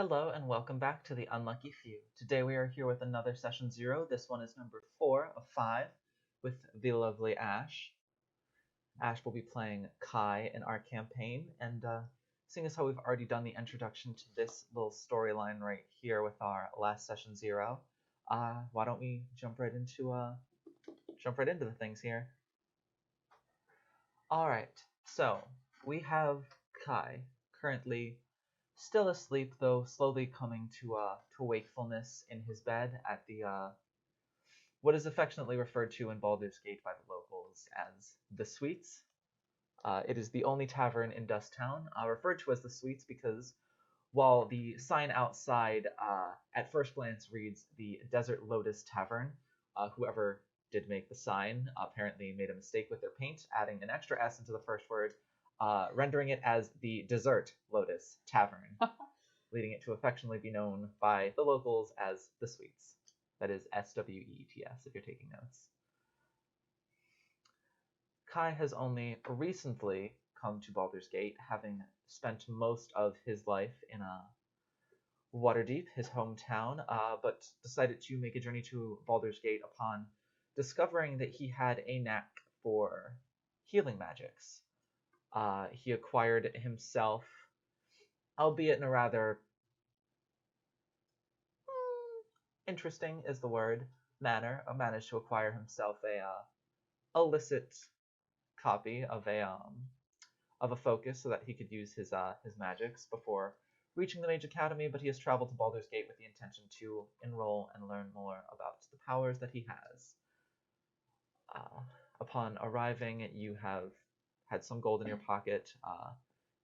Hello and welcome back to the Unlucky Few. Today we are here with another session 0. This one is number 4 of 5 with the lovely Ash. Ash will be playing Kai in our campaign, and seeing as how we've already done the introduction to this little storyline right here with our last session 0, why don't we jump right into the things here. Alright, so we have Kai currently still asleep, though slowly coming to wakefulness in his bed at the what is affectionately referred to in Baldur's Gate by the locals as the Sweets. It is the only tavern in Dusttown, referred to as the Sweets because while the sign outside at first glance reads the Desert Lotus Tavern, whoever did make the sign apparently made a mistake with their paint, adding an extra S into the first word, rendering it as the Dessert Lotus Tavern, leading it to affectionately be known by the locals as the Sweets. That is SWEETS if you're taking notes. Kai has only recently come to Baldur's Gate, having spent most of his life in Waterdeep, his hometown, but decided to make a journey to Baldur's Gate upon discovering that he had a knack for healing magics. He acquired himself, albeit in a rather interesting is the word, manner, managed to acquire himself a illicit copy of a focus so that he could use his magics before reaching the Mage Academy, but he has traveled to Baldur's Gate with the intention to enroll and learn more about the powers that he has. Upon arriving, you have had some gold in your pocket.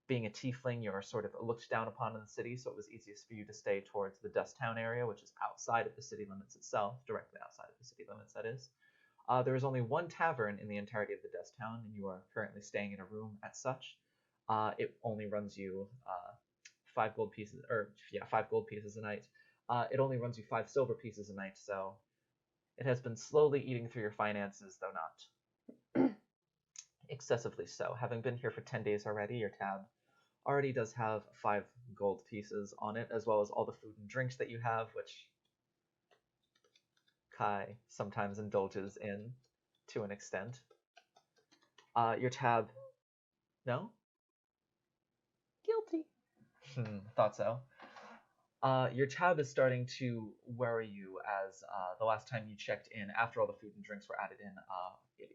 Being a tiefling, you're sort of looked down upon in the city, so it was easiest for you to stay towards the Dusttown area, which is outside of the city limits itself, directly outside of the city limits, that is. There is only one tavern in the entirety of the Dusttown, and you are currently staying in a room as such. It only runs you 5 gold pieces, 5 gold pieces a night. It only runs you 5 silver pieces a night, so it has been slowly eating through your finances, though not excessively so. Having been here for 10 days already, your tab already does have 5 gold pieces on it, as well as all the food and drinks that you have, which Kai sometimes indulges in to an extent. Your tab... No? Guilty. Thought so. Your tab is starting to worry you as the last time you checked in, after all the food and drinks were added in, it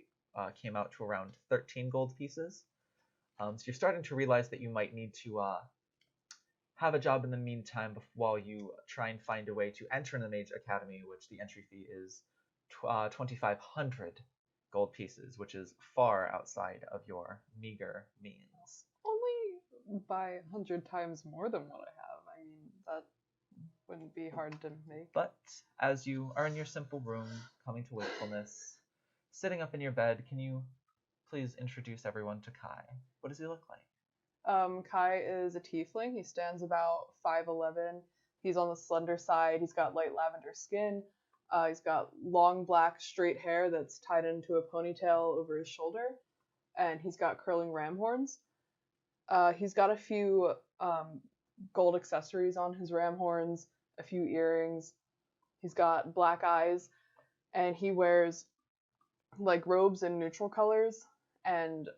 came out to around 13 gold pieces. So you're starting to realize that you might need to have a job in the meantime while you try and find a way to enter in the Mage Academy, which the entry fee is 2,500 gold pieces, which is far outside of your meager means. Only by 100 times more than what I have. I mean, that wouldn't be hard to make. But as you are in your simple room, coming to wakefulness, sitting up in your bed, can you please introduce everyone to Kai? What does he look like? Kai is a tiefling. He stands about 5'11". He's on the slender side. He's got light lavender skin. He's got long black straight hair that's tied into a ponytail over his shoulder. And he's got curling ram horns. He's got a few gold accessories on his ram horns, a few earrings. He's got black eyes. And he wears like robes in neutral colors and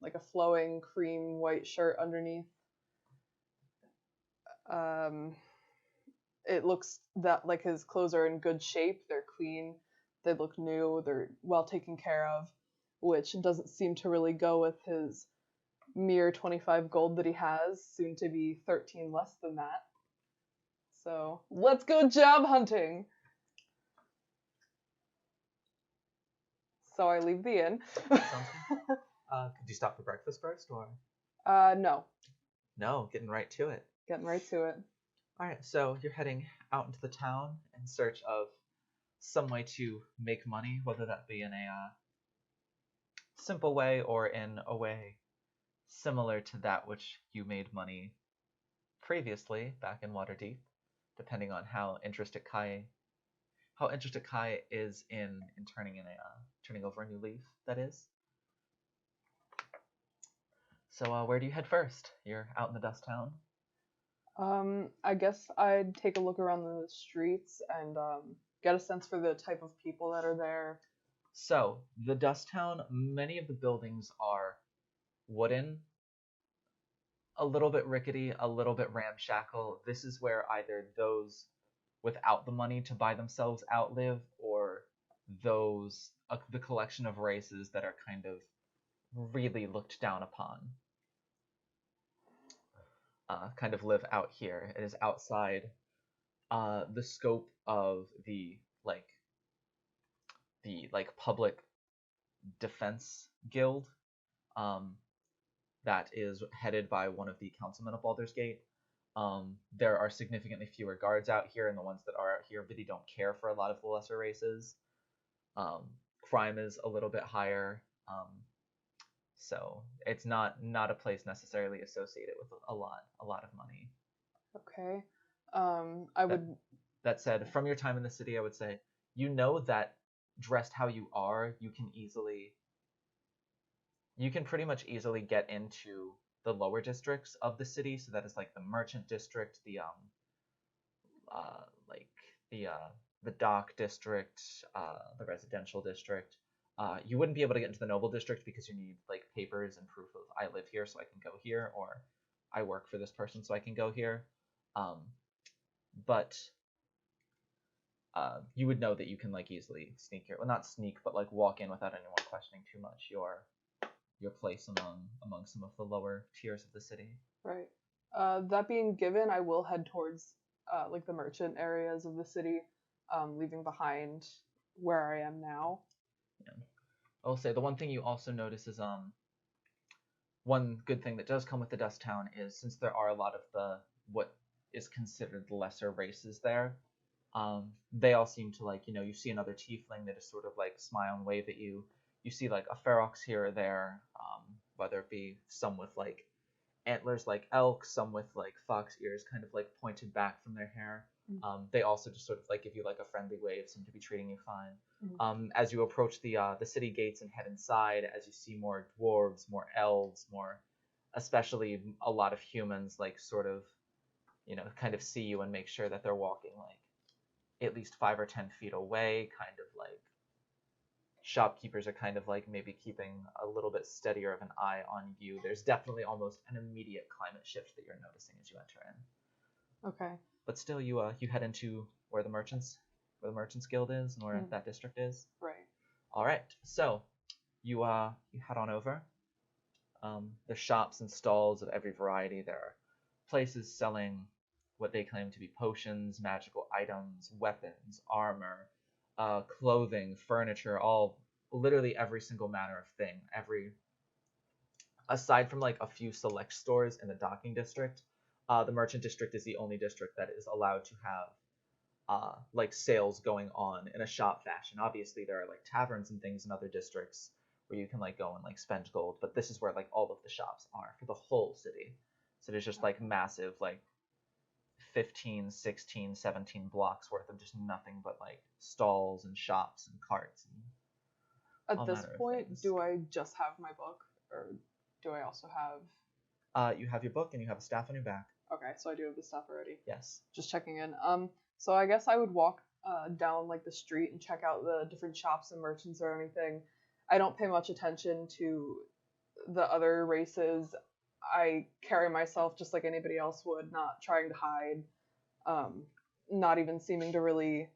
like a flowing cream white shirt underneath. It looks that like his clothes are in good shape. They're clean. They look new. They're well taken care of, which doesn't seem to really go with his mere 25 gold that he has, soon to be 13 less than that. So let's go job hunting. So I leave the inn. Sounds good. Could you stop for breakfast first, or? No. No, getting right to it. Getting right to it. Alright, so you're heading out into the town in search of some way to make money, whether that be in a simple way or in a way similar to that which you made money previously back in Waterdeep, depending on how interested Kai is in turning over a new leaf, that is. So where do you head first? You're out in the Dust Town. I guess I'd take a look around the streets and get a sense for the type of people that are there. So, the Dust Town, many of the buildings are wooden, a little bit rickety, a little bit ramshackle. This is where either those without the money to buy themselves outlive, or those the collection of races that are kind of really looked down upon kind of live out here. It is outside the scope of the public defense guild that is headed by one of the councilmen of Baldur's Gate. There are significantly fewer guards out here, and the ones that are out here really don't care for a lot of the lesser races. Crime is a little bit higher, so it's not a place necessarily associated with a lot of money. Okay. That said, from your time in the city, I would say you know that dressed how you are, you can pretty much easily get into the lower districts of the city. So that is like the merchant district, the dock district, the residential district. You wouldn't be able to get into the noble district because you need like papers and proof of I live here so I can go here, or I work for this person so I can go here. But you would know that you can like easily sneak here. Well, not sneak, but like walk in without anyone questioning too much your place among some of the lower tiers of the city. Right. That being given, I will head towards like the merchant areas of the city, leaving behind where I am now. Yeah. I'll say the one thing you also notice is one good thing that does come with the Dust Town is, since there are a lot of the what is considered lesser races there, they all seem to like, you see another tiefling that just sort of like smile and wave at you. You see like a ferox here or there, whether it be some with like antlers like elk, some with like fox ears kind of like pointed back from their hair. They also just sort of like give you like a friendly wave, seem to be treating you fine. As you approach the city gates and head inside, as you see more dwarves, more elves, especially a lot of humans, like sort of, kind of see you and make sure that they're walking like at least 5 or 10 feet away, kind of like shopkeepers are kind of like maybe keeping a little bit steadier of an eye on you. There's definitely almost an immediate climate shift that you're noticing as you enter in. Okay. But still, you head into where the Merchants Guild is and where that district is. Right. All right. So you head on over. There's shops and stalls of every variety. There are places selling what they claim to be potions, magical items, weapons, armor, clothing, furniture, literally every single manner of thing. Aside from like a few select stores in the docking district, the merchant district is the only district that is allowed to have like sales going on in a shop fashion. Obviously, there are like taverns and things in other districts where you can like go and like spend gold, but this is where like all of the shops are for the whole city. So there's just like massive like 15, 16, 17 blocks worth of just nothing but like stalls and shops and carts. At this point, do I just have my book, or do I also have... You have your book and you have a staff on your back. Okay, so I do have the stuff already. Yes. Just checking in. So I guess I would walk down like the street and check out the different shops and merchants or anything. I don't pay much attention to the other races. I carry myself just like anybody else would, not trying to hide, not even seeming to really...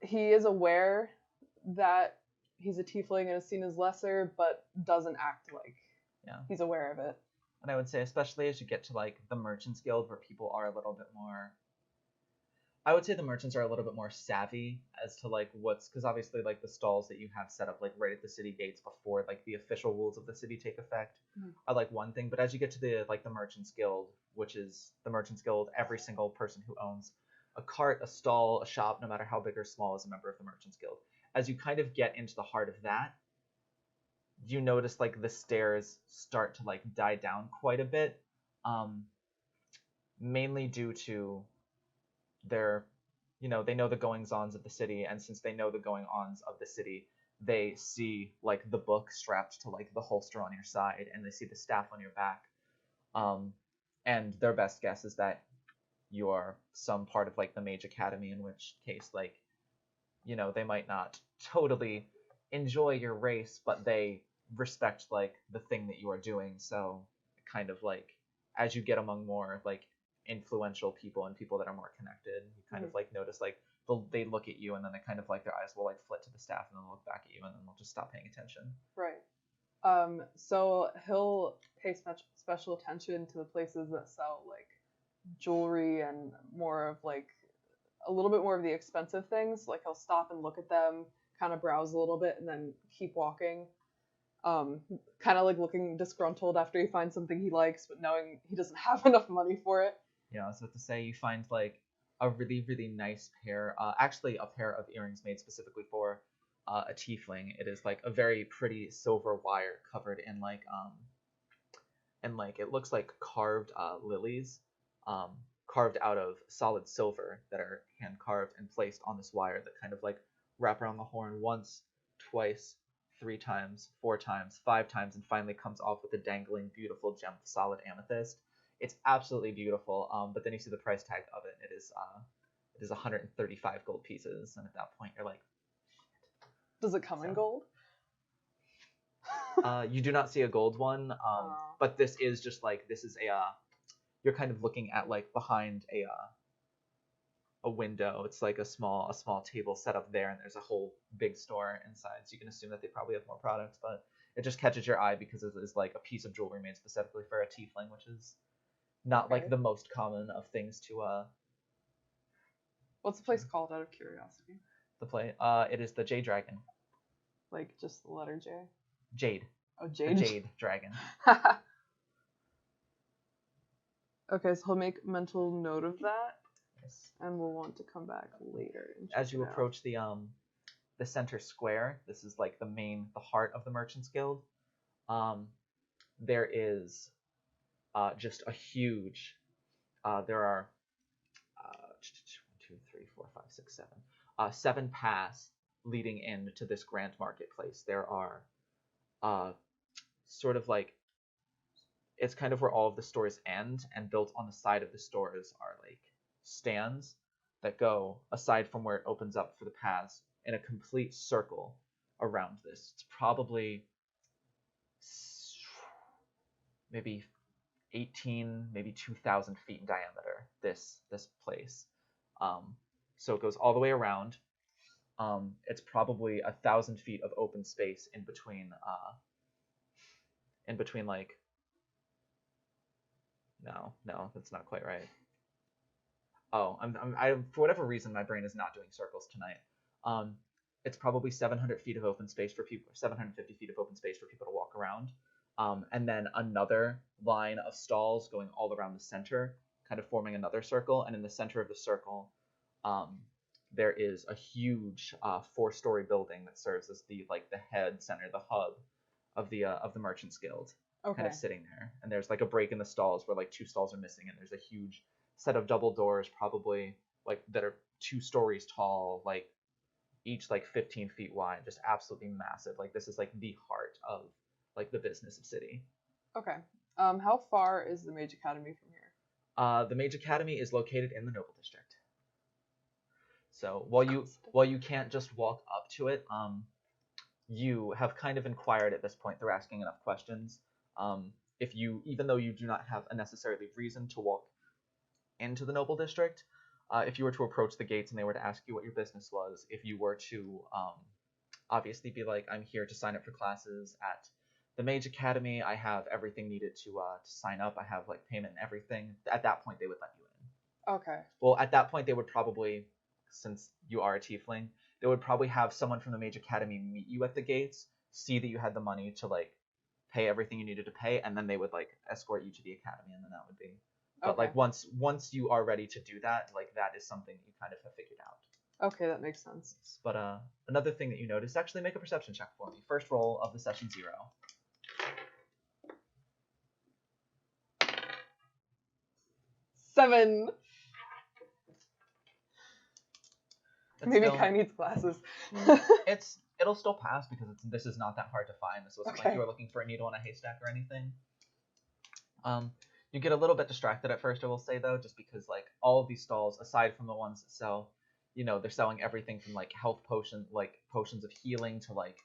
He is aware that he's a tiefling and is seen as lesser, but doesn't act like he's aware of it. And I would say, especially as you get to like the Merchants Guild, where people are a little bit more... I would say the merchants are a little bit more savvy as to like because obviously like the stalls that you have set up like right at the city gates before like the official rules of the city take effect are like one thing, but as you get to the Merchants Guild, which is the Merchants Guild, every single person who owns a cart, a stall, a shop, no matter how big or small, is a member of the Merchants Guild. As you kind of get into the heart of that, you notice like the stairs start to like die down quite a bit, mainly due to they know the goings-ons of the city, and since they know the goings-ons of the city, they see like the book strapped to like the holster on your side, and they see the staff on your back, and their best guess is that you're some part of like the Mage Academy, in which case like, you know, they might not totally enjoy your race, but they respect like the thing that you are doing. So kind of like as you get among more like influential people and people that are more connected, you kind of like notice like they look at you and then they kind of like their eyes will like flit to the staff and then look back at you and then they'll just stop paying attention. Right. So he'll pay special attention to the places that sell like jewelry and more of like a little bit more of the expensive things. Like he'll stop and look at them, kind of browse a little bit, and then keep walking. Kind of like looking disgruntled after he finds something he likes, but knowing he doesn't have enough money for it. Yeah, I was about to say, you find like a really, really nice pair, actually a pair of earrings made specifically for a tiefling. It is like a very pretty silver wire covered in like, and like it looks like carved lilies, carved out of solid silver that are hand carved and placed on this wire that kind of like wrap around the horn once, twice, 3 times, 4 times, 5 times, and finally comes off with a dangling, beautiful gem of solid amethyst. It's absolutely beautiful. But then you see the price tag of it. It is 135 gold pieces, and at that point you're like, does it come in gold? You do not see a gold one, but this is just like, this is a you're kind of looking at like behind a window. It's like a small table set up there, and there's a whole big store inside, so you can assume that they probably have more products, but it just catches your eye because it is like a piece of jewelry made specifically for a tiefling, which is not like the most common of things to What's the place called, out of curiosity? The play it is the Jade Dragon. Like just the letter J? Jade. Oh, Jade. The Jade Dragon. Okay, so he'll make mental note of that. Yes. And we'll want to come back later. As you approach the center square, this is like the heart of the Merchants Guild. There is just a huge. There are 1, 2, 3, 4, 5, 6, 7. 7 paths leading into this grand marketplace. There are sort of like, it's kind of where all of the stores end, and built on the side of the stores are like stands that go, aside from where it opens up for the paths, in a complete circle around this. It's probably maybe 18, maybe 2,000 feet in diameter, this place. So it goes all the way around. It's probably 1,000 feet of open space in between like, no, that's not quite right. Oh, I for whatever reason my brain is not doing circles tonight. It's probably 700 feet of open space for people, 750 feet of open space for people to walk around. And then another line of stalls going all around the center, kind of forming another circle. And in the center of the circle, there is a huge 4-story building that serves as the head center, the hub of the Merchants Guild. Okay. Kind of sitting there. And there's like a break in the stalls where like 2 stalls are missing, and there's a huge set of double doors, probably like that are 2 stories tall, like each like 15 feet wide, just absolutely massive. Like this is like the heart of like the business of city. Okay. How far is the Mage Academy from here? The Mage Academy is located in the Noble District. So while you can't just walk up to it, you have kind of inquired at this point through asking enough questions. Even though you do not have a necessarily reason to walk into the Noble District, if you were to approach the gates and they were to ask you what your business was, if you were to obviously be like, I'm here to sign up for classes at the Mage Academy, I have everything needed to sign up, I have like payment and everything, at that point they would let you in. Okay. Well, at that point they would probably, since you are a tiefling, they would probably have someone from the Mage Academy meet you at the gates, see that you had the money to like pay everything you needed to pay, and then they would like escort you to the academy, and then that would be. But like once you are ready to do that, like that is something you kind of have figured out. Okay, that makes sense. But another thing that you notice, actually make a perception check for me. First roll of the session 0. Seven. Maybe still, Kai needs glasses. It'll still pass because this is not that hard to find. This wasn't like you were looking for a needle in a haystack or anything. You get a little bit distracted at first, I will say, though, just because, like, all of these stalls, aside from the ones that sell, you know, they're selling everything from, like, health potions, like, potions of healing to, like,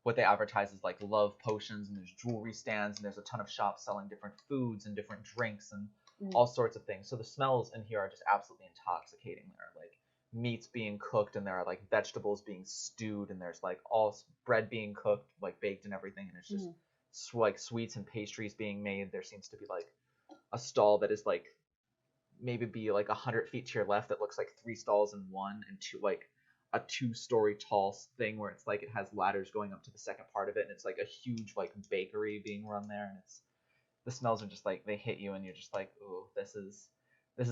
what they advertise as, like, love potions, and there's jewelry stands, and there's a ton of shops selling different foods and different drinks and all sorts of things. So the smells in here are just absolutely intoxicating. There are, like, meats being cooked, and there are, like, vegetables being stewed, and there's, like, all bread being cooked, like, baked and everything, and it's just... like sweets and pastries being made. There seems to be like a stall that is like maybe be like 100 feet to your left that looks like 3 stalls in one, and two like a 2-story tall thing where it's like it has ladders going up to the second part of it, and it's like a huge like bakery being run there, and it's the smells are just like they hit you, and you're just like, ooh, this is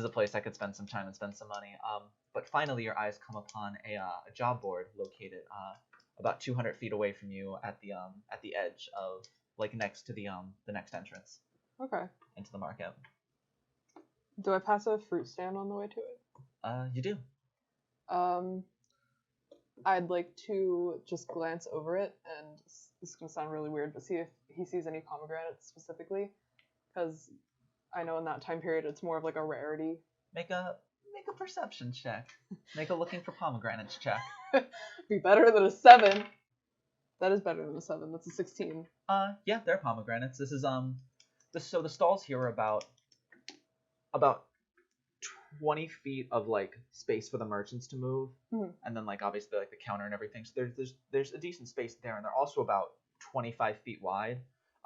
a place I could spend some time and spend some money. But finally your eyes come upon a job board located about 200 feet away from you at the edge of like next to the next entrance. Okay. Into the market. Do I pass a fruit stand on the way to it? You do. I'd like to just glance over it, and this is gonna sound really weird, but see if he sees any pomegranates specifically, because I know in that time period it's more of like a rarity. Make a perception check. Make a looking for pomegranates check. Be better than a 7. That is better than a 7. That's a 16. Yeah, they're pomegranates. This is so the stalls here are about 20 feet of like space for the merchants to move, and then like obviously like the counter and everything. So there's a decent space there, and they're also about 25 feet wide.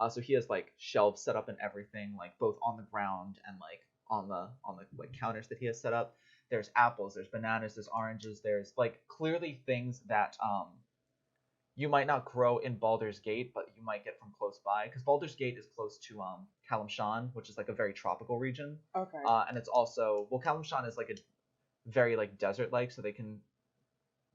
So he has like shelves set up and everything, like both on the ground and like on the like counters that he has set up. There's apples, there's bananas, there's oranges, there's like clearly things that you might not grow in Baldur's Gate, but you might get from close by, because Baldur's Gate is close to Kalimshan, which is like a very tropical region. Okay. And it's also Kalimshan is like a very like desert-like, so they can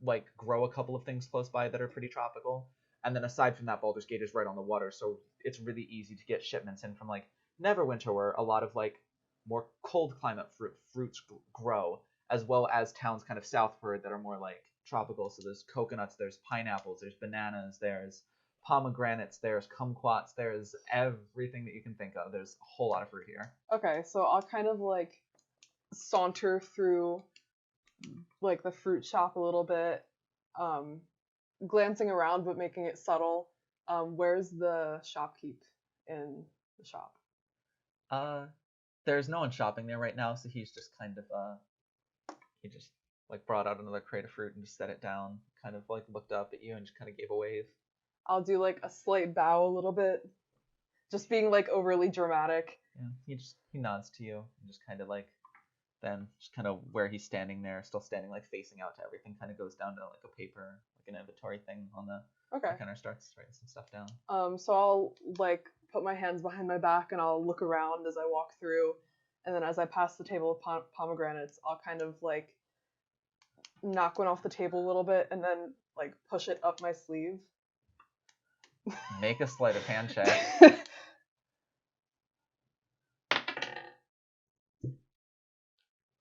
like grow a couple of things close by that are pretty tropical. And then aside from that, Baldur's Gate is right on the water, so it's really easy to get shipments in from like Neverwinter, where a lot of like more cold climate fruits grow, as well as towns kind of southward that are more like tropical. So there's coconuts, there's pineapples, there's bananas, there's pomegranates, there's kumquats, there's everything that you can think of. There's a whole lot of fruit here. Okay, so I'll kind of like saunter through like the fruit shop a little bit, glancing around but making it subtle. Where's the shopkeep in the shop? There's no one shopping there right now, so he's just kind of he just like brought out another crate of fruit and just set it down, kind of like looked up at you and just kind of gave a wave. I'll do like a slight bow a little bit, just being like overly dramatic. Yeah, he nods to you and just kind of like, then just kind of where he's standing there, still standing like facing out to everything, kind of goes down to like a paper, like an inventory thing on the counter, starts writing some stuff down. So I'll like put my hands behind my back and I'll look around as I walk through, and then as I pass the table of pomegranates, I'll kind of like knock one off the table a little bit and then like push it up my sleeve. Make a sleight of hand check.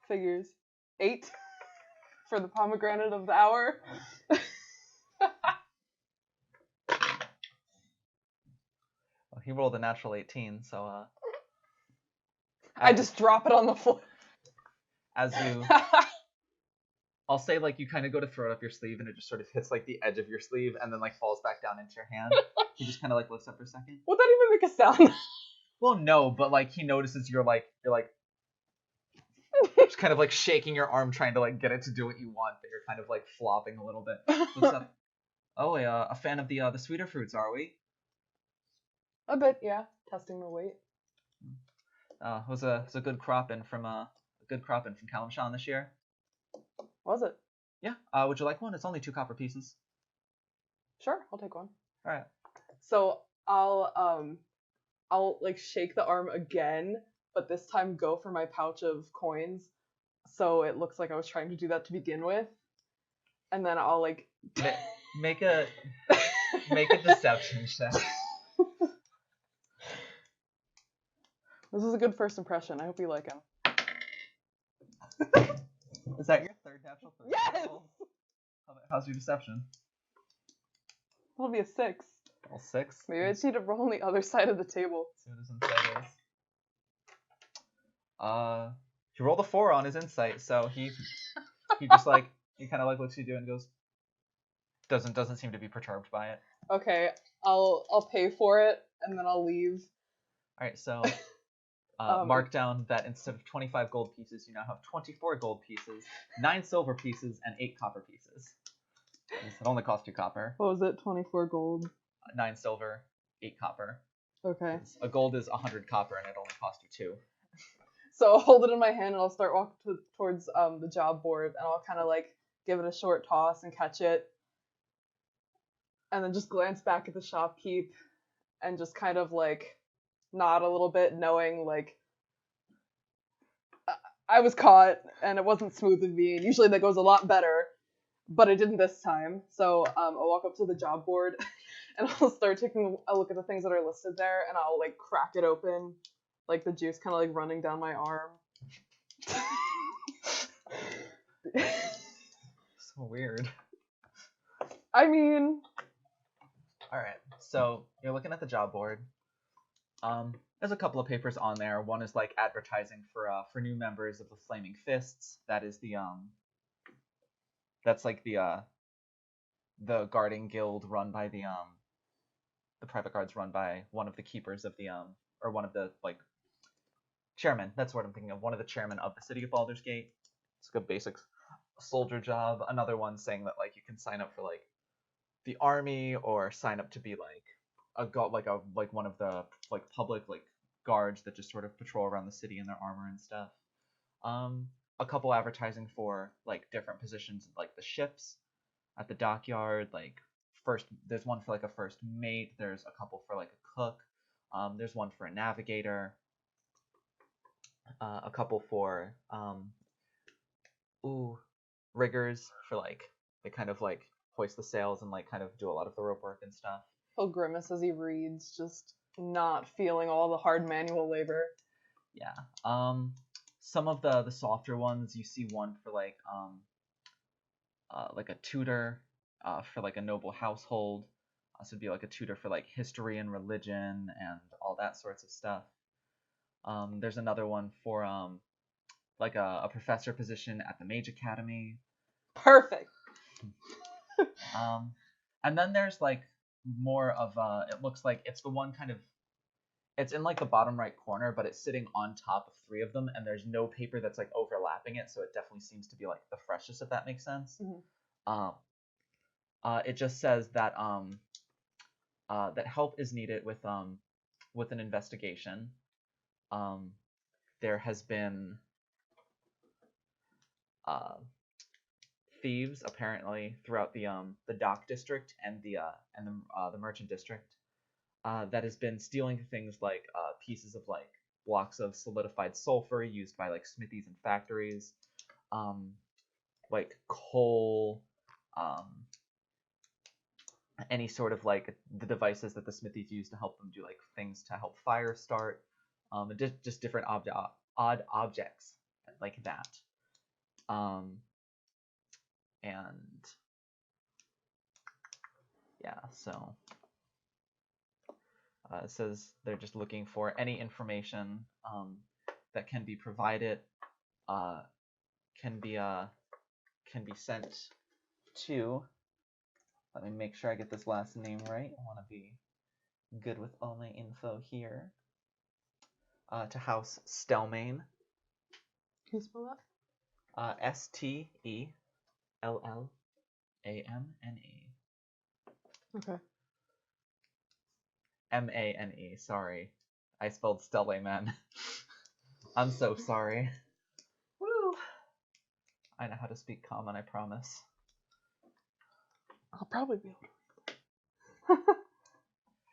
Figures. 8 for the pomegranate of the hour. Well, he rolled a natural 18, so I just drop it on the floor. As you I'll say like you kind of go to throw it up your sleeve and it just sort of hits like the edge of your sleeve and then like falls back down into your hand. He just kind of like looks up for a second. Would that even make a sound? Well, no, but like he notices you're like just kind of like shaking your arm trying to like get it to do what you want, but you're kind of like flopping a little bit. Looks up. Oh, a fan of the sweeter fruits, are we? A bit, yeah. Testing the weight. It was a good crop in from Kalimshan this year. Was it? Yeah. Would you like one? It's only 2 copper pieces. Sure, I'll take one. All right. So I'll like shake the arm again, but this time go for my pouch of coins, so it looks like I was trying to do that to begin with, and then I'll like make a deception check. This is a good first impression. I hope you like him. Is that your third natural? Yes! How's your deception? It'll be a 6. Well, 6. Maybe I just need to roll on the other side of the table. See what his insight is. He rolled a 4 on his insight, so he just like he kind of like looks at you and goes, doesn't seem to be perturbed by it. Okay, I'll pay for it and then I'll leave. All right, so mark down that instead of 25 gold pieces, you now have 24 gold pieces, 9 silver pieces, and 8 copper pieces. It only cost 2 copper. What was it? 24 gold. 9 silver, 8 copper. Okay. A gold is 100 copper, and it only cost you 2. So I'll hold it in my hand and I'll start walking towards the job board, and I'll kind of like give it a short toss and catch it, and then just glance back at the shopkeep and just kind of like nod a little bit, knowing like I was caught and it wasn't smooth of me, and usually that goes a lot better, but it didn't this time. So I'll walk up to the job board and I'll start taking a look at the things that are listed there, and I'll like crack it open, like the juice kind of like running down my arm. So weird. I mean, all right. So you're looking at the job board. There's a couple of papers on there. One is like advertising for new members of the Flaming Fists. That is that's like the guarding guild run by the private guards run by one of the keepers of the or one of the like chairman. That's what I'm thinking of. One of the chairmen of the city of Baldur's Gate. It's a good basic soldier job. Another one saying that like you can sign up for like the army or sign up to be like one of the like public like guards that just sort of patrol around the city in their armor and stuff. A couple advertising for like different positions like the ships at the dockyard. Like there's one for like a first mate. There's a couple for like a cook. There's one for a navigator. A couple for riggers for like they kind of like hoist the sails and like kind of do a lot of the rope work and stuff. he'll grimace as he reads, just not feeling all the hard manual labor. Yeah. Some of the softer ones, you see one for like a tutor for like a noble household. So it'd be like a tutor for like history and religion and all that sorts of stuff. There's another one for like a professor position at the Mage Academy. Perfect. And then there's like more of it looks like it's the one kind of it's in like the bottom right corner, but it's sitting on top of 3 of them, and there's no paper that's like overlapping it, so it definitely seems to be like the freshest, if that makes sense. Mm-hmm. It just says that that help is needed with an investigation. There has been thieves apparently throughout the dock district and the merchant district that has been stealing things like pieces of like blocks of solidified sulfur used by like smithies and factories, like coal, any sort of like the devices that the smithies use to help them do like things to help fire start, just different odd objects like that. And yeah, so it says they're just looking for any information that can be provided, can be sent to. Let me make sure I get this last name right. I want to be good with all my info here. To House Stelmane. Can you spell that? STELLAMNE. Okay. MANE. Sorry, I spelled Stellayman. I'm so sorry. Woo! I know how to speak common, I promise. I'll probably be able to.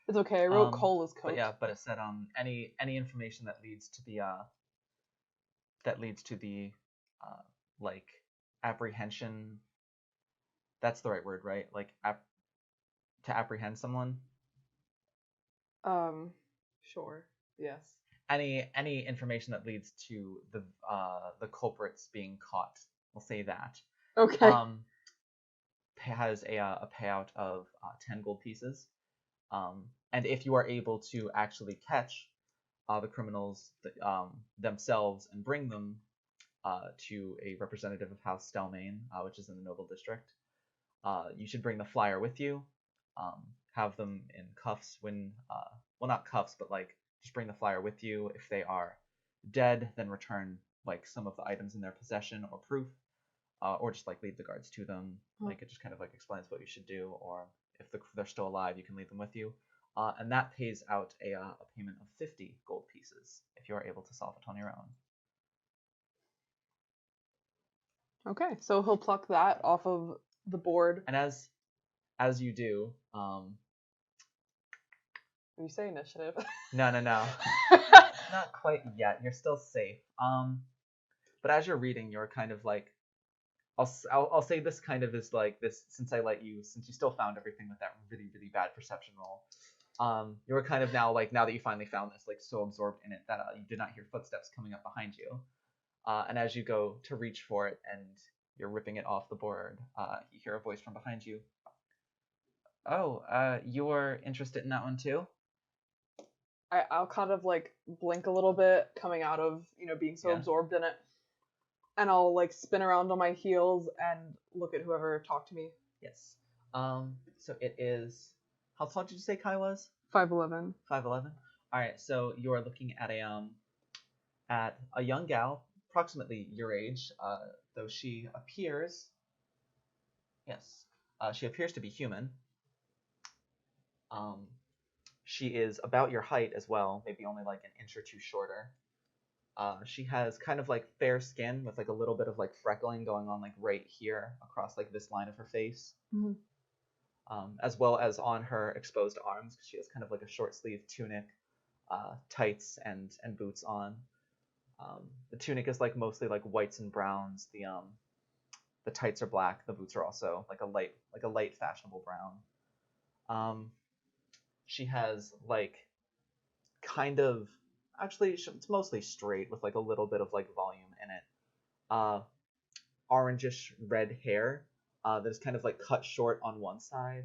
It's okay. I wrote coal as coat. But yeah, but it said any information that leads to the like apprehension. That's the right word, right? Like to apprehend someone. Sure. Yes. Any information that leads to the culprits being caught. We'll say that. Okay. Has a payout of 10 gold pieces. And if you are able to actually catch the criminals themselves and bring them to a representative of House Stelmane, which is in the Noble District. You should bring the flyer with you. Have them in cuffs when, well, not cuffs, but like just bring the flyer with you. If they are dead, then return like some of the items in their possession or proof, or just like lead the guards to them. Like it just kind of like explains what you should do, or if they're still alive, you can lead them with you. And that pays out a payment of 50 gold pieces if you are able to solve it on your own. Okay, so he'll pluck that off of the board. And as you do, Did you say initiative? No. Not quite yet. You're still safe. But as you're reading, you're kind of like, I'll say this kind of is like this, since you still found everything with that really, really bad perception roll. You're kind of now like, now that you finally found this, like so absorbed in it that you did not hear footsteps coming up behind you. And as you go to reach for it and you're ripping it off the board, you hear a voice from behind you. Oh, you're interested in that one too? I'll kind of like blink a little bit, coming out of, being so absorbed in it. And I'll like spin around on my heels and look at whoever talked to me. Yes. So it is, how tall did you say Kai was? 5'11". 5'11". All right. So you are looking at a young gal, approximately your age, though she appears, she appears to be human. She is about your height as well, maybe only like an inch or two shorter. She has kind of like fair skin with like a little bit of like freckling going on like right here across like this line of her face. Mm-hmm. As well as on her exposed arms, because she has kind of like a short sleeve tunic, tights and boots on. The tunic is like mostly like whites and browns. The tights are black. The boots are also like a light fashionable brown. She has like kind of, actually it's mostly straight with like a little bit of like volume in it. Orangish red hair that is kind of like cut short on one side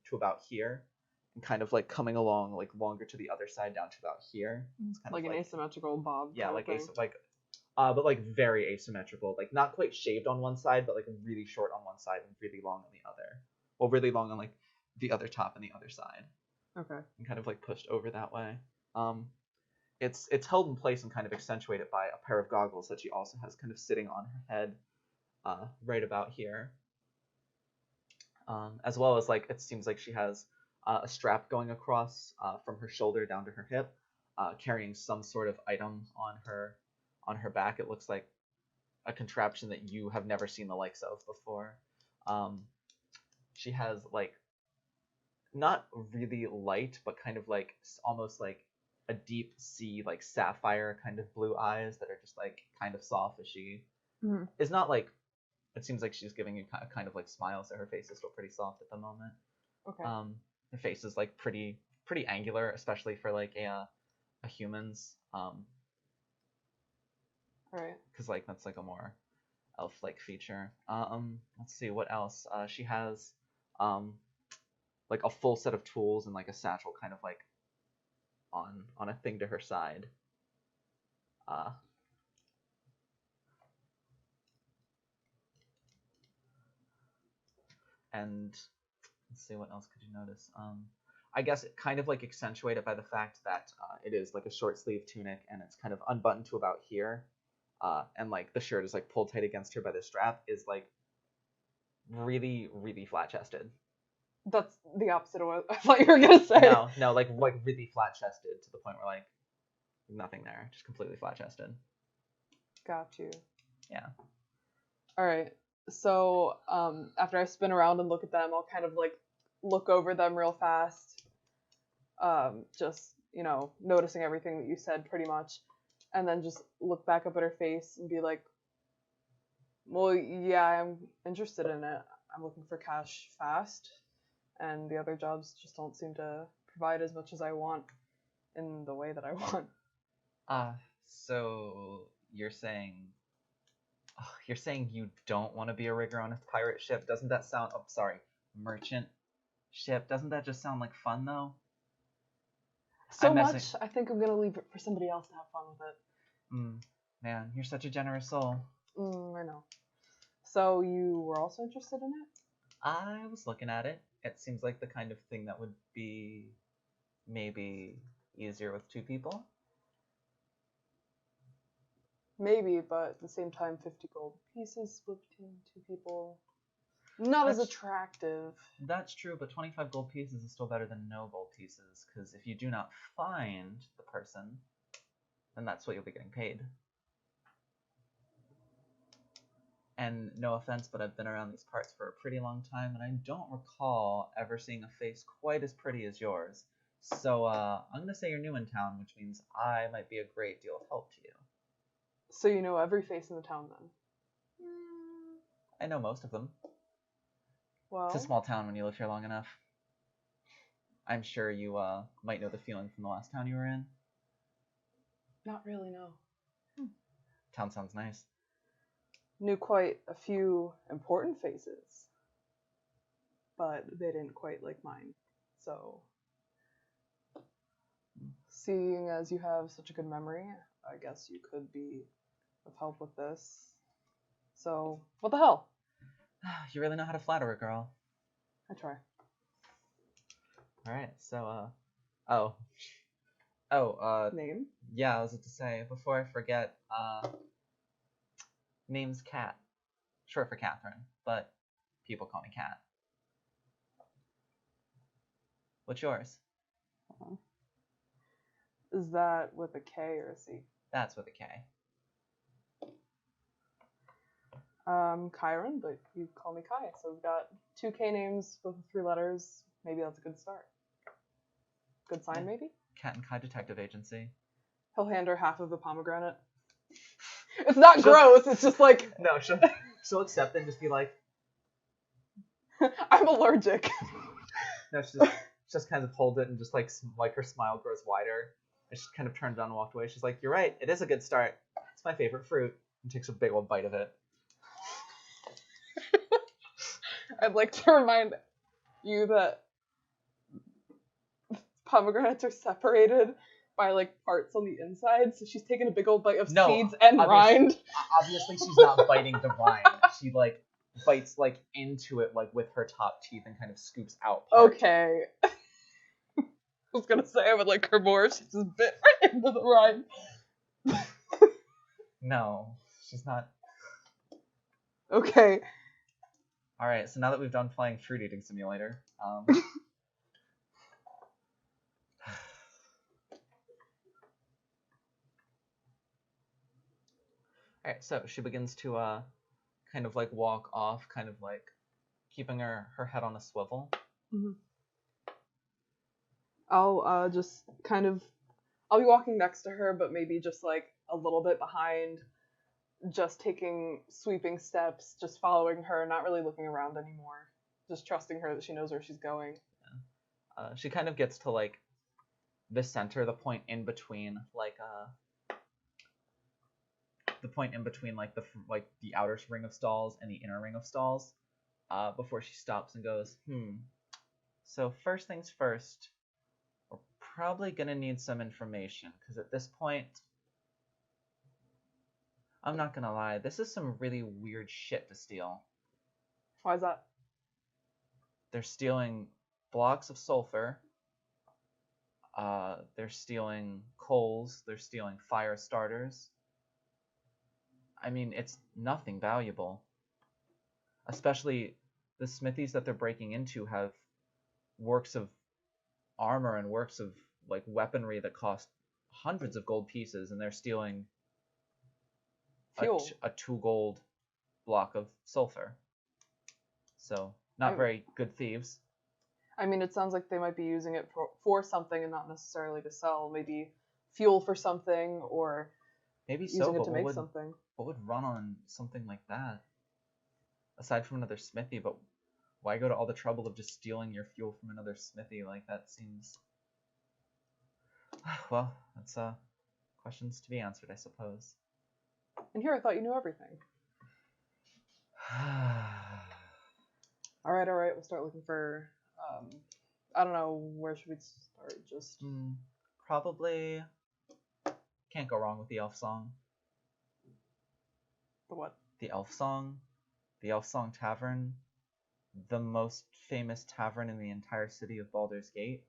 to about here, and kind of like coming along like longer to the other side down to about here. It's kind like of an asymmetrical bob. Yeah, like but like very asymmetrical, like not quite shaved on one side, but like really short on one side and really long on the other. Well, really long on like the other top and the other side. Okay. And kind of like pushed over that way. It's held in place and kind of accentuated by a pair of goggles that she also has kind of sitting on her head, right about here. As well as like, it seems like she has a strap going across from her shoulder down to her hip, carrying some sort of item on her back. It looks like a contraption that you have never seen the likes of before. She has like, not really light, but kind of like almost like a deep sea, like sapphire kind of blue eyes that are just like kind of soft, as she is not like, it seems like she's giving you kind of like smiles, so her face is still pretty soft at the moment. Okay. Her face is like pretty angular, especially for like a human's. Alright. Because like that's like a more elf-like feature. Let's see what else. She has like a full set of tools and like a satchel kind of like on a thing to her side. And let's see, what else could you notice? I guess it kind of like accentuated by the fact that it is like a short sleeve tunic and it's kind of unbuttoned to about here. And like the shirt is like pulled tight against her by the strap, is like really, really flat chested. That's the opposite of what I thought you were gonna say. No, like really flat chested to the point where like nothing there, just completely flat chested. Got you. Yeah. All right. So after I spin around and look at them, I'll kind of like look over them real fast. Just noticing everything that you said pretty much, and then just look back up at her face and be like, "Well, yeah, I'm interested in it. I'm looking for cash fast." And the other jobs just don't seem to provide as much as I want in the way that I want. So you're saying you don't want to be a rigger on a pirate ship? Doesn't that sound, merchant ship? Doesn't that just sound like fun though? So I'm messing. much, I think I'm gonna leave it for somebody else to have fun with it. Man, you're such a generous soul. I know. So you were also interested in it? I was looking at it. It seems like the kind of thing that would be maybe easier with 2 people. Maybe, but at the same time, 50 gold pieces split between 2 people. Not as attractive. That's true, but 25 gold pieces is still better than no gold pieces, because if you do not find the person, then that's what you'll be getting paid. And no offense, but I've been around these parts for a pretty long time, and I don't recall ever seeing a face quite as pretty as yours. So I'm going to say you're new in town, which means I might be a great deal of help to you. So you know every face in the town, then? I know most of them. Well, It's a small town when you live here long enough. I'm sure you might know the feeling from the last town you were in. not really, no. Town sounds nice. Knew quite a few important faces, but they didn't quite like mine. So, seeing as you have such a good memory, I guess you could be of help with this. So, what the hell? You really know how to flatter a girl. I try. Alright, so, Name? yeah, I was about to say, before I forget, name's Kat. Short for Catherine, but people call me Kat. What's yours? Is that with a K or a C? That's with a K. Kairon, but you call me Kai. So we've got 2 K names, both with 3 letters. Maybe that's a good start. Good sign, Yeah. maybe? Kat and Kai Detective Agency. He'll hand her half of the pomegranate. It's not gross, it's just like... No, she'll accept it and just be like... I'm allergic. No, she just kind of holds it and just like her smile grows wider. And she kind of turns on and walked away. She's like, "You're right, it is a good start. It's my favorite fruit." And takes a big old bite of it. I'd like to remind you that pomegranates are separated by like parts on the inside, so she's taking a big old bite of seeds and rind. Obviously she's not biting the rind. She like bites like into it like with her top teeth and kind of scoops out part. Okay. I was gonna say I would like her more. She just bit right into the rind. No, she's not. Okay. Alright, so now that we've done playing Fruit Eating Simulator, Alright, so she begins to kind of like walk off, kind of like keeping her head on a swivel. Mm-hmm. I'll just kind of... I'll be walking next to her, but maybe just like a little bit behind, just taking sweeping steps, just following her, not really looking around anymore. Just trusting her that she knows where she's going. Yeah. She kind of gets to like the center, the point in between like the outer ring of stalls and the inner ring of stalls, before she stops and goes, So first things first, we're probably gonna need some information, because at this point, I'm not gonna lie, this is some really weird shit to steal. Why is that? They're stealing blocks of sulfur, they're stealing coals, they're stealing fire starters. I mean, it's nothing valuable. Especially the smithies that they're breaking into have works of armor and works of like weaponry that cost hundreds of gold pieces, and they're stealing a 2 gold block of sulfur. So, not very good thieves. I mean, it sounds like they might be using it for something and not necessarily to sell. Maybe fuel for something, or maybe using it to make something. What would run on something like that? Aside from another smithy, but why go to all the trouble of just stealing your fuel from another smithy? Like, that seems... Well, that's questions to be answered, I suppose. And here I thought you knew everything. Alright, we'll start looking for, I don't know, where should we start? Just... Probably can't go wrong with the elf song. The what? The elf song. The Elf Song Tavern. The most famous tavern in the entire city of Baldur's Gate.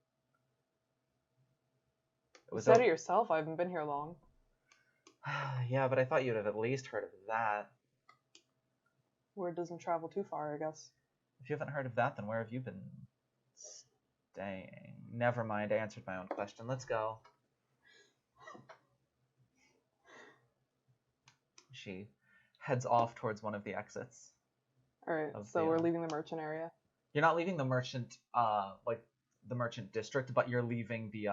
You said it yourself. I haven't been here long. Yeah, but I thought you'd have at least heard of that. Word doesn't travel too far, I guess. If you haven't heard of that, then where have you been staying? Never mind, I answered my own question. Let's go. She heads off towards one of the exits. Alright, so we're leaving the merchant area. You're not leaving the merchant, like, the merchant district, but you're leaving the,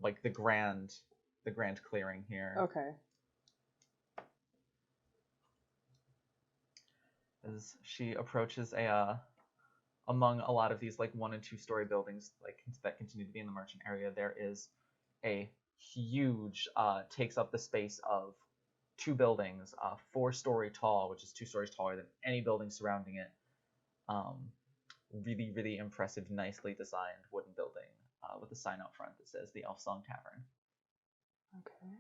like, the grand clearing here. Okay. As she approaches among a lot of these, like, 1- and 2-story buildings, like, that continue to be in the merchant area, there is a huge, takes up the space of 2 buildings, 4-story tall, which is 2 stories taller than any building surrounding it. Really, really impressive, nicely designed wooden building with a sign out front that says the Elf Song Tavern. Okay.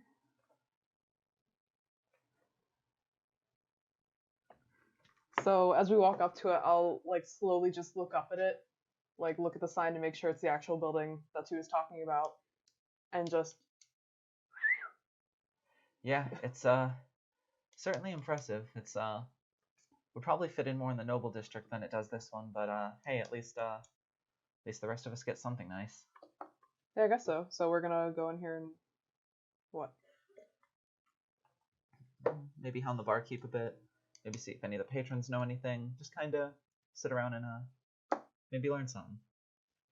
So as we walk up to it, I'll like slowly just look up at it, like look at the sign to make sure it's the actual building that she was talking about, and just. Yeah, it's certainly impressive. It's would probably fit in more in the noble district than it does this one, but hey, at least the rest of us get something nice. Yeah, I guess so. So we're gonna go in here and what? Maybe hound the barkeep a bit. Maybe see if any of the patrons know anything. Just kind of sit around and maybe learn something.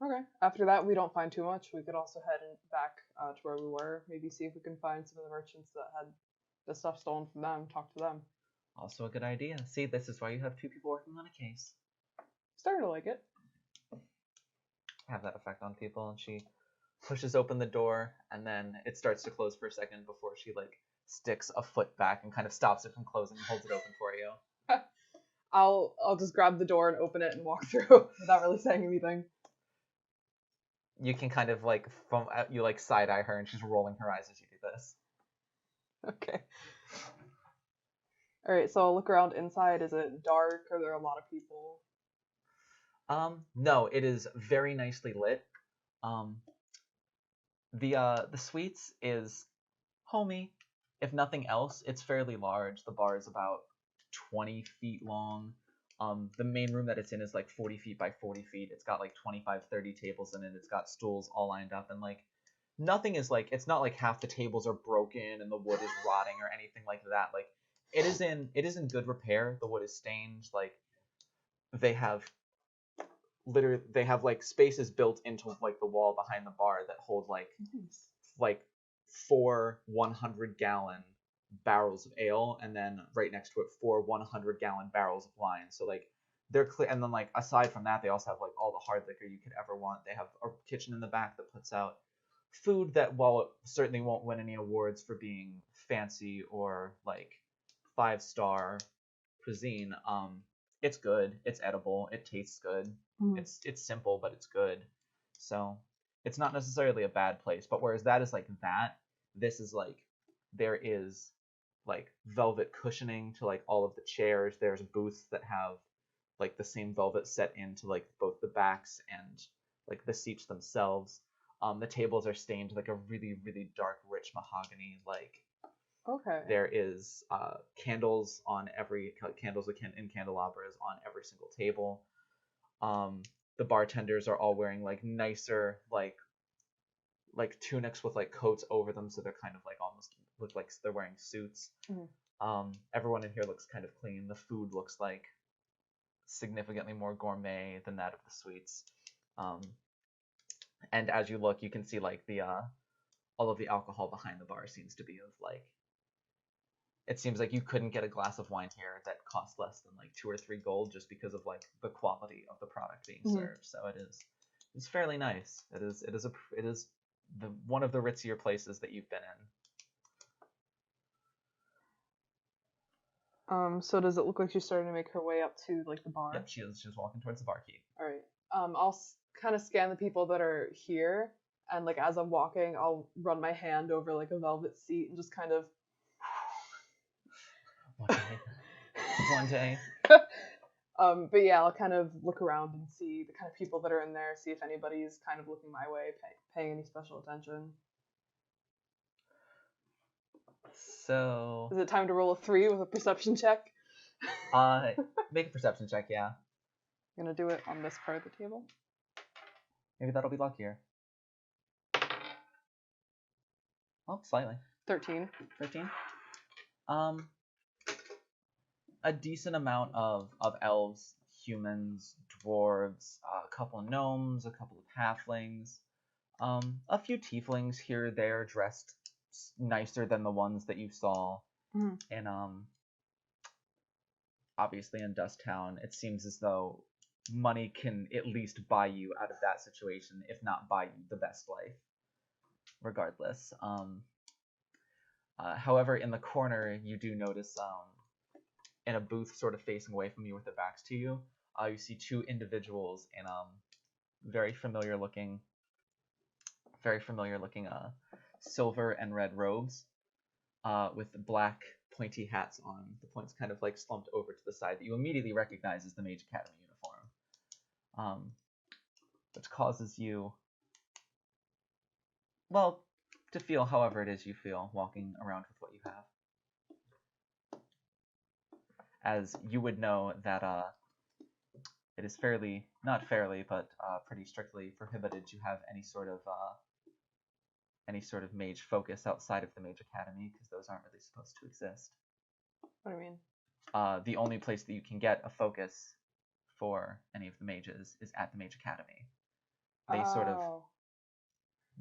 Okay. After that, we don't find too much. We could also head back to where we were. Maybe see if we can find some of the merchants that had the stuff stolen from them. Talk to them. Also a good idea. See, this is why you have 2 people working on a case. Starting to like it. Have that effect on people, and she pushes open the door, and then it starts to close for a second before she like sticks a foot back and kind of stops it from closing and holds it open for you. I'll just grab the door and open it and walk through without really saying anything. You can kind of like you like side eye her, and she's rolling her eyes as you do this. Okay. All right, so I'll look around inside. Is it dark? Are there a lot of people? No, it is very nicely lit. The suites is homey. If nothing else, it's fairly large. The bar is about 20 feet long. The main room that it's in is like 40 feet by 40 feet. It's got like 25, 30 tables in it. It's got stools all lined up, and like nothing is like, it's not like half the tables are broken and the wood is rotting or anything like that. Like it is in good repair. The wood is stained. Like they have like spaces built into like the wall behind the bar that hold like 4 100-gallon barrels of ale, and then right next to it 4 100-gallon barrels of wine. So like they're clear, and then like aside from that, they also have like all the hard liquor you could ever want. They have a kitchen in the back that puts out food that, while it certainly won't win any awards for being fancy or like 5-star cuisine, it's good, it's edible, it tastes good. It's simple, but it's good. So it's not necessarily a bad place. But whereas that is like that, this is like there is like velvet cushioning to like all of the chairs. There's booths that have like the same velvet set into like both the backs and like the seats themselves. The tables are stained like a really, really dark, rich mahogany. Like okay, there is candles in candelabras on every single table. The bartenders are all wearing like nicer like tunics with like coats over them, so they're kind of like almost look like they're wearing suits. Everyone in here looks kind of clean. The food looks like significantly more gourmet than that of the suites. And as you look, you can see like the all of the alcohol behind the bar seems to be of like, it seems like you couldn't get a glass of wine here that costs less than like 2 or 3 gold, just because of like the quality of the product being served. So it's fairly nice. It is the one of the ritzier places that you've been in. So does it look like she's starting to make her way up to like the bar? Yep, she's walking towards the barkeep. All right. I'll kind of scan the people that are here, And like as I'm walking, I'll run my hand over like a velvet seat and just kind of. One day. But yeah, I'll kind of look around and see the kind of people that are in there, see if anybody's kind of looking my way, paying any special attention. So. Is it time to roll a 3 with a perception check? Make a perception check, yeah. I'm gonna do it on this part of the table. Maybe that'll be luckier. Well, slightly. 13. 13? A decent amount of elves, humans, dwarves, a couple of gnomes, a couple of halflings, a few tieflings here or there dressed nicer than the ones that you saw. Mm-hmm. And obviously in Dust Town, it seems as though money can at least buy you out of that situation, if not buy you the best life, regardless. However, in the corner, you do notice, in a booth sort of facing away from you with their backs to you, you see two individuals in very familiar looking silver and red robes, with black pointy hats on, the points kind of like slumped over to the side, that you immediately recognize as the Mage Academy uniform, which causes you, well, to feel however it is you feel walking around with what you have. As you would know that it is not fairly, but pretty strictly prohibited to have any sort of mage focus outside of the Mage Academy, because those aren't really supposed to exist. What do you mean? The only place that you can get a focus for any of the mages is at the Mage Academy. They sort of,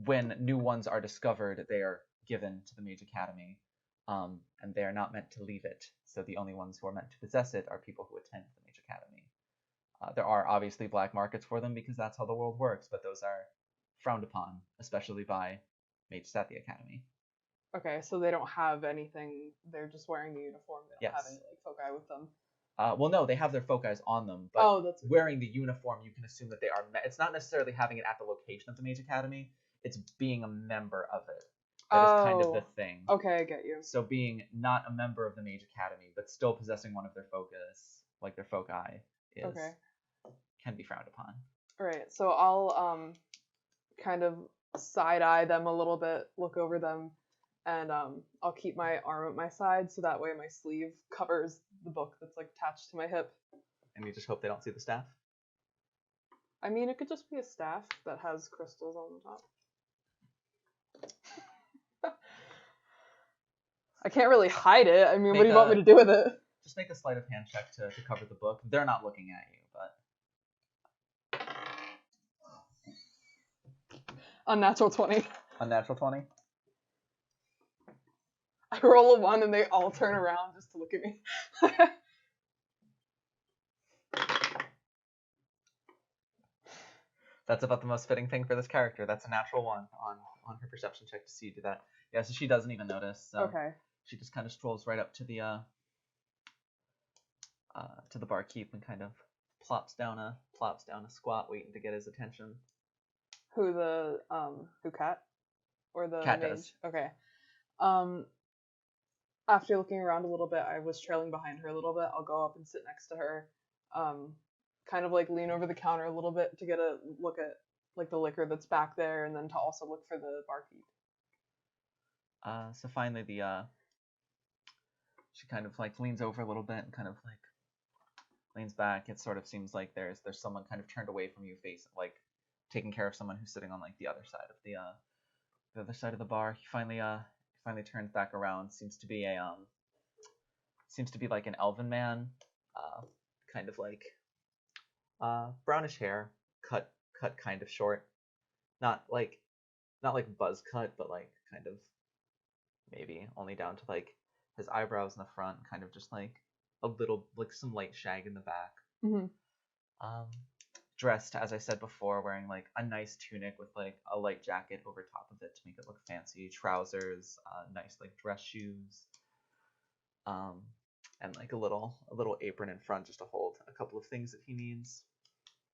when new ones are discovered, they are given to the Mage Academy, and they are not meant to leave it. So the only ones who are meant to possess it are people who attend the Mage Academy. There are obviously black markets for them, because that's how the world works, but those are frowned upon, especially by mages at the Academy. Okay, so they don't have anything. They're just wearing the uniform. They don't have any like foci with them. Well, no, they have their foci on them, but that's wearing the uniform, you can assume that they are. It's not necessarily having it at the location of the Mage Academy. It's being a member of it. That is kind of the thing. Okay, I get you. So being not a member of the Mage Academy, but still possessing one of their focus, like their foci, can be frowned upon. Alright, so I'll kind of side-eye them a little bit, look over them, and I'll keep my arm at my side, so that way my sleeve covers the book that's like attached to my hip. And you just hope they don't see the staff? I mean, it could just be a staff that has crystals on the top. I can't really hide it. I mean, what do you want me to do with it? Just make a sleight of hand check to cover the book. They're not looking at you, but... Unnatural 20. Unnatural 20? I roll a 1 and they all turn around just to look at me. That's about the most fitting thing for this character. That's a natural 1 on her perception check to see you do that. Yeah, so she doesn't even notice. So okay. She just kind of strolls right up to the barkeep and kind of plops down a squat, waiting to get his attention. Who Cat? Or the Cat mage? does. Okay. After looking around a little bit, I was trailing behind her a little bit. I'll go up and sit next to her. Kind of like lean over the counter a little bit to get a look at like the liquor that's back there, and then to also look for the barkeep. So finally she kind of like leans over a little bit and kind of like leans back. It sort of seems like there's someone kind of turned away from you, like taking care of someone who's sitting on like the other side of the other side of the bar. He finally turns back around. Seems to be like an elven man, kind of like brownish hair, cut kind of short, not like buzz cut, but like kind of maybe only down to like his eyebrows in the front, kind of just like a little, like some light shag in the back. Mm-hmm. Dressed, as I said before, wearing like a nice tunic with like a light jacket over top of it to make it look fancy, trousers, nice like dress shoes, and like a little apron in front just to hold a couple of things that he needs.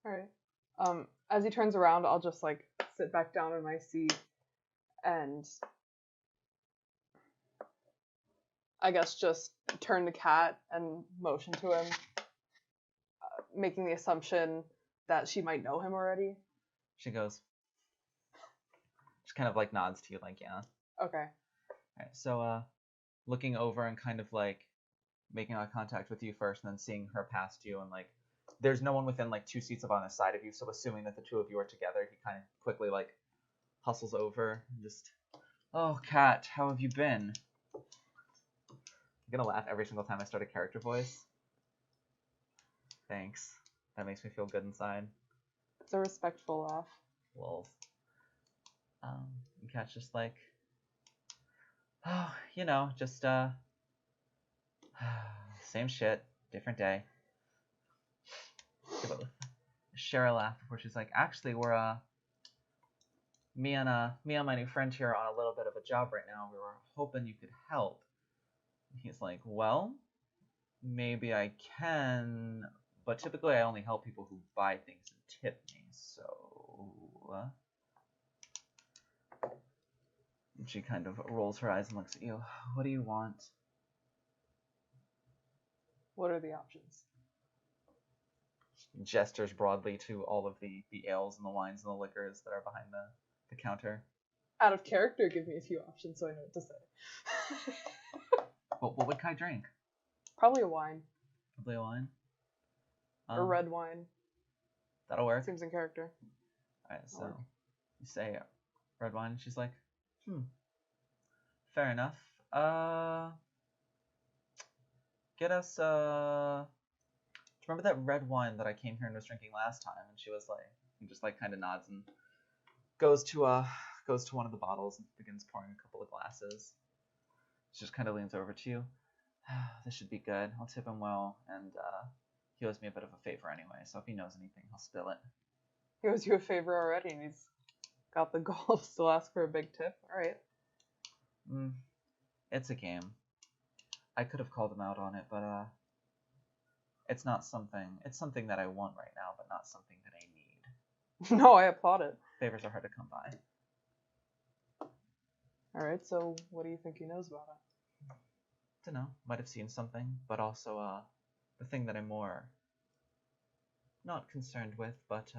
All right. As he turns around, I'll just like sit back down in my seat and I guess just turn to Kat and motion to him, making the assumption that she might know him already. She goes. She kind of like nods to you, like, yeah. Okay. Alright, so looking over and kind of like making eye contact with you first, and then seeing her past you, and like there's no one within like 2 seats on the side of you, so assuming that the two of you are together, he kind of quickly like hustles over and just, oh, Kat, how have you been? I'm gonna laugh every single time I start a character voice. Thanks. That makes me feel good inside. It's a respectful laugh. Lol. And Kat's just like, oh, you know, just same shit, different day. Share a laugh before she's like, actually, we're me and my new friend here are on a little bit of a job right now. We were hoping you could help. And he's like, well, maybe I can, but typically I only help people who buy things and tip me. So and she kind of rolls her eyes and looks at you. What do you want? What are the options? Gestures broadly to all of the ales and the wines and the liquors that are behind the counter. Out of character, give me a few options so I know what to say. What would Kai drink? Probably a wine. Probably a wine? A red wine. That'll work. Seems in character. Alright, so you say red wine, and she's like, fair enough. Get us, do you remember that red wine that I came here and was drinking last time? And she was like, he just like kind of nods and goes to one of the bottles and begins pouring a couple of glasses. She just kind of leans over to you. This should be good. I'll tip him well, and he owes me a bit of a favor anyway, so if he knows anything, he'll spill it. He owes you a favor already, and he's got the gall to still ask for a big tip. Alright. It's a game. I could have called him out on it, but it's not something. It's something that I want right now, but not something that I need. No, I applaud it. Favors are hard to come by. Alright, so what do you think he knows about it? Dunno. Might have seen something, but also the thing that I'm more not concerned with, but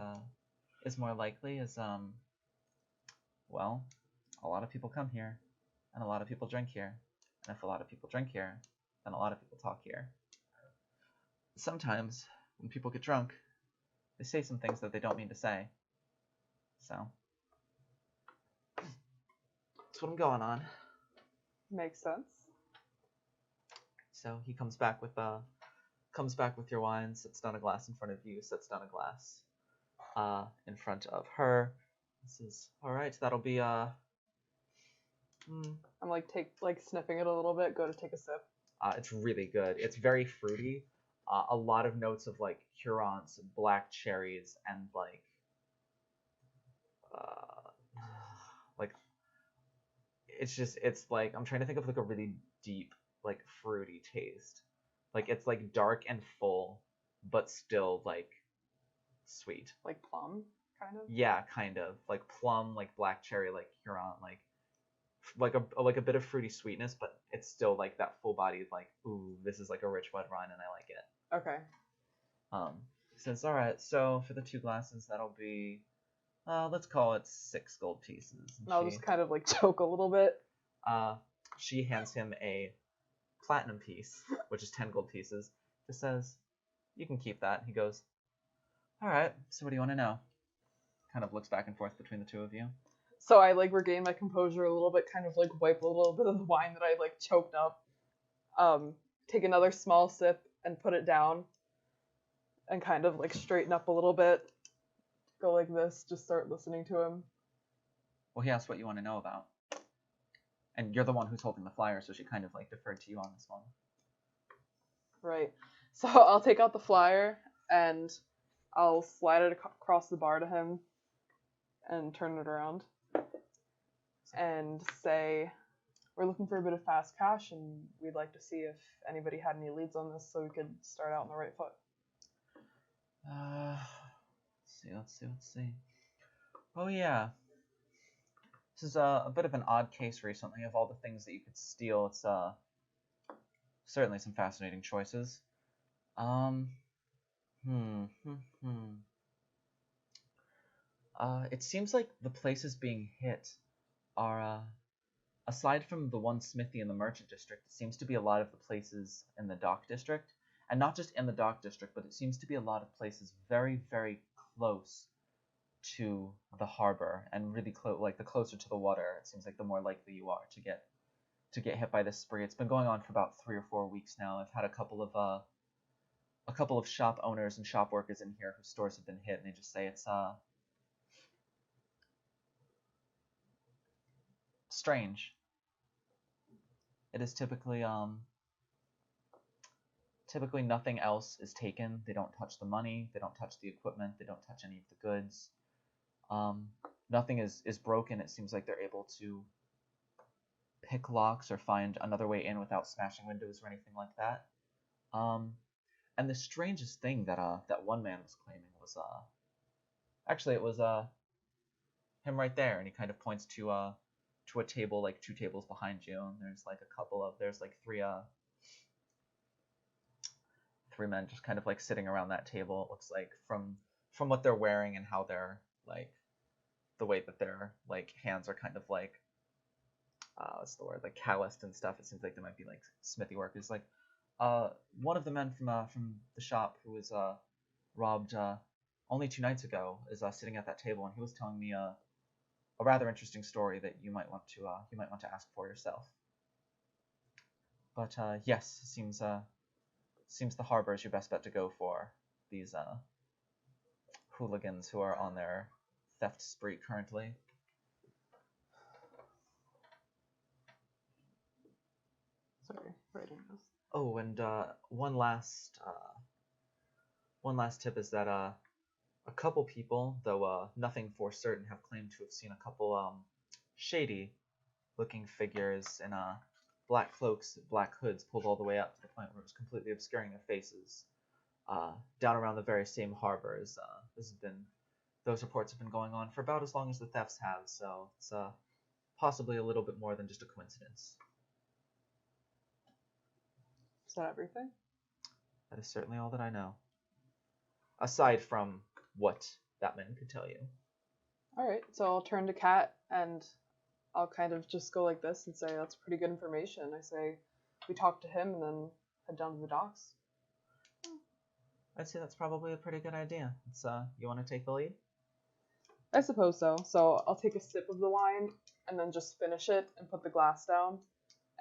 is more likely is well, a lot of people come here, and a lot of people drink here, and if a lot of people drink here, then a lot of people talk here. Sometimes, when people get drunk, they say some things that they don't mean to say. So, that's what I'm going on. Makes sense. So he comes back with your wine, sits down a glass in front of you, sets down a glass in front of her. Says, all right, that'll be I'm like sniffing it a little bit. Go to take a sip. It's really good. It's very fruity. A lot of notes of like Hurons, black cherries, and like it's like I'm trying to think of like a really deep like fruity taste. Like it's like dark and full, but still like sweet. Like plum, kind of. Yeah, kind of like plum, like black cherry, like Huron, like a bit of fruity sweetness, but it's still like that full bodied like, ooh, this is like a rich red wine and I like it. Okay. Says, all right, so for the 2 glasses, that'll be, let's call it 6 gold pieces. And I'll just kind of like choke a little bit. She hands him a platinum piece, which is 10 gold pieces. Just says, you can keep that. He goes, all right, so what do you want to know? Kind of looks back and forth between the two of you. So I like regain my composure a little bit, kind of like wipe a little bit of the wine that I like choked up. Take another small sip and put it down. And kind of like straighten up a little bit. Go like this, just start listening to him. Well, he asked what you want to know about. And you're the one who's holding the flyer, so she kind of like deferred to you on this one. Right. So I'll take out the flyer and I'll slide it across the bar to him and turn it around. And say, we're looking for a bit of fast cash and we'd like to see if anybody had any leads on this so we could start out on the right foot. Let's see. Oh yeah. This is a bit of an odd case recently of all the things that you could steal. It's certainly some fascinating choices. Um, hmm, hmm, hmm. It seems like the places being hit are, aside from the one smithy in the merchant district, it seems to be a lot of the places in the dock district. And not just in the dock district, but it seems to be a lot of places very, very close to the harbor, and really close. Like the closer to the water, it seems like the more likely you are to get hit by this spree. It's been going on for about 3 or 4 weeks now. I've had a couple of shop owners and shop workers in here whose stores have been hit, and they just say it's strange. It is typically nothing else is taken. They don't touch the money, they don't touch the equipment, they don't touch any of the goods. Nothing is broken. It seems like they're able to pick locks or find another way in without smashing windows or anything like that. And the strangest thing that that one man was claiming was actually it was him right there, and he kind of points to a table like 2 tables behind you, and there's like three men just kind of like sitting around that table. It looks like from what they're wearing and how they're like the way that their like hands are kind of like what's the word, like calloused and stuff. It seems like they might be like smithy workers. Like one of the men from the shop who was robbed only 2 nights ago is sitting at that table, and he was telling me a rather interesting story that you might want to ask for yourself. But yes, seems the harbor is your best bet to go for these hooligans who are on their theft spree currently. Sorry, writing this. Oh, and one last tip is that a couple people, though nothing for certain, have claimed to have seen a couple shady-looking figures in black cloaks, black hoods pulled all the way up to the point where it was completely obscuring their faces, down around the very same harbors. Those reports have been going on for about as long as the thefts have, so it's possibly a little bit more than just a coincidence. Is that everything? That is certainly all that I know. Aside from what that man could tell you. Alright, so I'll turn to Kat and I'll kind of just go like this and say, that's pretty good information. I say, we talked to him and then head down to the docks. I'd say that's probably a pretty good idea. It's, you want to take the lead? I suppose so. So I'll take a sip of the wine and then just finish it and put the glass down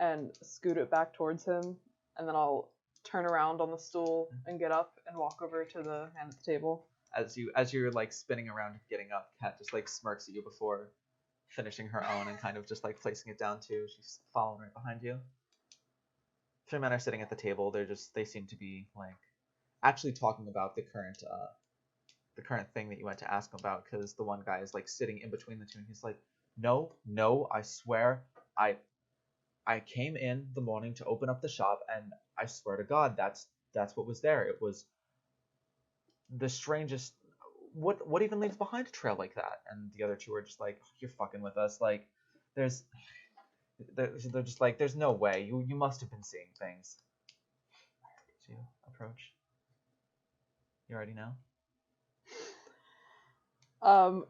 and scoot it back towards him. And then I'll turn around on the stool and get up and walk over to the man at the table. As you're like spinning around and getting up, Kat just like smirks at you before finishing her own and kind of just like placing it down too. She's following right behind you. 3 men are sitting at the table. They seem to be like actually talking about the current thing that you went to ask him about, because the one guy is like sitting in between the two, and he's like, no, I swear, I came in the morning to open up the shop, and I swear to God, that's what was there. It was the strangest. What even leaves behind a trail like that? And the other two are just like, oh, you're fucking with us. Like, they're just like, there's no way. You must have been seeing things. As you approach, you already know.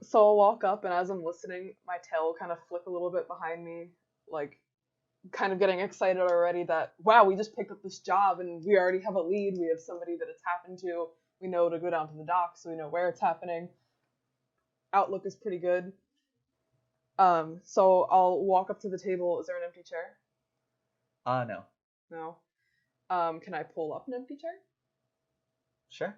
So I'll walk up, and as I'm listening, my tail will kind of flip a little bit behind me, like kind of getting excited already that, wow, we just picked up this job and we already have a lead. We have somebody that it's happened to. We know to go down to the docks, so we know where it's happening. Outlook is pretty good. So I'll walk up to the table. Is there an empty chair? No. No. Can I pull up an empty chair? Sure.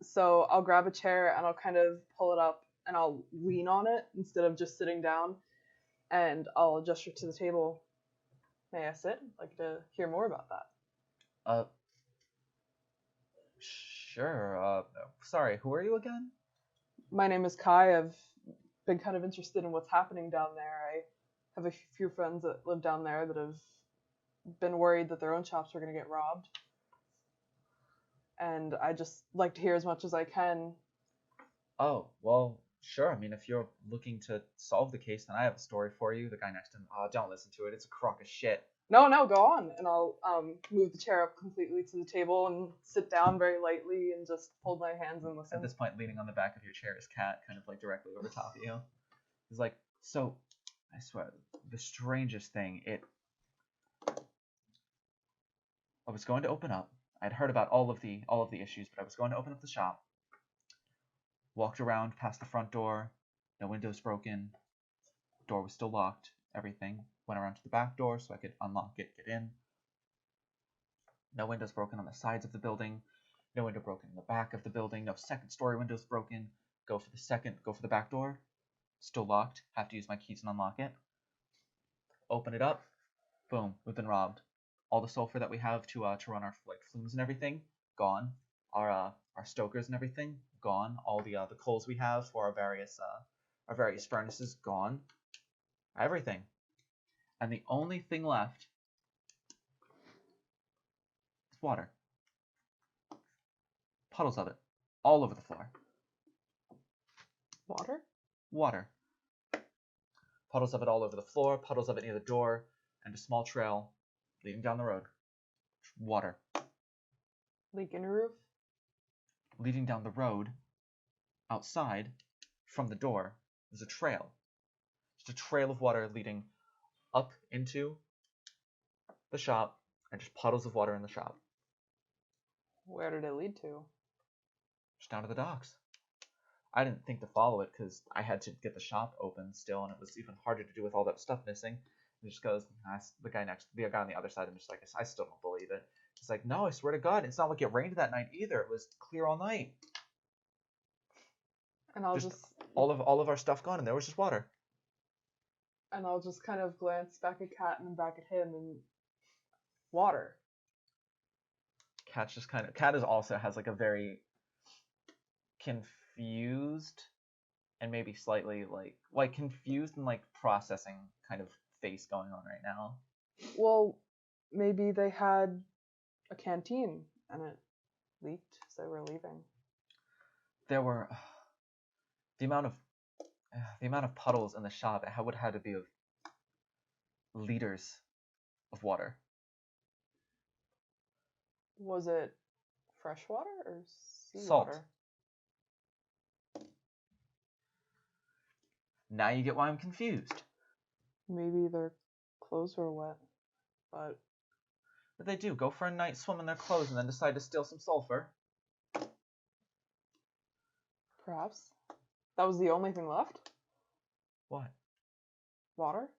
So I'll grab a chair and I'll kind of pull it up and I'll lean on it instead of just sitting down, and I'll gesture to the table. May I sit? I'd like to hear more about that. Sure. Sorry, who are you again? My name is Kai. I've been kind of interested in what's happening down there. I have a few friends that live down there that have been worried that their own shops are going to get robbed. And I just like to hear as much as I can Oh, well, sure. I mean, if you're looking to solve the case, then I have a story for you. The guy next to him, don't listen to it. It's a crock of shit. No, go on. And I'll move the chair up completely to the table and sit down very lightly and just hold my hands and listen. At this point, leaning on the back of your chair is Cat, kind of like directly over top of you. He's like, so, I swear, the strangest thing, I was going to open up. I'd heard about all of the issues, but I was going to open up the shop. Walked around past the front door, no windows broken, door was still locked, everything. Went around to the back door so I could unlock it, get in. No windows broken on the sides of the building, no window broken in the back of the building, no second story windows broken. Go for the back door, still locked, have to use my keys and unlock it. Open it up, boom, we've been robbed. All the sulfur that we have to run our like flumes and everything, gone. Our stokers and everything, gone. All the coals we have for our various furnaces, gone. Everything. And the only thing left is water. Puddles of it, all over the floor. Water? Water. Puddles of it all over the floor, puddles of it near the door, and a small trail leading down the road. Water. Leak in the roof? Leading down the road, outside, from the door, there's a trail. Just a trail of water leading up into the shop, and just puddles of water in the shop. Where did it lead to? Just down to the docks. I didn't think to follow it because I had to get the shop open still, and it was even harder to do with all that stuff missing. He just goes, the guy on the other side, I'm just like, I still don't believe it. He's like, no, I swear to God, it's not like it rained that night either. It was clear all night. And I'll just all of our stuff gone, and there was just water. And I'll just kind of glance back at Cat and then back at him, and water. Cat is also has like a very confused and maybe slightly like confused and like processing kind of face going on right now. Well, maybe they had a canteen and it leaked as they were leaving. There were the amount of puddles in the shop. It would have had to be of liters of water. Was it fresh water or Salt. Water? Now you get why I'm confused. Maybe their clothes were wet, but they do go for a night swim in their clothes and then decide to steal some sulfur. Perhaps. That was the only thing left? What? Water?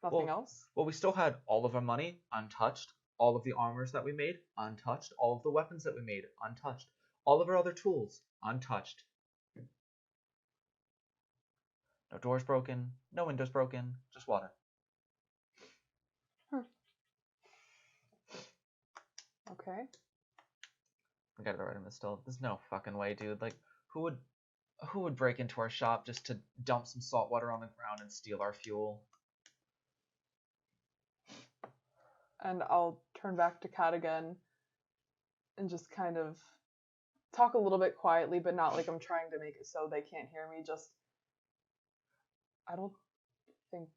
Nothing else? Well, we still had all of our money untouched, all of the armors that we made untouched, all of the weapons that we made untouched, all of our other tools untouched. No doors broken, no windows broken, just water. Okay. I gotta write him this still. There's no fucking way, dude. Like, who would break into our shop just to dump some salt water on the ground and steal our fuel? And I'll turn back to Kat again and just kind of talk a little bit quietly, but not like I'm trying to make it so they can't hear me. Just, I don't think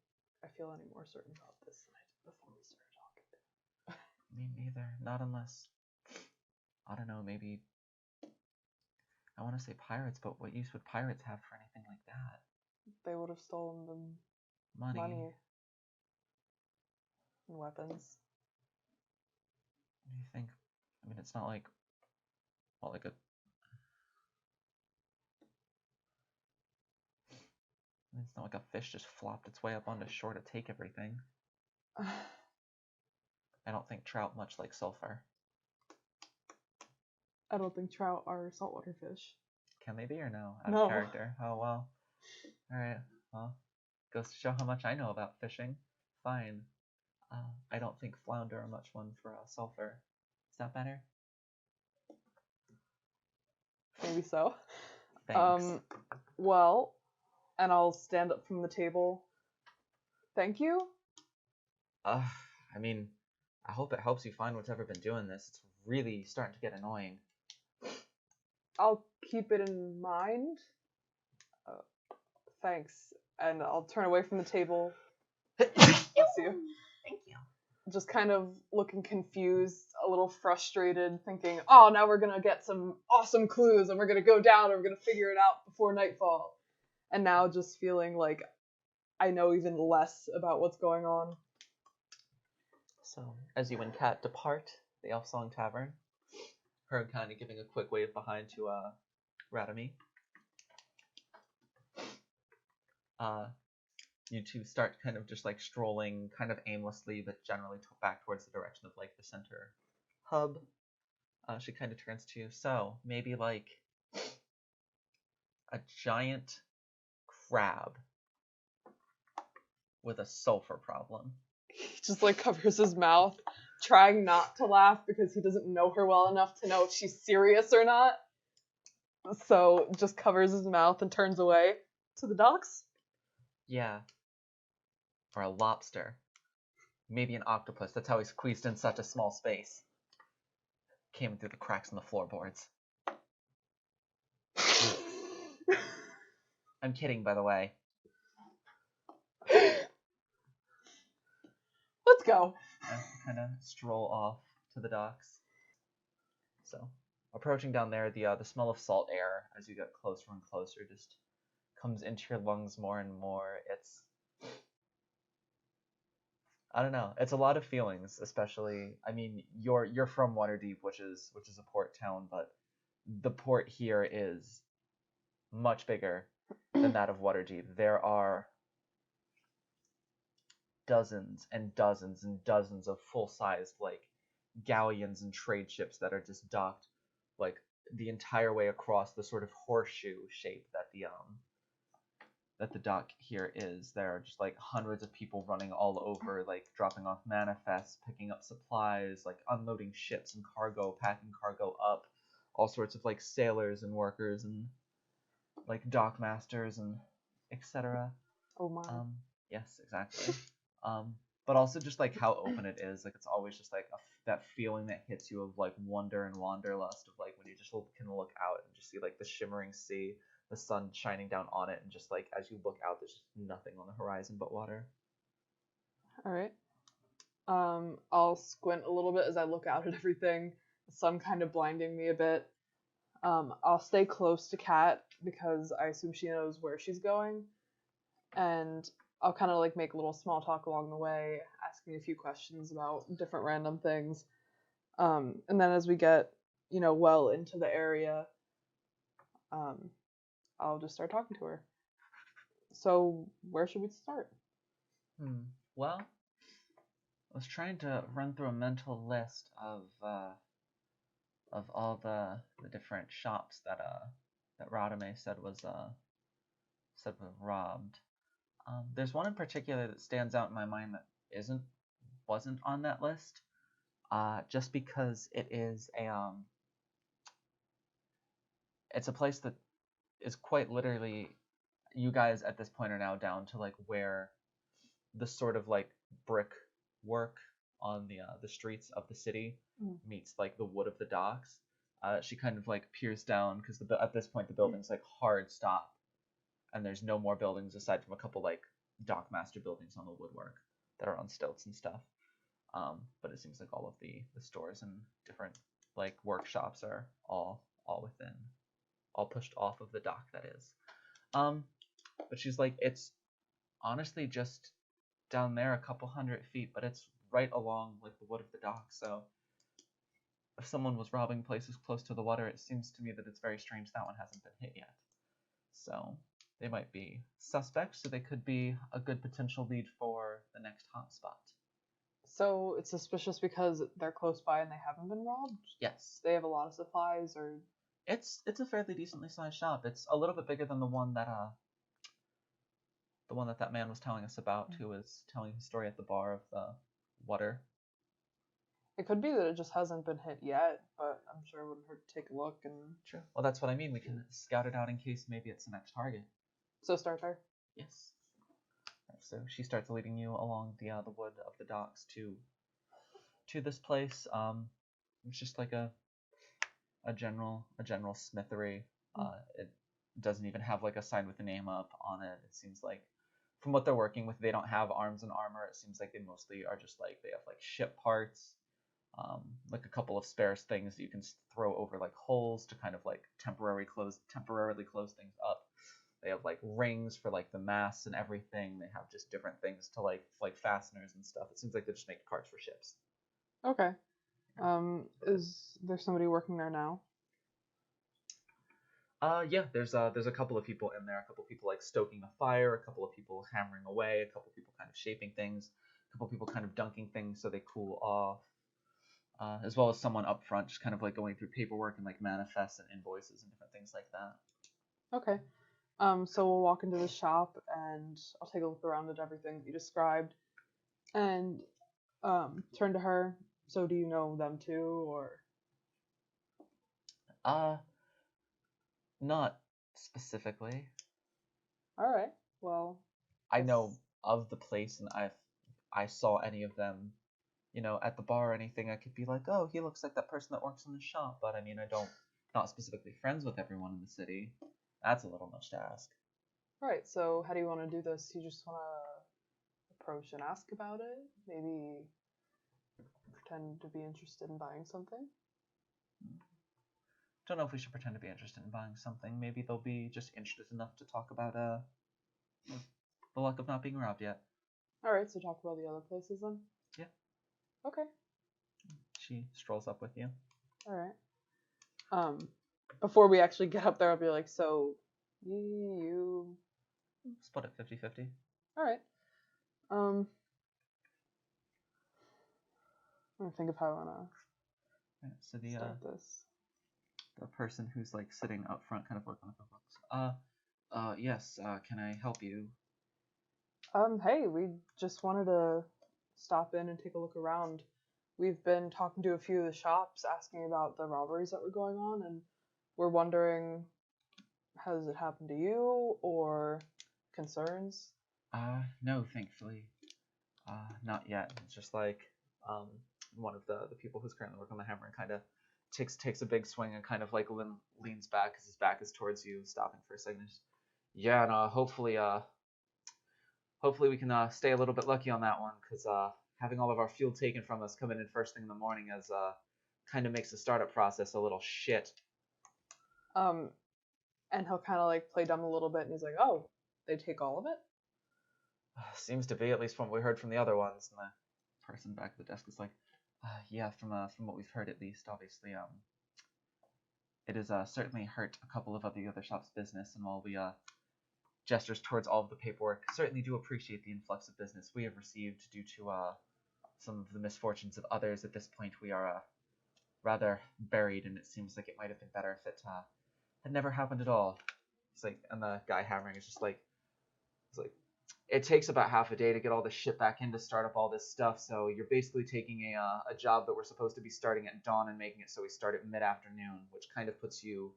I feel any more certain about this than I did before we started talking. Me neither. Not unless, I don't know, maybe, I want to say pirates, but what use would pirates have for anything like that? They would have stolen the money and weapons. What do you think? I mean, it's not like, well, like a... It's not like a fish just flopped its way up onto shore to take everything. I don't think trout much like sulfur. I don't think trout are saltwater fish. Can they be or no? Out No. of character. Oh, well. Alright, well. Goes to show how much I know about fishing. Fine. I don't think flounder are much one for sulfur. Is that better? Maybe so. Thanks. Well, and I'll stand up from the table. Thank you. I mean, I hope it helps you find what's ever been doing this. It's really starting to get annoying. I'll keep it in mind. Thanks. And I'll turn away from the table. Bless you. Thank you. Just kind of looking confused, a little frustrated, thinking, oh, now we're going to get some awesome clues and we're going to go down and we're going to figure it out before nightfall. And now just feeling like I know even less about what's going on. So, as you and Kat depart the Elf Song Tavern, her kind of giving a quick wave behind to Radamy. You two start kind of just like strolling kind of aimlessly, but generally back towards the direction of like the center hub. She kind of turns to you. So, maybe like a giant crab with a sulfur problem. He just like covers his mouth, trying not to laugh because he doesn't know her well enough to know if she's serious or not. So just covers his mouth and turns away to the docks. Yeah. Or a lobster. Maybe an octopus. That's how he squeezed in such a small space. Came through the cracks in the floorboards. I'm kidding, by the way. Let's go. And kind of stroll off to the docks. So, approaching down there, the smell of salt air as you get closer and closer just comes into your lungs more and more. It's, I don't know. It's a lot of feelings, especially. I mean, you're from Waterdeep, which is a port town, but the port here is much bigger than that of Waterdeep. There are dozens and dozens and dozens of full-sized like galleons and trade ships that are just docked like the entire way across the sort of horseshoe shape that the dock here is. There are just like hundreds of people running all over, like dropping off manifests, picking up supplies, like unloading ships and cargo, packing cargo up, all sorts of like sailors and workers and like dock masters and etc. Oh my. Yes, exactly. But also just like how open it is, like it's always just like that feeling that hits you of like wonder and wanderlust of like when you just can look out and just see like the shimmering sea, the sun shining down on it, and just like as you look out, there's just nothing on the horizon but water. All right. I'll squint a little bit as I look out at everything. The sun kind of blinding me a bit. I'll stay close to Kat because I assume she knows where she's going, and I'll kind of like make a little small talk along the way, asking a few questions about different random things. And then as we get, well into the area, I'll just start talking to her. So where should we start? Well, I was trying to run through a mental list of all the different shops that Radame said was robbed. There's one in particular that stands out in my mind that wasn't on that list. Just because it is it's a place that is quite literally, you guys at this point are now down to like where the sort of like brick work on the streets of the city meets like the wood of the docks. She kind of like peers down because at this point the building's like hard stop, and there's no more buildings aside from a couple like dockmaster buildings on the woodwork that are on stilts and stuff. But it seems like all of the stores and different like workshops are all within, all pushed off of the dock, that is. But she's like, it's honestly just down there a couple 100 feet, but it's right along like the wood of the dock. So if someone was robbing places close to the water, it seems to me that it's very strange that one hasn't been hit yet. So they might be suspects, so they could be a good potential lead for the next hotspot. So it's suspicious because they're close by and they haven't been robbed? Yes. They have a lot of supplies, or... It's a fairly decently sized shop. It's a little bit bigger than the one that man was telling us about, who was telling his story at the bar of the water. It could be that it just hasn't been hit yet, but I'm sure it wouldn't hurt to take a look and... True. Well, that's what I mean. We can scout it out in case maybe it's the next target. So start there? Yes. So she starts leading you along the wood of the docks to this place. It's just like a a general smithery. It doesn't even have like a sign with a name up on it. It seems like from what they're working with, they don't have arms and armor. It seems like they mostly are just like they have like ship parts, like a couple of spare things that you can throw over like holes to kind of like temporarily close things up. They have like rings for like the masts and everything. They have just different things to like fasteners and stuff. It seems like they just make parts for ships. Okay. Is there somebody working there now? Yeah, there's a couple of people in there, a couple of people like stoking a fire, a couple of people hammering away, a couple of people kind of shaping things, a couple of people kind of dunking things so they cool off, as well as someone up front just kind of like going through paperwork and like manifests and invoices and different things like that. Okay. So we'll walk into the shop and I'll take a look around at everything that you described and turn to her. So do you know them too, or? Not specifically. All right. Well, I know of the place, and I saw any of them, you know, at the bar or anything. I could be like, oh, he looks like that person that works in the shop. But I mean, not specifically friends with everyone in the city. That's a little much to ask. All right. So how do you want to do this? You just want to approach and ask about it? Maybe pretend to be interested in buying something? Don't know if we should pretend to be interested in buying something. Maybe they'll be just interested enough to talk about the luck of not being robbed yet. All right, so talk about the other places then. Yeah. Okay. She strolls up with you. All right. Before we actually get up there, I'll be like, so you split it 50-50. All right. I'm gonna think of how I wanna so start this. The person who's like sitting up front kind of working with the books. Yes, can I help you? Hey, we just wanted to stop in and take a look around. We've been talking to a few of the shops asking about the robberies that were going on, and we're wondering, has it happened to you or concerns? No, thankfully. Not yet. It's just like one of the people who's currently working on the hammer and kind of takes a big swing and kind of like leans back because his back is towards you, stopping for a second. Yeah, and hopefully we can stay a little bit lucky on that one, because having all of our fuel taken from us coming in first thing in the morning as kind of makes the startup process a little shit. And he'll kind of like play dumb a little bit, and he's like, "Oh, they take all of it?" Seems to be, at least from what we heard from the other ones. And the person back at the desk is like, yeah, from what we've heard at least, obviously, it has certainly hurt a couple of the other shops' business, and while we gestures towards all of the paperwork, certainly do appreciate the influx of business we have received due to some of the misfortunes of others. At this point, we are rather buried, and it seems like it might have been better if it had never happened at all. It's like, and the guy hammering is just like, it's like, it takes about half a day to get all this shit back in to start up all this stuff, so you're basically taking a job that we're supposed to be starting at dawn and making it so we start at mid-afternoon, which kind of puts you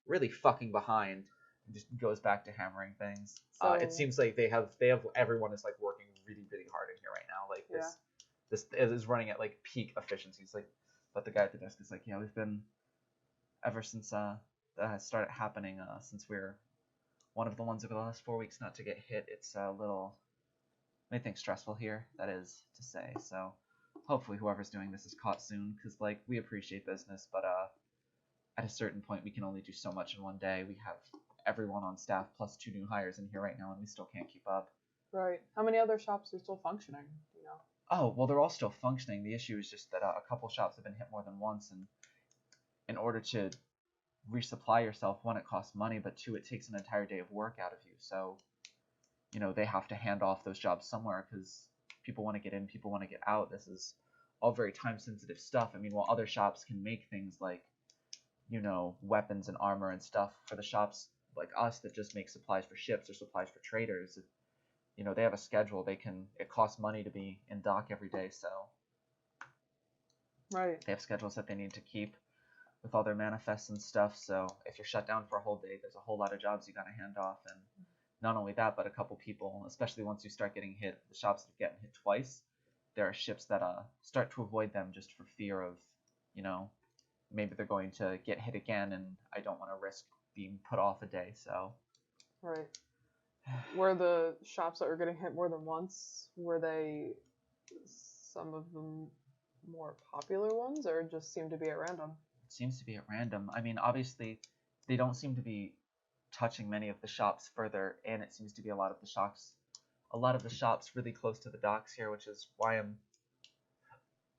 really fucking behind. And just goes back to hammering things. So, it seems like they have everyone is like working really, really hard in here right now. Like this is running at like peak efficiency. It's like, but the guy at the desk is like, yeah, we've been ever since that started happening, since we're one of the ones over the last 4 weeks not to get hit. It's a little, anything stressful here, that is to say. So hopefully whoever's doing this is caught soon, because like we appreciate business, but at a certain point we can only do so much in one day. We have everyone on staff plus 2 new hires in here right now, and we still can't keep up. Right. How many other shops are still functioning? You know. Oh, well, they're all still functioning. The issue is just that a couple shops have been hit more than once, and in order to resupply yourself, 1, it costs money, but 2, it takes an entire day of work out of you. So, you know, they have to hand off those jobs somewhere, because people want to get in, people want to get out. This is all very time-sensitive stuff. I mean, while other shops can make things like, you know, weapons and armor and stuff for the shops like us that just make supplies for ships or supplies for traders, you know, they have a schedule. It costs money to be in dock every day, so right. They have schedules that they need to keep with all their manifests and stuff. So if you're shut down for a whole day, there's a whole lot of jobs you got to hand off. And not only that, but a couple people, especially once you start getting hit, the shops that are getting hit twice, there are ships that start to avoid them just for fear of, you know, maybe they're going to get hit again, and I don't want to risk being put off a day, so... Right. Were the shops that were getting hit more than once, were they some of the more popular ones, or just seemed to be at random? It seems to be at random. I mean, obviously, they don't seem to be touching many of the shops further, and it seems to be a lot of the shops really close to the docks here, which is why I'm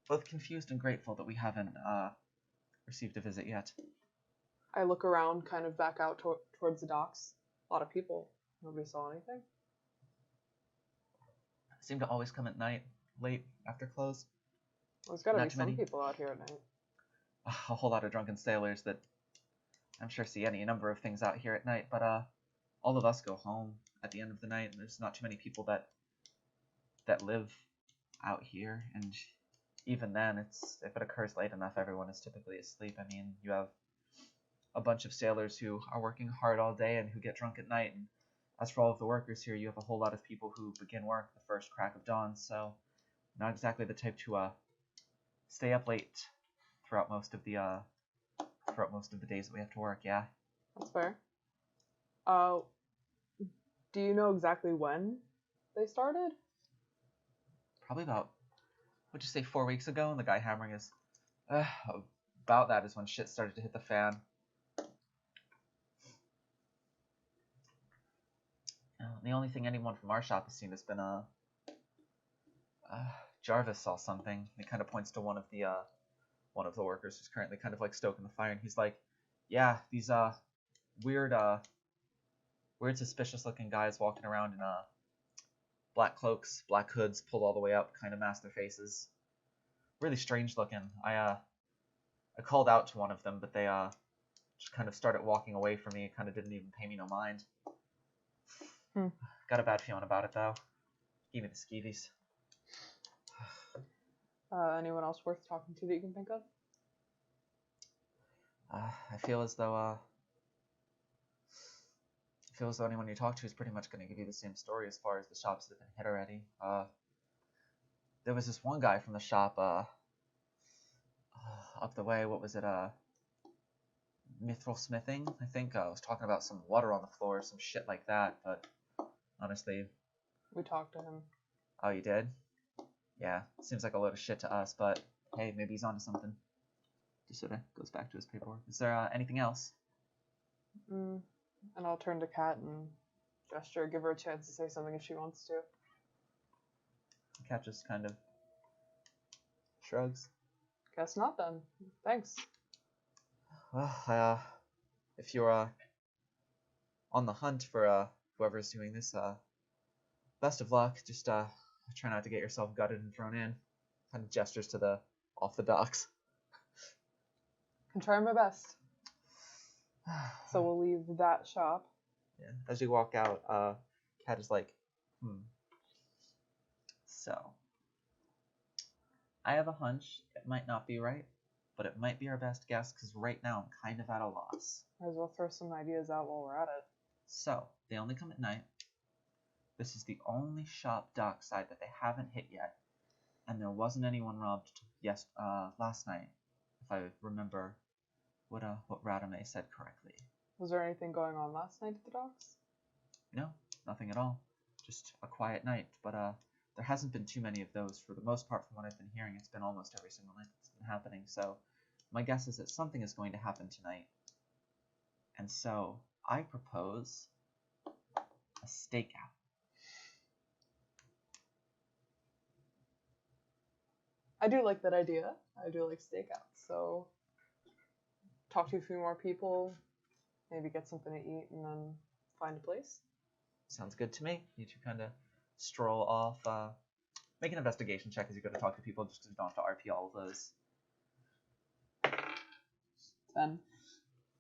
both confused and grateful that we haven't received a visit yet. I look around, kind of back out towards the docks. A lot of people. Nobody saw anything. Seem to always come at night, late, after close. Well, there's got to be some people out here at night. A whole lot of drunken sailors that I'm sure see any number of things out here at night, but all of us go home at the end of the night, and there's not too many people that live out here, and even then, if it occurs late enough, everyone is typically asleep. I mean, you have a bunch of sailors who are working hard all day and who get drunk at night, and as for all of the workers here, you have a whole lot of people who begin work the first crack of dawn, so not exactly the type to stay up late throughout most of the days that we have to work. Yeah, that's fair. Do you know exactly when they started? Probably about, would you say 4 weeks ago? And the guy hammering is about that is when shit started to hit the fan. The only thing anyone from our shop has seen has been Jarvis saw something. He kind of points to one of the workers who's currently kind of like stoking the fire, and he's like, "Yeah, these weird suspicious looking guys walking around in black cloaks, black hoods pulled all the way up, kind of mask their faces. Really strange looking. I called out to one of them, but they just kind of started walking away from me. Kind of didn't even pay me no mind. Got a bad feeling about it though. Give me the skeevies." Anyone else worth talking to that you can think of? I feel as though anyone you talk to is pretty much going to give you the same story as far as the shops that have been hit already. There was this one guy from the shop up the way. What was it? Mithril Smithing, I think. I was talking about some water on the floor, some shit like that. But honestly, we talked to him. Oh, you did? Yeah, seems like a load of shit to us, but hey, maybe he's onto something. Just sort of goes back to his paperwork. Is there anything else? And I'll turn to Kat and gesture, give her a chance to say something if she wants to. Kat just kind of shrugs. Guess not then. Thanks. Well, if you're on the hunt for whoever's doing this, best of luck. Just try not to get yourself gutted and thrown in. Kind of gestures to the off the docks. Can try my best. So we'll leave that shop. Yeah. As you walk out, Kat is like, So, I have a hunch. It might not be right, but it might be our best guess because right now I'm kind of at a loss. Might as well throw some ideas out while we're at it. So, they only come at night. This is the only shop dockside that they haven't hit yet, and there wasn't anyone robbed last night, if I remember what Radame said correctly. Was there anything going on last night at the docks? No, nothing at all. Just a quiet night, but there hasn't been too many of those. For the most part, from what I've been hearing, it's been almost every single night that's been happening. So my guess is that something is going to happen tonight. And so I propose a stakeout. I do like that idea. I do like stakeouts. So talk to a few more people, maybe get something to eat, and then find a place. Sounds good to me. You two kind of stroll off. Make an investigation check as you go to talk to people, just because you don't have to RP all of those. 10.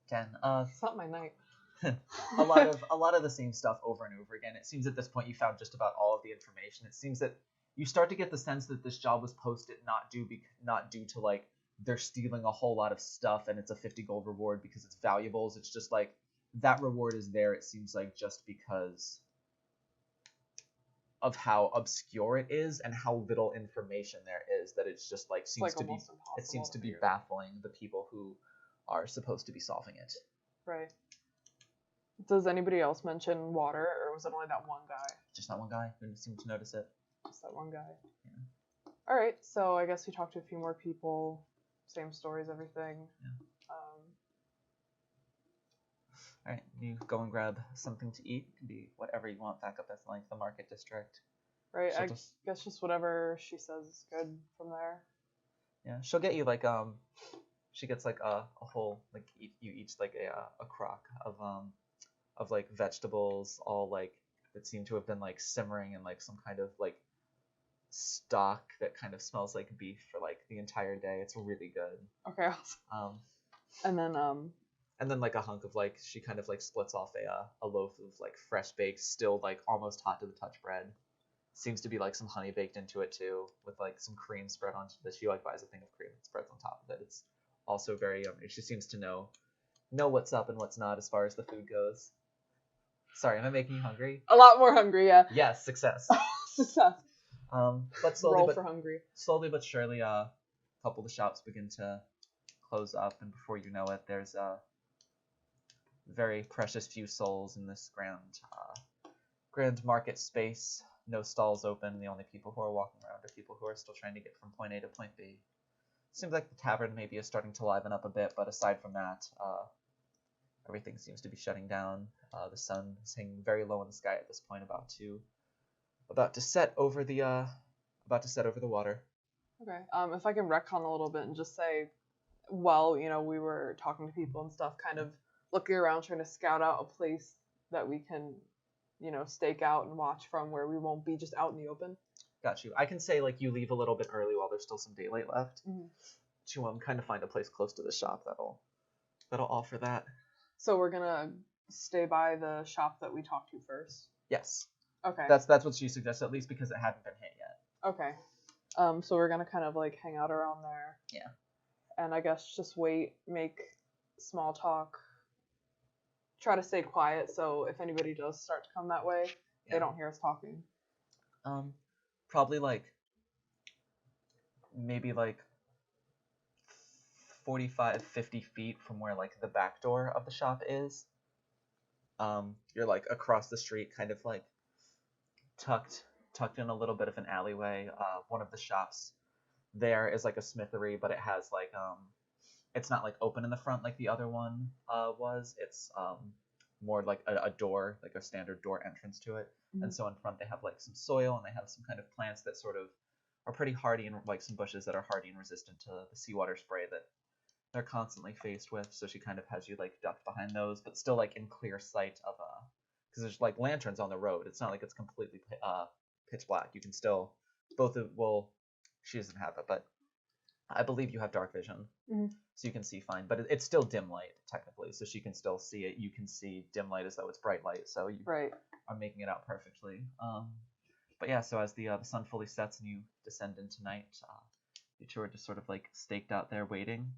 10. It's not my night. a lot of the same stuff over and over again. It seems at this point you found just about all of the information. It seems that you start to get the sense that this job was posted not due to like they're stealing a whole lot of stuff and it's a 50 gold reward because it's valuables. It's just like that reward is there, it seems like, just because of how obscure it is and how little information there is, that it's just like seems to be it seems to be baffling the people who are supposed to be solving it. Right. Does anybody else mention water, or was it only that one guy? Just that one guy who seemed to notice it. Just that one guy. Yeah. All right, so I guess we talked to a few more people. Same stories, everything. Yeah. All right, you go and grab something to eat. It can be whatever you want back up at like the market district. Right, I guess just whatever she says is good from there. Yeah, she'll get you like she gets like a whole like you each like a crock of like vegetables, all like that seem to have been like simmering in like some kind of like stock that kind of smells like beef for like the entire day. It's really good. Okay, awesome. And then like a hunk of like she kind of like splits off a loaf of like fresh baked, still like almost hot to the touch bread. Seems to be like some honey baked into it too, with like some cream spread onto this. She like buys a thing of cream and spreads on top of it. It's also very yummy. She seems to know what's up and what's not as far as the food goes. Sorry, am I making you hungry? A lot more hungry, yeah. Yes, success. Success. But slowly but surely, a couple of the shops begin to close up, and before you know it, there's very precious few souls in this grand market space. No stalls open. The only people who are walking around are people who are still trying to get from point A to point B. Seems like the tavern maybe is starting to liven up a bit, but aside from that, everything seems to be shutting down. The sun is hanging very low in the sky at this point, about to set over the water. Okay. If I can retcon a little bit and just say, while we were talking to people and stuff, kind of looking around, trying to scout out a place that we can, stake out and watch from, where we won't be just out in the open. Got you. I can say like you leave a little bit early while there's still some daylight left, to kind of find a place close to the shop that'll offer that. So we're gonna stay by the shop that we talked to first. Yes. Okay. That's what she suggests, at least because it hadn't been hit yet. Okay. So we're gonna kind of like hang out around there. Yeah. And I guess just wait, make small talk. Try to stay quiet, so if anybody does start to come that way, they don't hear us talking. Probably like maybe like 45-50 feet from where like the back door of the shop is. You're like across the street, kind of like tucked in a little bit of an alleyway. One of the shops there is like a smithery, but it has like it's not like open in the front like the other one was. It's more like a door, like a standard door entrance to it. And so in front they have like some soil, and they have some kind of plants that sort of are pretty hardy, and like some bushes that are hardy and resistant to the seawater spray that they're constantly faced with. So she kind of has you like ducked behind those, but still like in clear sight of because there's like lanterns on the road. It's not like it's completely pitch black. You can still she doesn't have it, but I believe you have dark vision, so you can see fine. But it's still dim light technically, so she can still see it. You can see dim light as though it's bright light, so you are making it out perfectly. But yeah, so as the sun fully sets and you descend into night, you two are just sort of like staked out there waiting.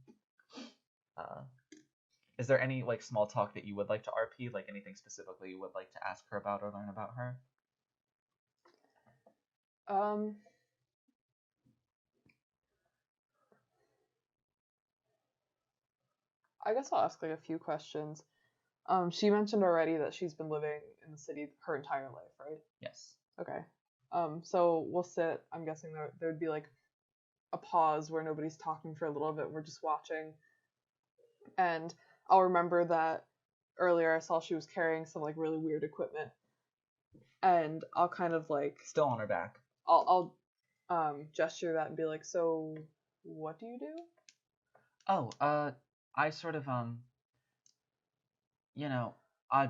Is there any like small talk that you would like to RP, like anything specifically you would like to ask her about or learn about her? I guess I'll ask like a few questions. She mentioned already that she's been living in the city her entire life, right? Yes. Okay. So we'll sit. I'm guessing there would be like a pause where nobody's talking for a little bit. We're just watching. And I'll remember that earlier I saw she was carrying some like really weird equipment. And I'll kind of like still on her back. I'll gesture that and be like, so what do you do? Oh, I sort of odd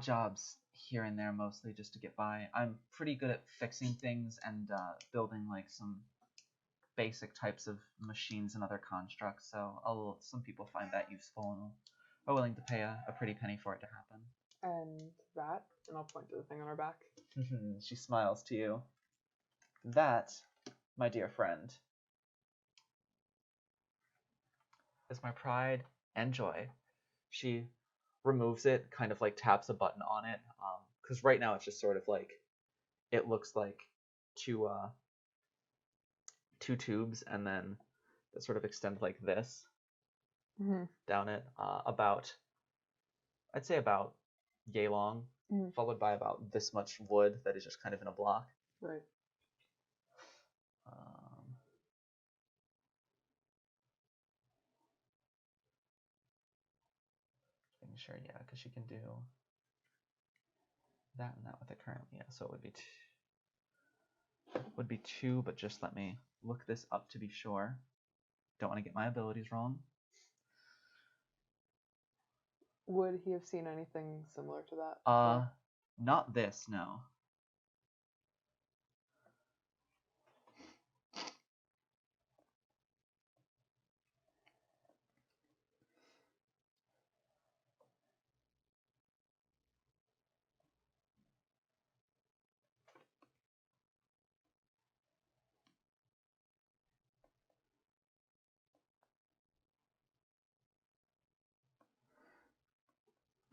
jobs here and there, mostly just to get by. I'm pretty good at fixing things and building like some basic types of machines and other constructs, so some people find that useful and are willing to pay a pretty penny for it to happen. And that? And I'll point to the thing on her back. She smiles to you. That, my dear friend, is my pride and joy. She removes it, kind of like taps a button on it, because right now it's just sort of like, it looks like two tubes, and then that sort of extend like this down it, about, I'd say about yay long, followed by about this much wood that is just kind of in a block. Right. Making sure, yeah, because she can do that and that with it currently. Yeah, so it would be two, but just let me look this up to be sure. Don't want to get my abilities wrong. Would he have seen anything similar to that before? Not this, no.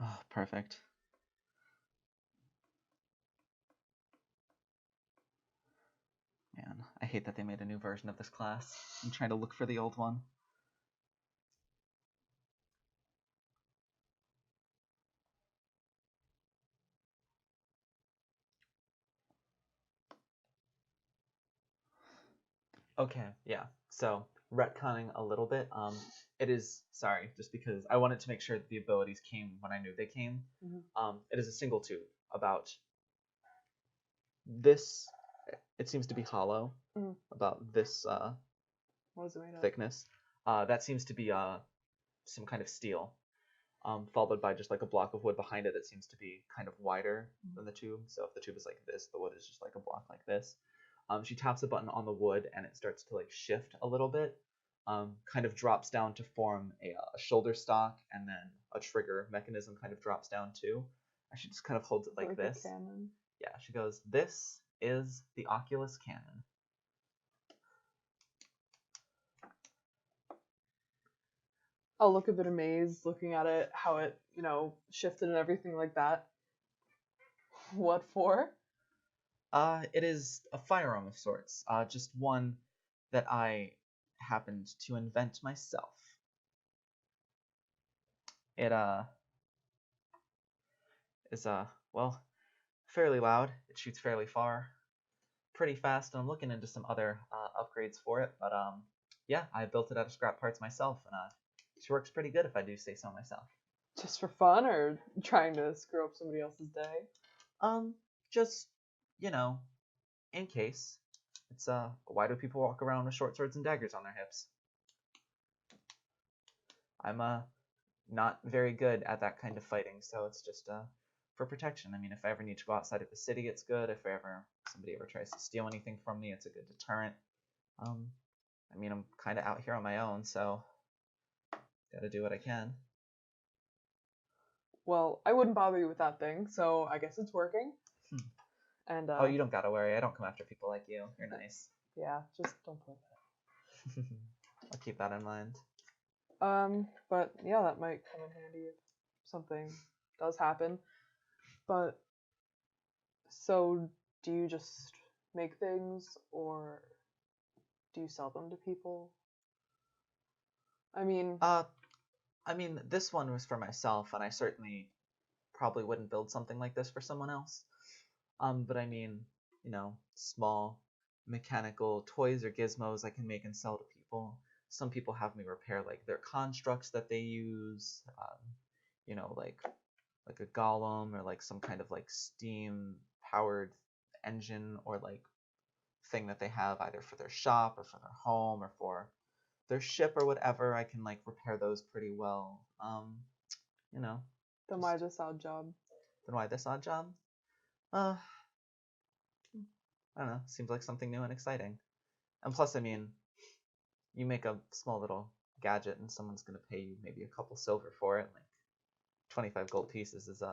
Oh, perfect. Man, I hate that they made a new version of this class. I'm trying to look for the old one. Okay, yeah. So, retconning a little bit, it is, sorry, just because I wanted to make sure that the abilities came when I knew they came. It is a single tube, about this, it seems to be hollow, about this what is it made of? thickness. That seems to be some kind of steel, followed by just like a block of wood behind it that seems to be kind of wider than the tube. So if the tube is like this, the wood is just like a block like this. She taps a button on the wood and it starts to like shift a little bit, kind of drops down to form a shoulder stock, and then a trigger mechanism kind of drops down too. She just kind of holds it like this. A cannon. Yeah, she goes, "This is the Oculus Cannon." I'll look a bit amazed looking at it, how it, shifted and everything like that. What for? It is a firearm of sorts, just one that I happened to invent myself. It is well, fairly loud. It shoots fairly far, pretty fast, and I'm looking into some other upgrades for it. But yeah, I built it out of scrap parts myself, and she works pretty good if I do say so myself. Just for fun, or trying to screw up somebody else's day? Just, in case. It's why do people walk around with short swords and daggers on their hips? I'm not very good at that kind of fighting, so it's just for protection. I mean, if I ever need to go outside of the city, it's good. If somebody ever tries to steal anything from me, it's a good deterrent. I mean, I'm kind of out here on my own, so gotta do what I can. Well, I wouldn't bother you with that thing, so I guess it's working. And oh, you don't gotta worry. I don't come after people like you. You're nice. Yeah, just don't put that. I'll keep that in mind. But yeah, that might come in handy if something does happen. But so, do you just make things, or do you sell them to people? I mean, this one was for myself, and I certainly probably wouldn't build something like this for someone else. But I mean, small mechanical toys or gizmos I can make and sell to people. Some people have me repair like their constructs that they use, like a golem, or like some kind of like steam powered engine, or like thing that they have either for their shop or for their home or for their ship or whatever. I can like repair those pretty well. Then why this odd job? Then why this odd job? I don't know, seems like something new and exciting. And plus, I mean, you make a small little gadget and someone's going to pay you maybe a couple silver for it. Like 25 gold pieces is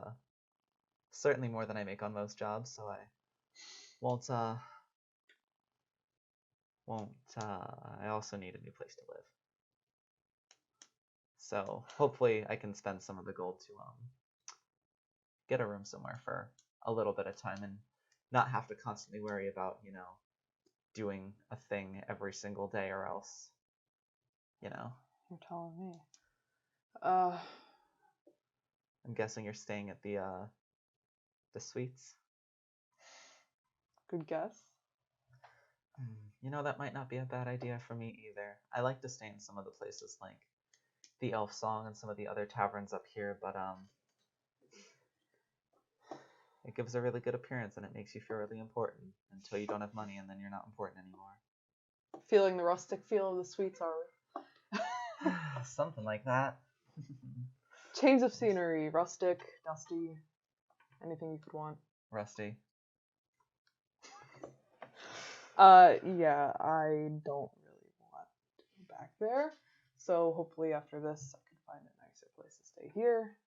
certainly more than I make on most jobs, so I I also need a new place to live. So hopefully I can spend some of the gold to get a room somewhere for a little bit of time and not have to constantly worry about, doing a thing every single day or else, You're telling me. I'm guessing you're staying at the suites. Good guess. That might not be a bad idea for me either. I like to stay in some of the places like the Elf Song and some of the other taverns up here, but it gives a really good appearance and it makes you feel really important until you don't have money and then you're not important anymore. Feeling the rustic feel of the suites, are we? Something like that. Change of scenery, rustic, dusty, anything you could want. Rusty. Yeah, I don't really want to go back there. So hopefully after this I can find a nicer place to stay here.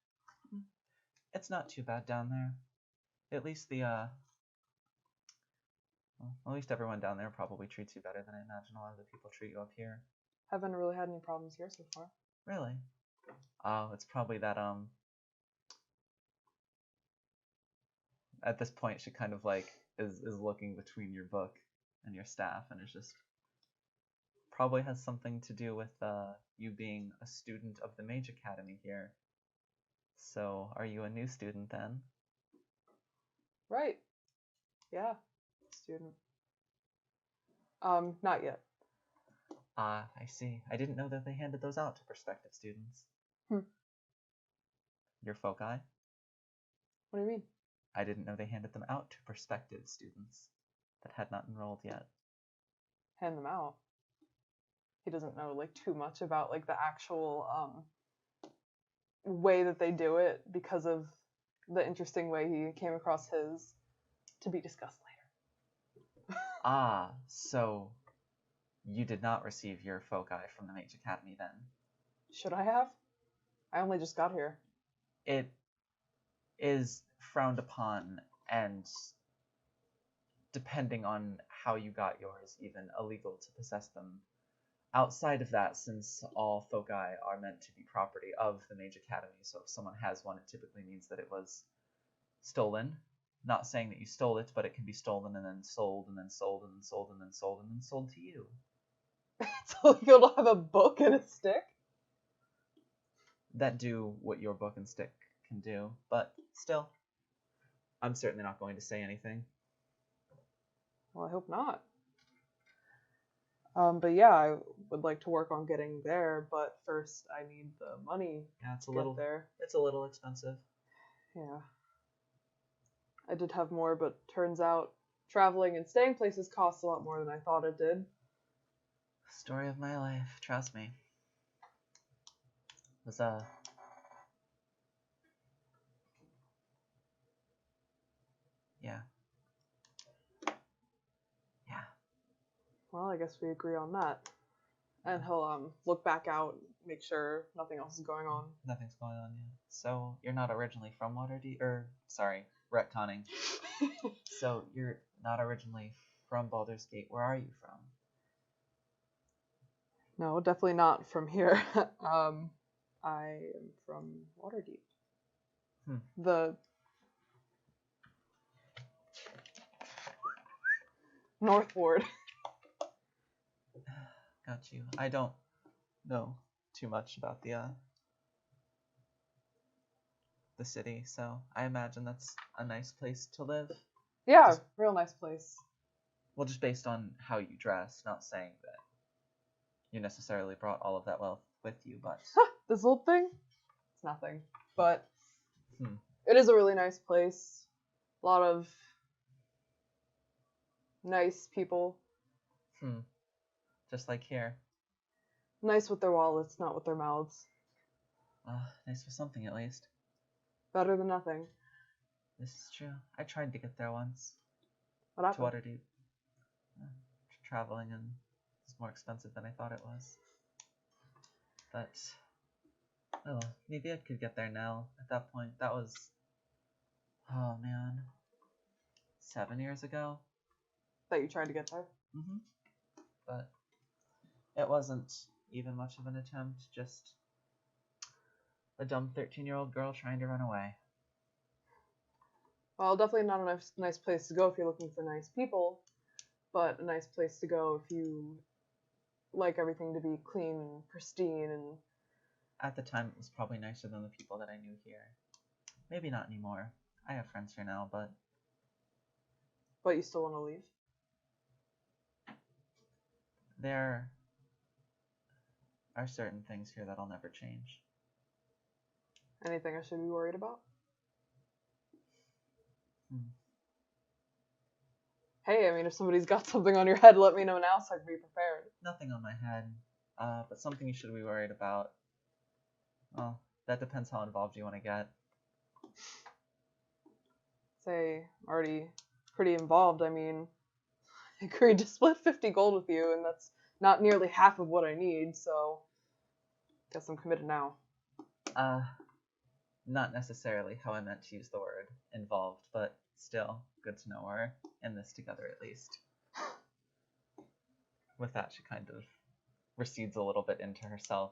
It's not too bad down there. At least at least everyone down there probably treats you better than I imagine a lot of the people treat you up here. Haven't really had any problems here so far. Really? Oh, it's probably that at this point she kind of like is looking between your book and your staff, and it's just probably has something to do with you being a student of the Mage Academy here. So, are you a new student then? Right. Yeah, student. Not yet. I see. I didn't know that they handed those out to prospective students. Your foci? What do you mean? I didn't know they handed them out to prospective students that had not enrolled yet. Hand them out. He doesn't know like too much about like the actual way that they do it because of the interesting way he came across his, to be discussed later. Ah, so you did not receive your foci from the Mage Academy then? Should I have? I only just got here. It is frowned upon, and depending on how you got yours, even illegal to possess them. Outside of that, since all foci are meant to be property of the Mage Academy, so if someone has one, it typically means that it was stolen. Not saying that you stole it, but it can be stolen and then sold and then sold and then sold and then sold and then sold to you. So you'll have a book and a stick? That do what your book and stick can do, but still, I'm certainly not going to say anything. Well, I hope not. But yeah, I would like to work on getting there, but first I need the money. Yeah, it's a to little get there. It's a little expensive. Yeah. I did have more, but turns out traveling and staying places costs a lot more than I thought it did. Story of my life, trust me. It was yeah. Well, I guess we agree on that. And he'll look back out, make sure nothing else is going on. Nothing's going on yet. So you're not originally from Waterdeep, retconning. So you're not originally from Baldur's Gate. Where are you from? No, definitely not from here. I am from Waterdeep. The North Ward. Got you. I don't know too much about the city, so I imagine that's a nice place to live. Yeah, just, real nice place. Well, just based on how you dress, not saying that you necessarily brought all of that wealth with you, but... This little thing? It's nothing. But it is a really nice place. A lot of nice people. Just like here. Nice with their wallets, not with their mouths. Nice for something, at least. Better than nothing. This is true. I tried to get there once. What happened? To Waterdeep. Traveling, and it's more expensive than I thought it was. But, oh, maybe I could get there now. At that point, that was, oh man, 7 years ago. That you tried to get there? But it wasn't even much of an attempt, just a dumb 13-year-old girl trying to run away. Well, definitely not a nice place to go if you're looking for nice people, but a nice place to go if you like everything to be clean and pristine and... At the time, it was probably nicer than the people that I knew here. Maybe not anymore. I have friends here now, but... But you still want to leave? There are certain things here that'll never change. Anything I should be worried about? Hey, I mean, if somebody's got something on your head, let me know now so I can be prepared. Nothing on my head, but something you should be worried about. Well, that depends how involved you want to get. Say, already pretty involved. I mean, I agreed to split 50 gold with you, and that's not nearly half of what I need, so guess I'm committed now. Not necessarily how I meant to use the word involved, but still, good to know we're in this together at least. With that, she kind of recedes a little bit into herself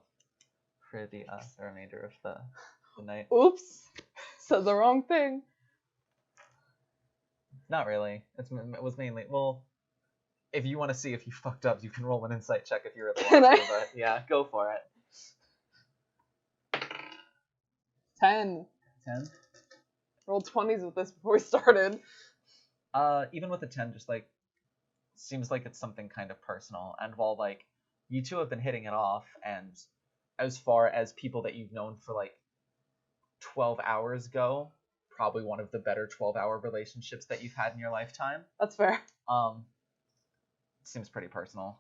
for the remainder of the night. Oops! Said the wrong thing. Not really. It was mainly, well, if you want to see if you fucked up, you can roll an insight check if you really want to, but yeah, go for it. 10. 10? Rolled 20s with this before we started. Even with a 10, just like, seems like it's something kind of personal. And while like, you two have been hitting it off, and as far as people that you've known for like 12 hours go, probably one of the better 12-hour relationships that you've had in your lifetime. That's fair. Seems pretty personal.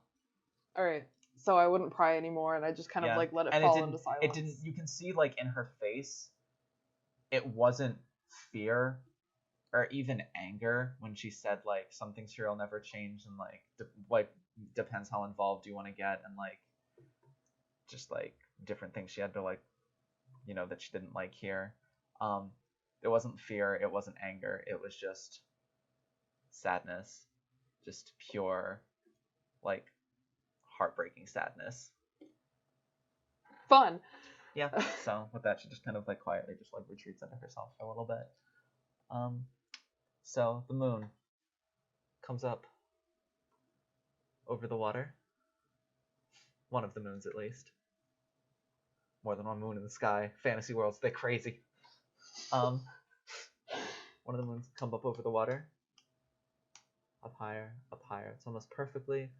Alright, so I wouldn't pry anymore, and I just kind of like let it fall into silence. It didn't. You can see like in her face, it wasn't fear or even anger when she said like something's here will never change, and like depends how involved you want to get, and like just like different things she had to like, you know, that she didn't like here. It wasn't fear, it wasn't anger, it was just sadness, just pure like heartbreaking sadness. Fun. Yeah. So with that, she just kind of like quietly just like retreats into herself for a little bit. So the moon comes up over the water. One of the moons, at least. More than one moon in the sky. Fantasy worlds, they're crazy. One of the moons come up over the water. Up higher, up higher. It's almost perfectly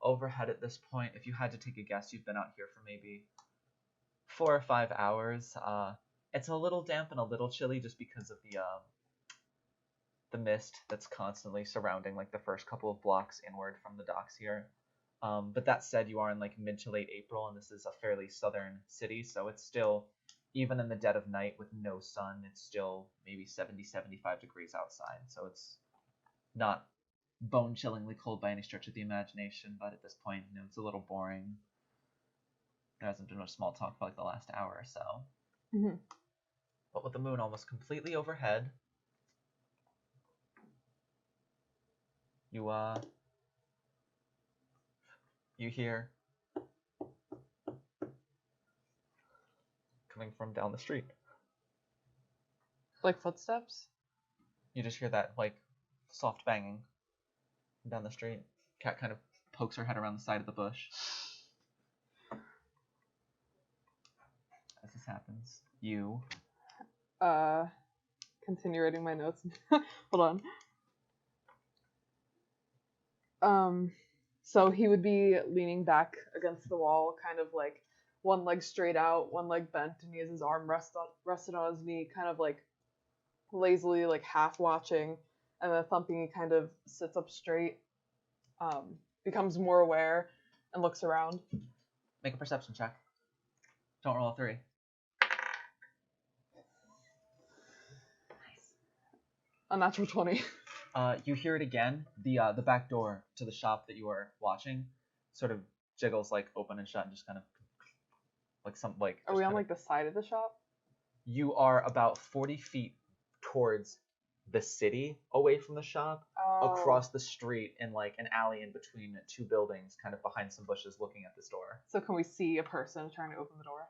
overhead at this point. If you had to take a guess, you've been out here for maybe 4 or 5 hours. It's a little damp and a little chilly just because of the mist that's constantly surrounding like the first couple of blocks inward from the docks here. But that said, you are in like mid to late April, and this is a fairly southern city, so it's still, even in the dead of night with no sun, it's still maybe 70, 75 degrees outside. So it's not bone-chillingly cold by any stretch of the imagination, but at this point, you know, it's a little boring. There hasn't been much small talk for like the last hour or so. Mm-hmm. But with the moon almost completely overhead, you hear coming from down the street. Like footsteps? You just hear that like soft banging down the street. Cat kind of pokes her head around the side of the bush. As this happens, you continue writing my notes. Hold on. So he would be leaning back against the wall, kind of like one leg straight out, one leg bent, and he has his arm rested on his knee, kind of like lazily, like half watching, and then thumping, he kind of sits up straight, becomes more aware, and looks around. Make a perception check. Don't roll a 3. Nice. A natural 20. You hear it again. The back door to the shop that you are watching sort of jiggles like open and shut, and just kind of like some like. Are we on like the side of the shop? You are about 40 feet towards the city, away from the shop, across the street in like an alley in between 2 buildings, kind of behind some bushes, looking at this door. So can we see a person trying to open the door?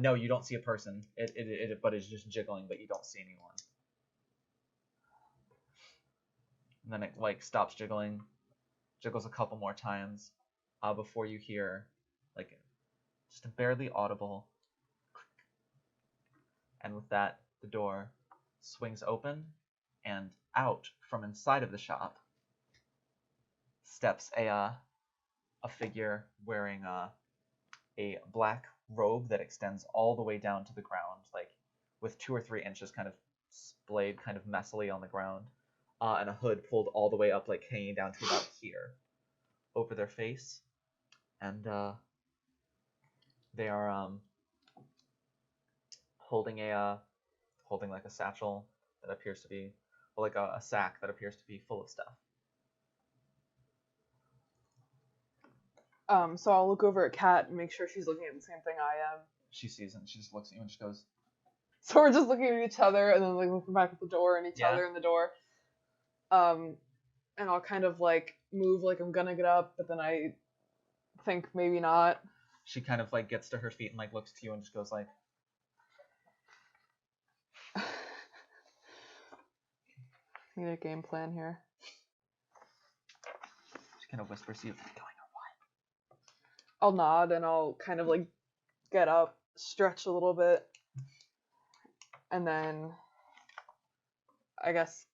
No, you don't see a person. But it's just jiggling, but you don't see anyone. And then it like stops jiggling, jiggles a couple more times, before you hear like just a barely audible click. And with that, the door swings open, and out from inside of the shop steps a figure wearing a black robe that extends all the way down to the ground, like with 2 or 3 inches kind of splayed kind of messily on the ground, and a hood pulled all the way up, like hanging down to about here over their face. And they are holding like a satchel that appears to be, well, like a sack that appears to be full of stuff. So I'll look over at Kat and make sure she's looking at the same thing I am. She sees it and she just looks at you and she goes, So we're just looking at each other and then like looking back at the door and each other in the door. And I'll kind of like move like I'm gonna get up, but then I think maybe not. She kind of like gets to her feet and like looks to you and just goes like, Need a game plan here. She kind of whispers to you, going or what? I'll nod and I'll kind of like get up, stretch a little bit, and then I guess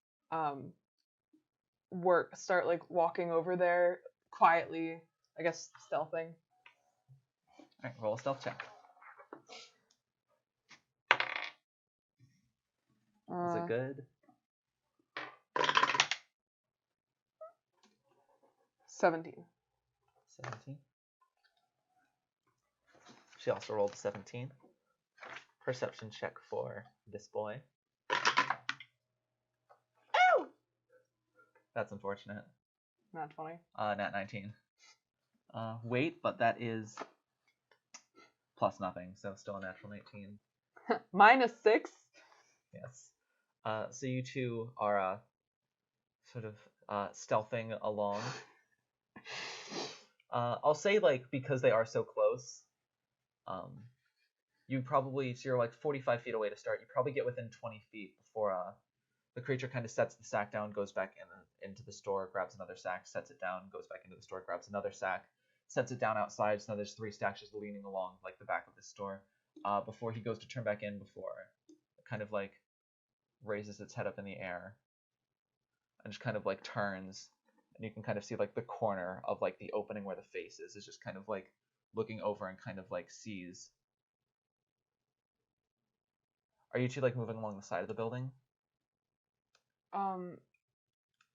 start like walking over there quietly, I guess stealthing. Alright, roll a stealth check. Is it good? 17. 17. She also rolled a 17. Perception check for this boy. Ow! That's unfortunate. Not 20. Nat 19. Wait, but that is plus nothing, so still a natural 19. Minus 6. Yes. So you two are sort of stealthing along. I'll say, like, because they are so close, you probably, so you're like 45 feet away to start, you probably get within 20 feet before the creature kind of sets the sack down, goes back into the store, grabs another sack, sets it down, goes back into the store, grabs another sack, sets it down outside, so now there's 3 stacks just leaning along, like, the back of the store, before he goes to turn back in, before it kind of, like, raises its head up in the air, and just kind of, like, turns, and you can kind of see, like, the corner of, like, the opening where the face is just kind of, like, looking over and kind of, like, sees. Are you two, like, moving along the side of the building?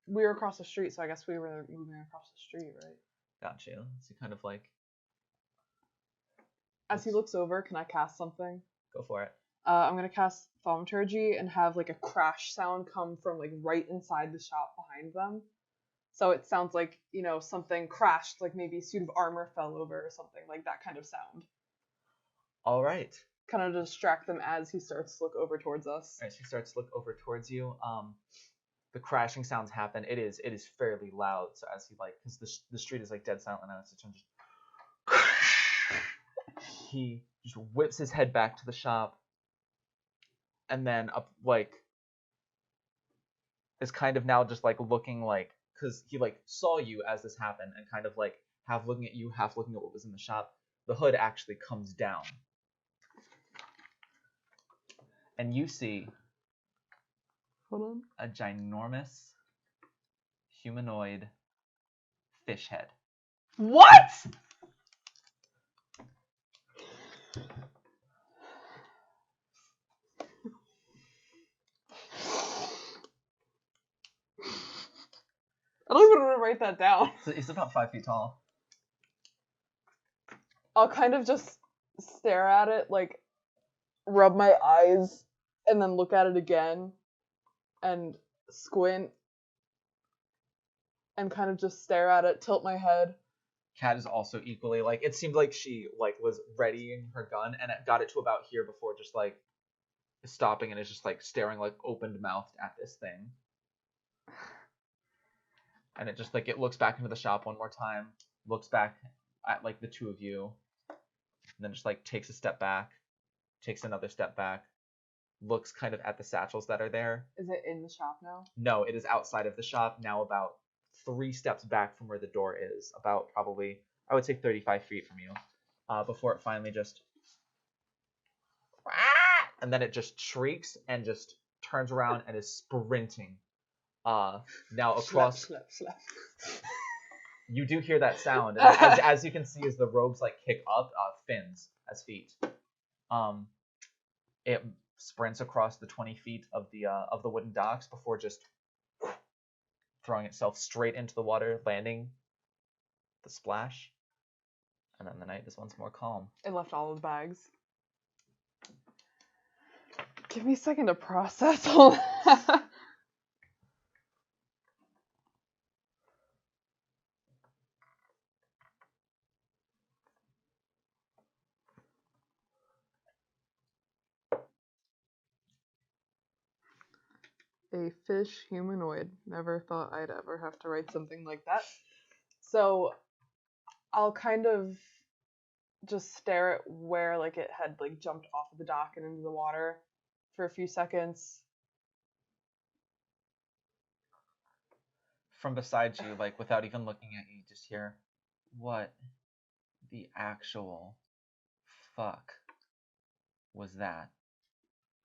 We were across the street, so I guess we were moving across the street, right? Got you. So you kind of, like... As he looks over, can I cast something? Go for it. I'm gonna cast Thaumaturgy and have, like, a crash sound come from, like, right inside the shop behind them. So it sounds like, you know, something crashed, like maybe a suit of armor fell over or something, like that kind of sound. All right. Kind of distract them as he starts to look over towards us. All right, so he starts to look over towards you. The crashing sounds happen. It is fairly loud. So as he, like, because the street is, like, dead silent now, it's just he just whips his head back to the shop, and then like is kind of now just like looking, like, because he, like, saw you as this happened and kind of, like, half looking at you, half looking at what was in the shop. The hood actually comes down. And you see a ginormous humanoid fish head. What? I don't even want to write that down. So it's about 5 feet tall. I'll kind of just stare at it, like, rub my eyes, and then look at it again, and squint, and kind of just stare at it, tilt my head. Kat is also equally, like, it seemed like she, like, was readying her gun, and it got it to about here before just, like, stopping and is just, like, staring, like, open-mouthed at this thing. And it just, like, it looks back into the shop one more time, looks back at, like, the two of you, and then just, like, takes a step back, takes another step back, looks kind of at the satchels that are there. Is it in the shop now? No, it is outside of the shop, now about 3 steps back from where the door is, about probably, I would say 35 feet from you, before it finally just, and then it just shrieks and just turns around and is sprinting. Now across, Slap, slap, slap. You do hear that sound, and as you can see, as the robes like kick up, fins as feet. It sprints across the 20 feet of the wooden docks before just throwing itself straight into the water, landing the splash, and then the night is once more calm. It left all of the bags. Give me a second to process all that. A fish humanoid. Never thought I'd ever have to write something like that. So I'll kind of just stare at where like it had like jumped off of the dock and into the water for a few seconds. From beside you, like without even looking at you, just hear, what the actual fuck was that?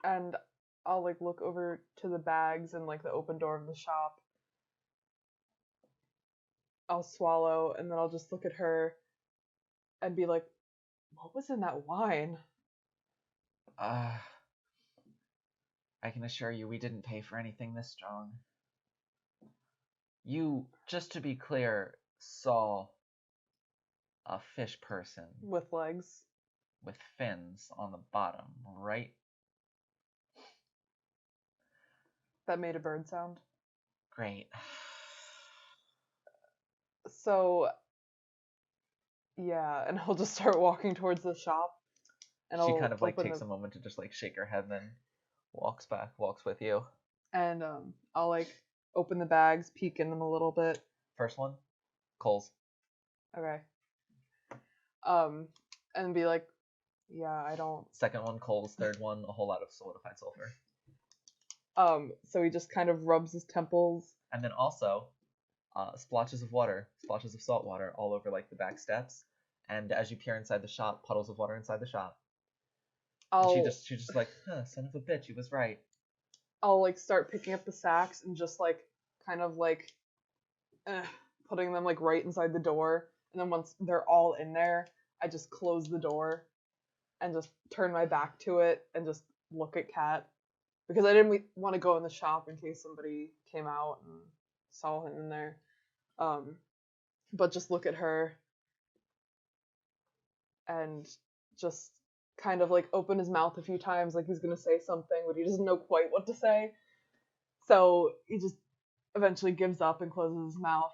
And I'll like look over to the bags and like the open door of the shop. I'll swallow and then I'll just look at her and be like, what was in that wine? I can assure you we didn't pay for anything this strong. You, just to be clear, saw a fish person. With legs. With fins on the bottom, right? That made a bird sound. Great. So, yeah, and I'll just start walking towards the shop. And she kind of like takes a moment to just like shake her head, then walks with you. And I'll like open the bags, peek in them a little bit. First one, coals. Okay. And be like, yeah, I don't. Second one, coals. Third one, a whole lot of solidified sulfur. So he just kind of rubs his temples. And then also, splotches of water, splotches of salt water all over like the back steps. And as you peer inside the shop, puddles of water inside the shop. She's just like, huh, son of a bitch, he was right. I'll like start picking up the sacks and just like kind of like putting them like right inside the door. And then once they're all in there, I just close the door and just turn my back to it and just look at Kat. Because I didn't want to go in the shop in case somebody came out and saw him in there. But just look at her and just kind of like open his mouth a few times like he's going to say something, but he doesn't know quite what to say. So he just eventually gives up and closes his mouth.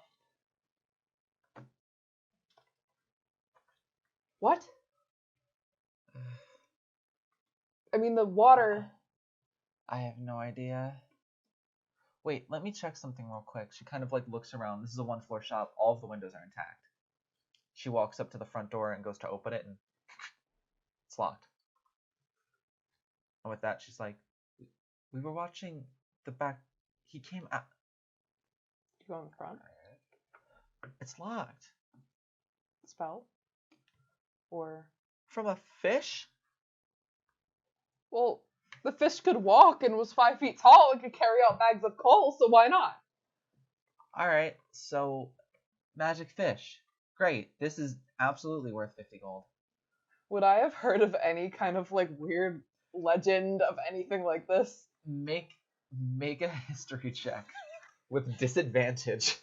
What? I mean, the water... I have no idea. Wait, let me check something real quick. She kind of like looks around. This is a 1-floor shop. All of the windows are intact. She walks up to the front door and goes to open it, and it's locked. And with that, she's like, we were watching the back. He came out. You go in front? It's locked. Spell? Or... From a fish? Well... The fish could walk and was 5 feet tall and could carry out bags of coal, so why not? Alright, so magic fish. Great. This is absolutely worth 50 gold. Would I have heard of any kind of like weird legend of anything like this? Make a history check with disadvantage.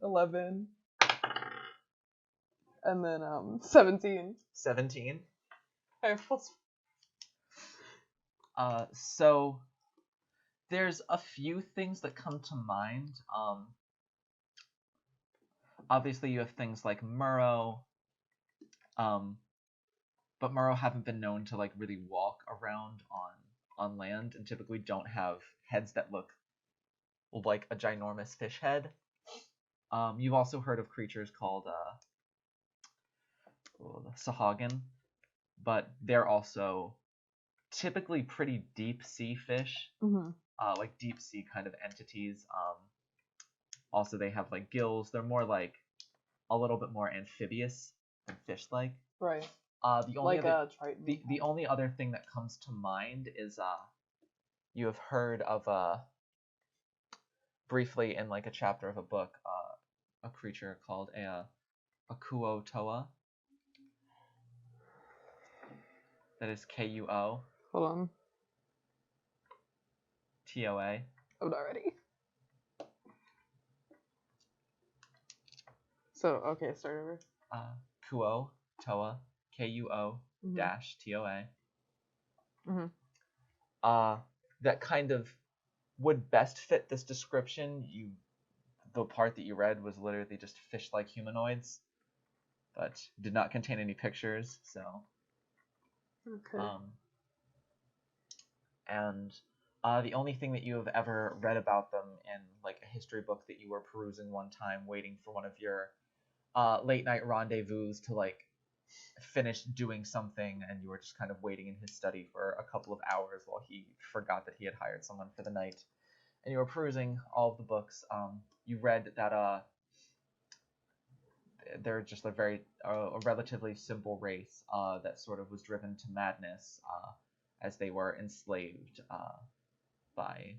11. And then 17. 17. I have plus. So there's a few things that come to mind. Obviously you have things like Murrow, but Murrow haven't been known to like really walk around on land and typically don't have heads that look like a ginormous fish head. You've also heard of creatures called Sahagin, but they're also typically pretty deep sea fish, like deep sea kind of entities. Also, they have like gills. They're more like a little bit more amphibious than fish-like. Right. The only Like other, a triton. the only other thing that comes to mind is you have heard of briefly in like a chapter of a book a creature called a Kuo-toa. That is Kuo. Hold on. Toa. I'm not ready. So, okay, start over. Kuo-toa. Kuo dash Toa. That kind of would best fit this description. The part that you read was literally just fish-like humanoids, but did not contain any pictures, so. Okay. And the only thing that you have ever read about them in like a history book that you were perusing one time, waiting for one of your late night rendezvous to like finish doing something, and you were just kind of waiting in his study for a couple of hours while he forgot that he had hired someone for the night, and you were perusing all of the books. You read that they're just a relatively simple race that sort of was driven to madness as they were enslaved by,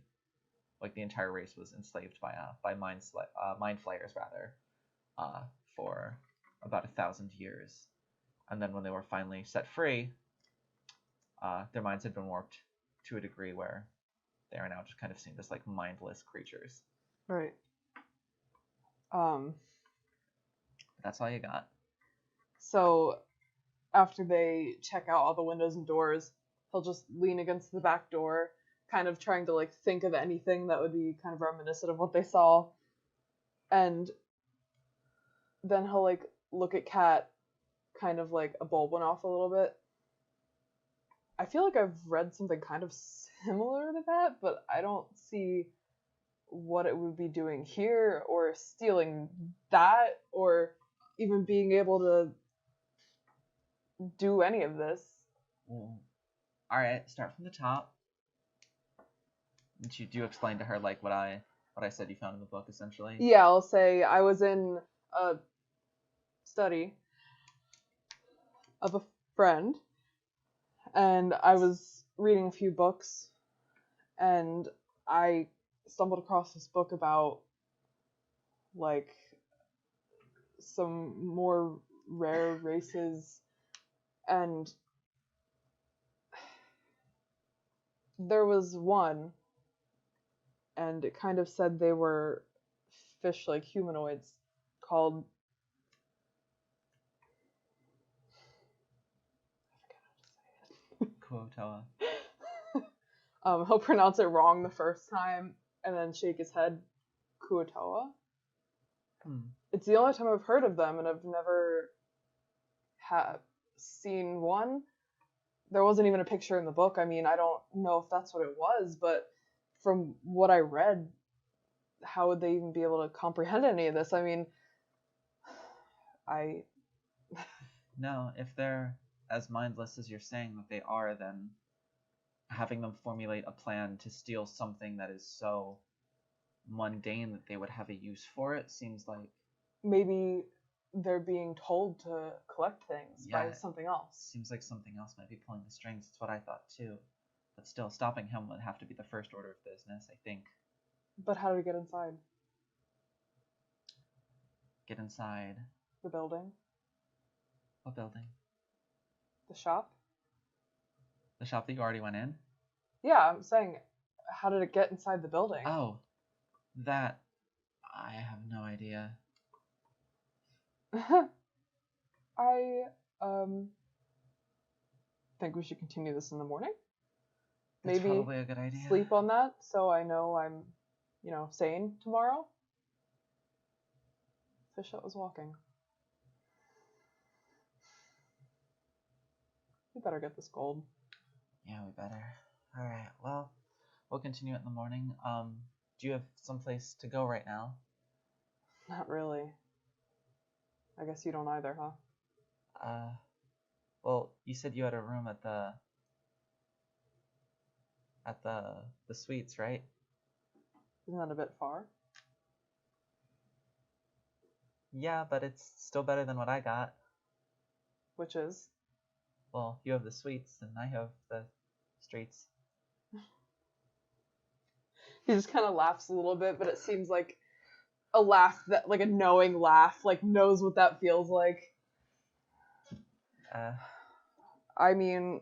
like the entire race was enslaved by mind flayers rather for about 1,000 years, and then when they were finally set free, their minds had been warped to a degree where they are now just kind of seen as like mindless creatures. Right. That's all you got. So, after they check out all the windows and doors, he'll just lean against the back door, kind of trying to like think of anything that would be kind of reminiscent of what they saw. And then he'll like look at Kat, kind of like a bulb went off a little bit. I feel like I've read something kind of similar to that, but I don't see what it would be doing here, or stealing that, or even being able to do any of this. Well, all right, start from the top. And you do explain to her like what I said you found in the book, essentially. Yeah, I'll say I was in a study of a friend, and I was reading a few books, and I stumbled across this book about like some more rare races, and there was one, and it kind of said they were fish-like humanoids called, Kuo-toa. He'll pronounce it wrong the first time and then shake his head. Kuo-toa. It's the only time I've heard of them, and I've never seen one. There wasn't even a picture in the book. I mean, I don't know if that's what it was, but from what I read, how would they even be able to comprehend any of this? I mean, No, if they're as mindless as you're saying that they are, then having them formulate a plan to steal something that is so mundane that they would have a use for it seems like... Maybe they're being told to collect things by something else. Seems like something else might be pulling the strings. That's what I thought too. But still, stopping him would have to be the first order of business, I think. But how do we get inside? Get inside... The building? What building? The shop? The shop that you already went in? Yeah, I'm saying, how did it get inside the building? Oh, that... I have no idea. I think we should continue this in the morning. That's Maybe probably a good idea. Sleep on that so I know I'm, sane tomorrow. Fish that was walking. We better get this gold. Yeah, we better. Alright, well, we'll continue it in the morning. Do you have someplace to go right now? Not really. I guess you don't either, huh? Well, you said you had a room at the suites, right? Isn't that a bit far? Yeah, but it's still better than what I got. Which is? Well, you have the suites, and I have the streets. He just kind of laughs a little bit, but it seems like a laugh that, like a knowing laugh, like knows what that feels like. I mean,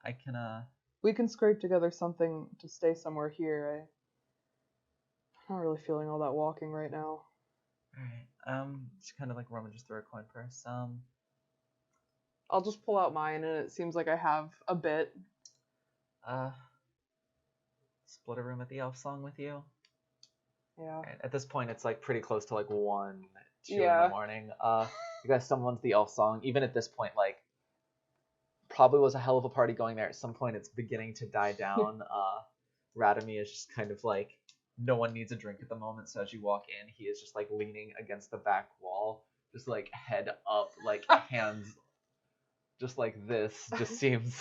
I can, we can scrape together something to stay somewhere here. I'm not really feeling all that walking right now. Alright, she kind of like rummages through her coin purse. I'll just pull out mine, and it seems like I have a bit. Split a room at the Elf Song with you? Yeah. Right, at this point, it's like pretty close to like 1, 2 in Yeah. the morning. You guys stumble into the Elf Song. Even at this point, like, probably was a hell of a party going there. At some point, it's beginning to die down. Radamy is just kind of like, no one needs a drink at the moment, so as you walk in, he is just like leaning against the back wall, just like head up, like hands just like this. Just seems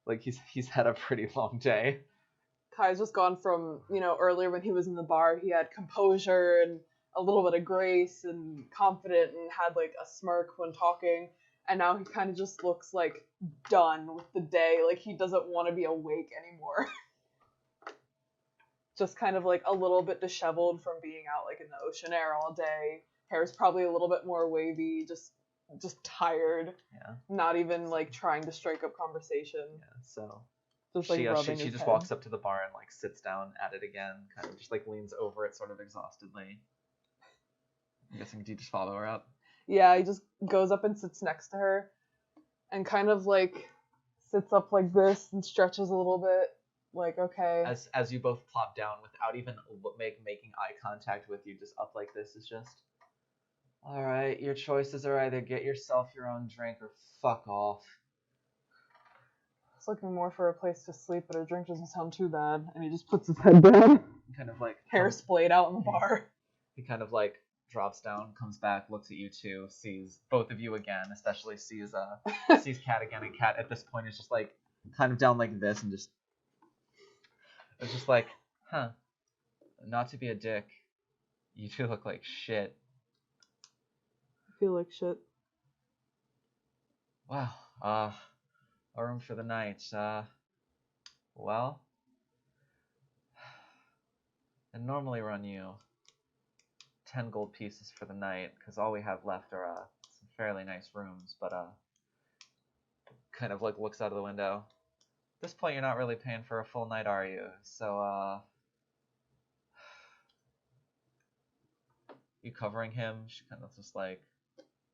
like he's had a pretty long day. Kai's just gone from, earlier when he was in the bar, he had composure and a little bit of grace and confident and had like a smirk when talking, and now he kind of just looks like done with the day, like he doesn't want to be awake anymore. Just kind of like a little bit disheveled from being out like in the ocean air all day. Hair's probably a little bit more wavy, just tired. Yeah. Not even like trying to strike up conversation. Yeah. So just like rubbing she his just head. walks up to the bar and like sits down at it again, kind of just like leans over it sort of exhaustedly. I'm guessing do you just follow her up? Yeah, he just goes up and sits next to her and kind of like sits up like this and stretches a little bit. Like, okay. As you both plop down without even making eye contact with you, just up like this is just, all right, your choices are either get yourself your own drink or fuck off. He's looking more for a place to sleep, but a drink doesn't sound too bad. And he just puts his head down. Kind of like hair splayed out in the bar. He kind of like drops down, comes back, looks at you two, sees both of you again, especially sees Kat again, and Kat at this point is just like kind of down like this and just it's just like, huh. Not to be a dick, you two look like shit. I feel like shit. Wow. A room for the night. Well, I normally run you 10 gold pieces for the night, because all we have left are some fairly nice rooms, but kind of like looks out of the window. At this point, you're not really paying for a full night, are you? So, you covering him? She kind of just like,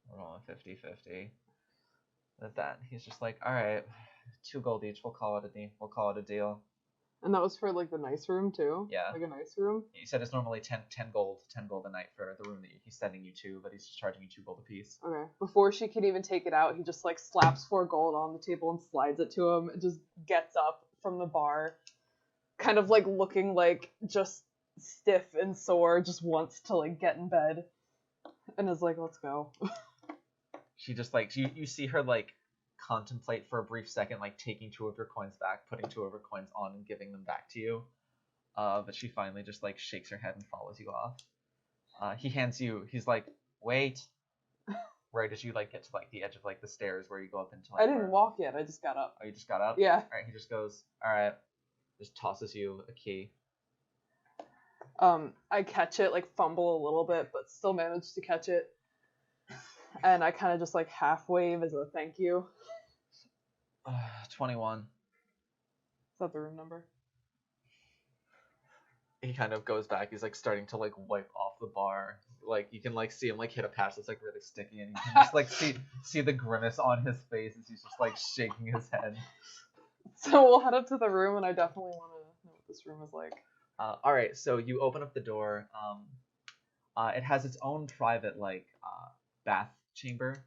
we're rolling 50-50. At that, he's just like, all right, 2 gold each. We'll call it a deal. And that was for like the nice room too. Yeah. Like a nice room. He said it's normally 10 gold a night for the room that he's sending you to, but he's just charging you 2 gold a piece. Okay. Before she can even take it out, he just like slaps 4 gold on the table and slides it to him. And just gets up from the bar, kind of like looking like just stiff and sore, just wants to like get in bed, and is like, let's go. She just like you see her like contemplate for a brief second, like taking 2 of your coins back, putting 2 of her coins on, and giving them back to you. But she finally just like shakes her head and follows you off. He hands you. He's like, wait. Right as you like get to like the edge of like the stairs where you go up into. Like, I didn't walk yet. I just got up. Oh, you just got up? Yeah. All right. He just goes, all right. Just tosses you a key. I catch it, like fumble a little bit, but still manage to catch it. And I kind of just like half wave as a thank you. 21. Is that the room number? He kind of goes back. He's like starting to like wipe off the bar. Like you can like see him like hit a patch that's like really sticky, and you can just like see the grimace on his face as he's just like shaking his head. So we'll head up to the room, and I definitely want to know what this room is like. All right, so you open up the door. It has its own private like bath chamber,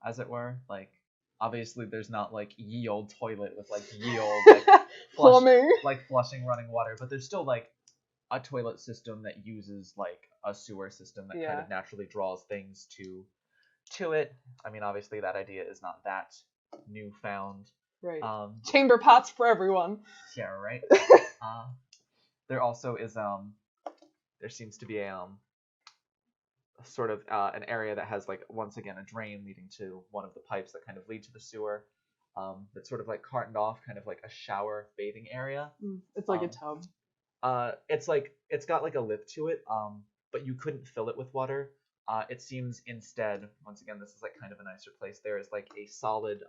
as it were. Like obviously there's not like ye old toilet with like ye old like plumbing, like flushing running water, but there's still like a toilet system that uses like a sewer system that kind of naturally draws things to it. I mean, obviously that idea is not that newfound. Right. Chamber pots for everyone. Yeah, right. There also is there seems to be a sort of an area that has like once again a drain leading to one of the pipes that kind of lead to the sewer. That's sort of like cartoned off, kind of like a shower bathing area. It's like a tub. It's got like a lip to it, but you couldn't fill it with water. It seems instead, once again, this is like kind of a nicer place. There is like a solid,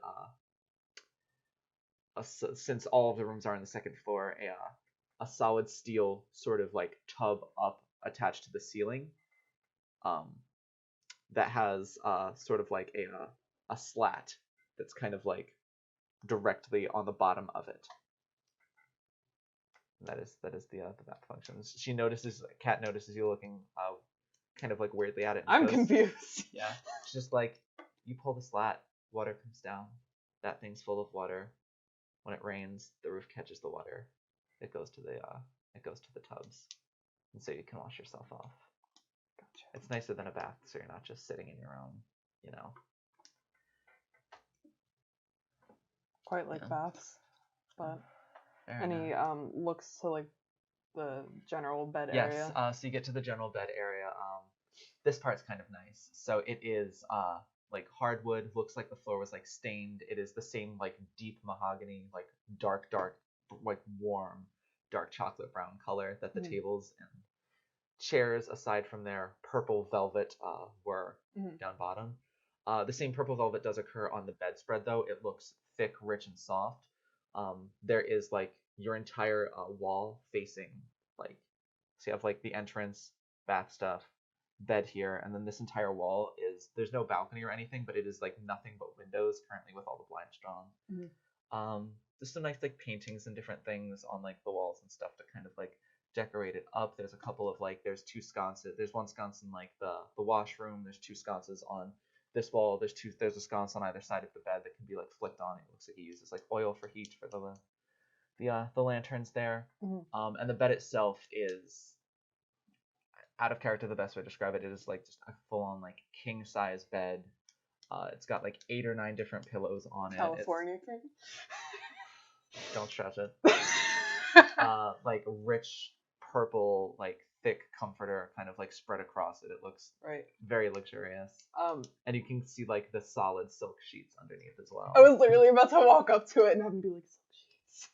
since all of the rooms are on the second floor, a solid steel sort of like tub up attached to the ceiling, that has sort of like a slat that's kind of like directly on the bottom of it. That is the map functions. Cat notices you looking kind of like weirdly at it. I'm confused. Yeah, it's just like you pull the slat, water comes down. That thing's full of water. When it rains, the roof catches the water. It goes to the tubs, and so you can wash yourself off. Gotcha. It's nicer than a bath, so you're not just sitting in your own, Quite like baths, but Fair any enough. looks to like the general bed area. Yes. So you get to the general bed area. This part's kind of nice. So it is like hardwood. Looks like the floor was like stained. It is the same like deep mahogany, like dark, like warm, dark chocolate brown color that the tables and chairs, aside from their purple velvet, were down bottom. The same purple velvet does occur on the bedspread, though. It looks thick, rich, and soft. There is like your entire wall facing like, so you have like the entrance, bath stuff, bed here, and then this entire wall there's no balcony or anything, but it is like nothing but windows currently with all the blinds drawn. There's some nice like paintings and different things on like the walls and stuff to kind of like decorate it up. There's a couple of like, there's two sconces. There's one sconce in like the washroom. There's two sconces on this wall. There's a sconce on either side of the bed that can be like flicked on. It looks like he uses like oil for heat for the lanterns there. And the bed itself is, out of character, the best way to describe it is like just a full-on like king-size bed. It's got like 8 or 9 different pillows on it. California king. Don't stretch it. Like rich purple, like thick comforter kind of like spread across it. It looks very luxurious. And you can see like the solid silk sheets underneath as well. I was literally about to walk up to it and have him be like, silk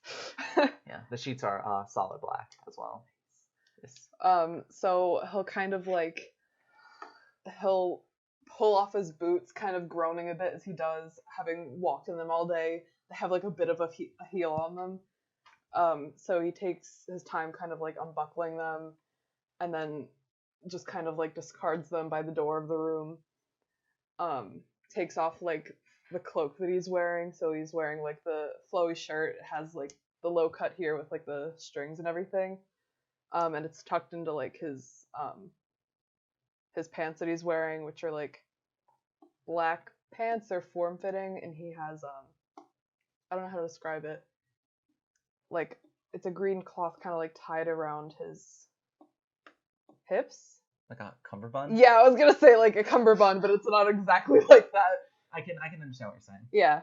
sheets. Yeah, the sheets are solid black as well. Yes. So he'll kind of like, he'll pull off his boots, kind of groaning a bit as he does, having walked in them all day. They have like a bit of a heel on them. So he takes his time kind of like unbuckling them and then just kind of like discards them by the door of the room. Takes off like the cloak that he's wearing. So he's wearing like the flowy shirt. It has like the low cut here with like the strings and everything. And it's tucked into like his pants that he's wearing, which are like black pants. They're form fitting, and he has I don't know how to describe it. Like, it's a green cloth kind of like tied around his hips. Like a cummerbund? Yeah, I was gonna say like a cummerbund, but it's not exactly like that. I can understand what you're saying. Yeah.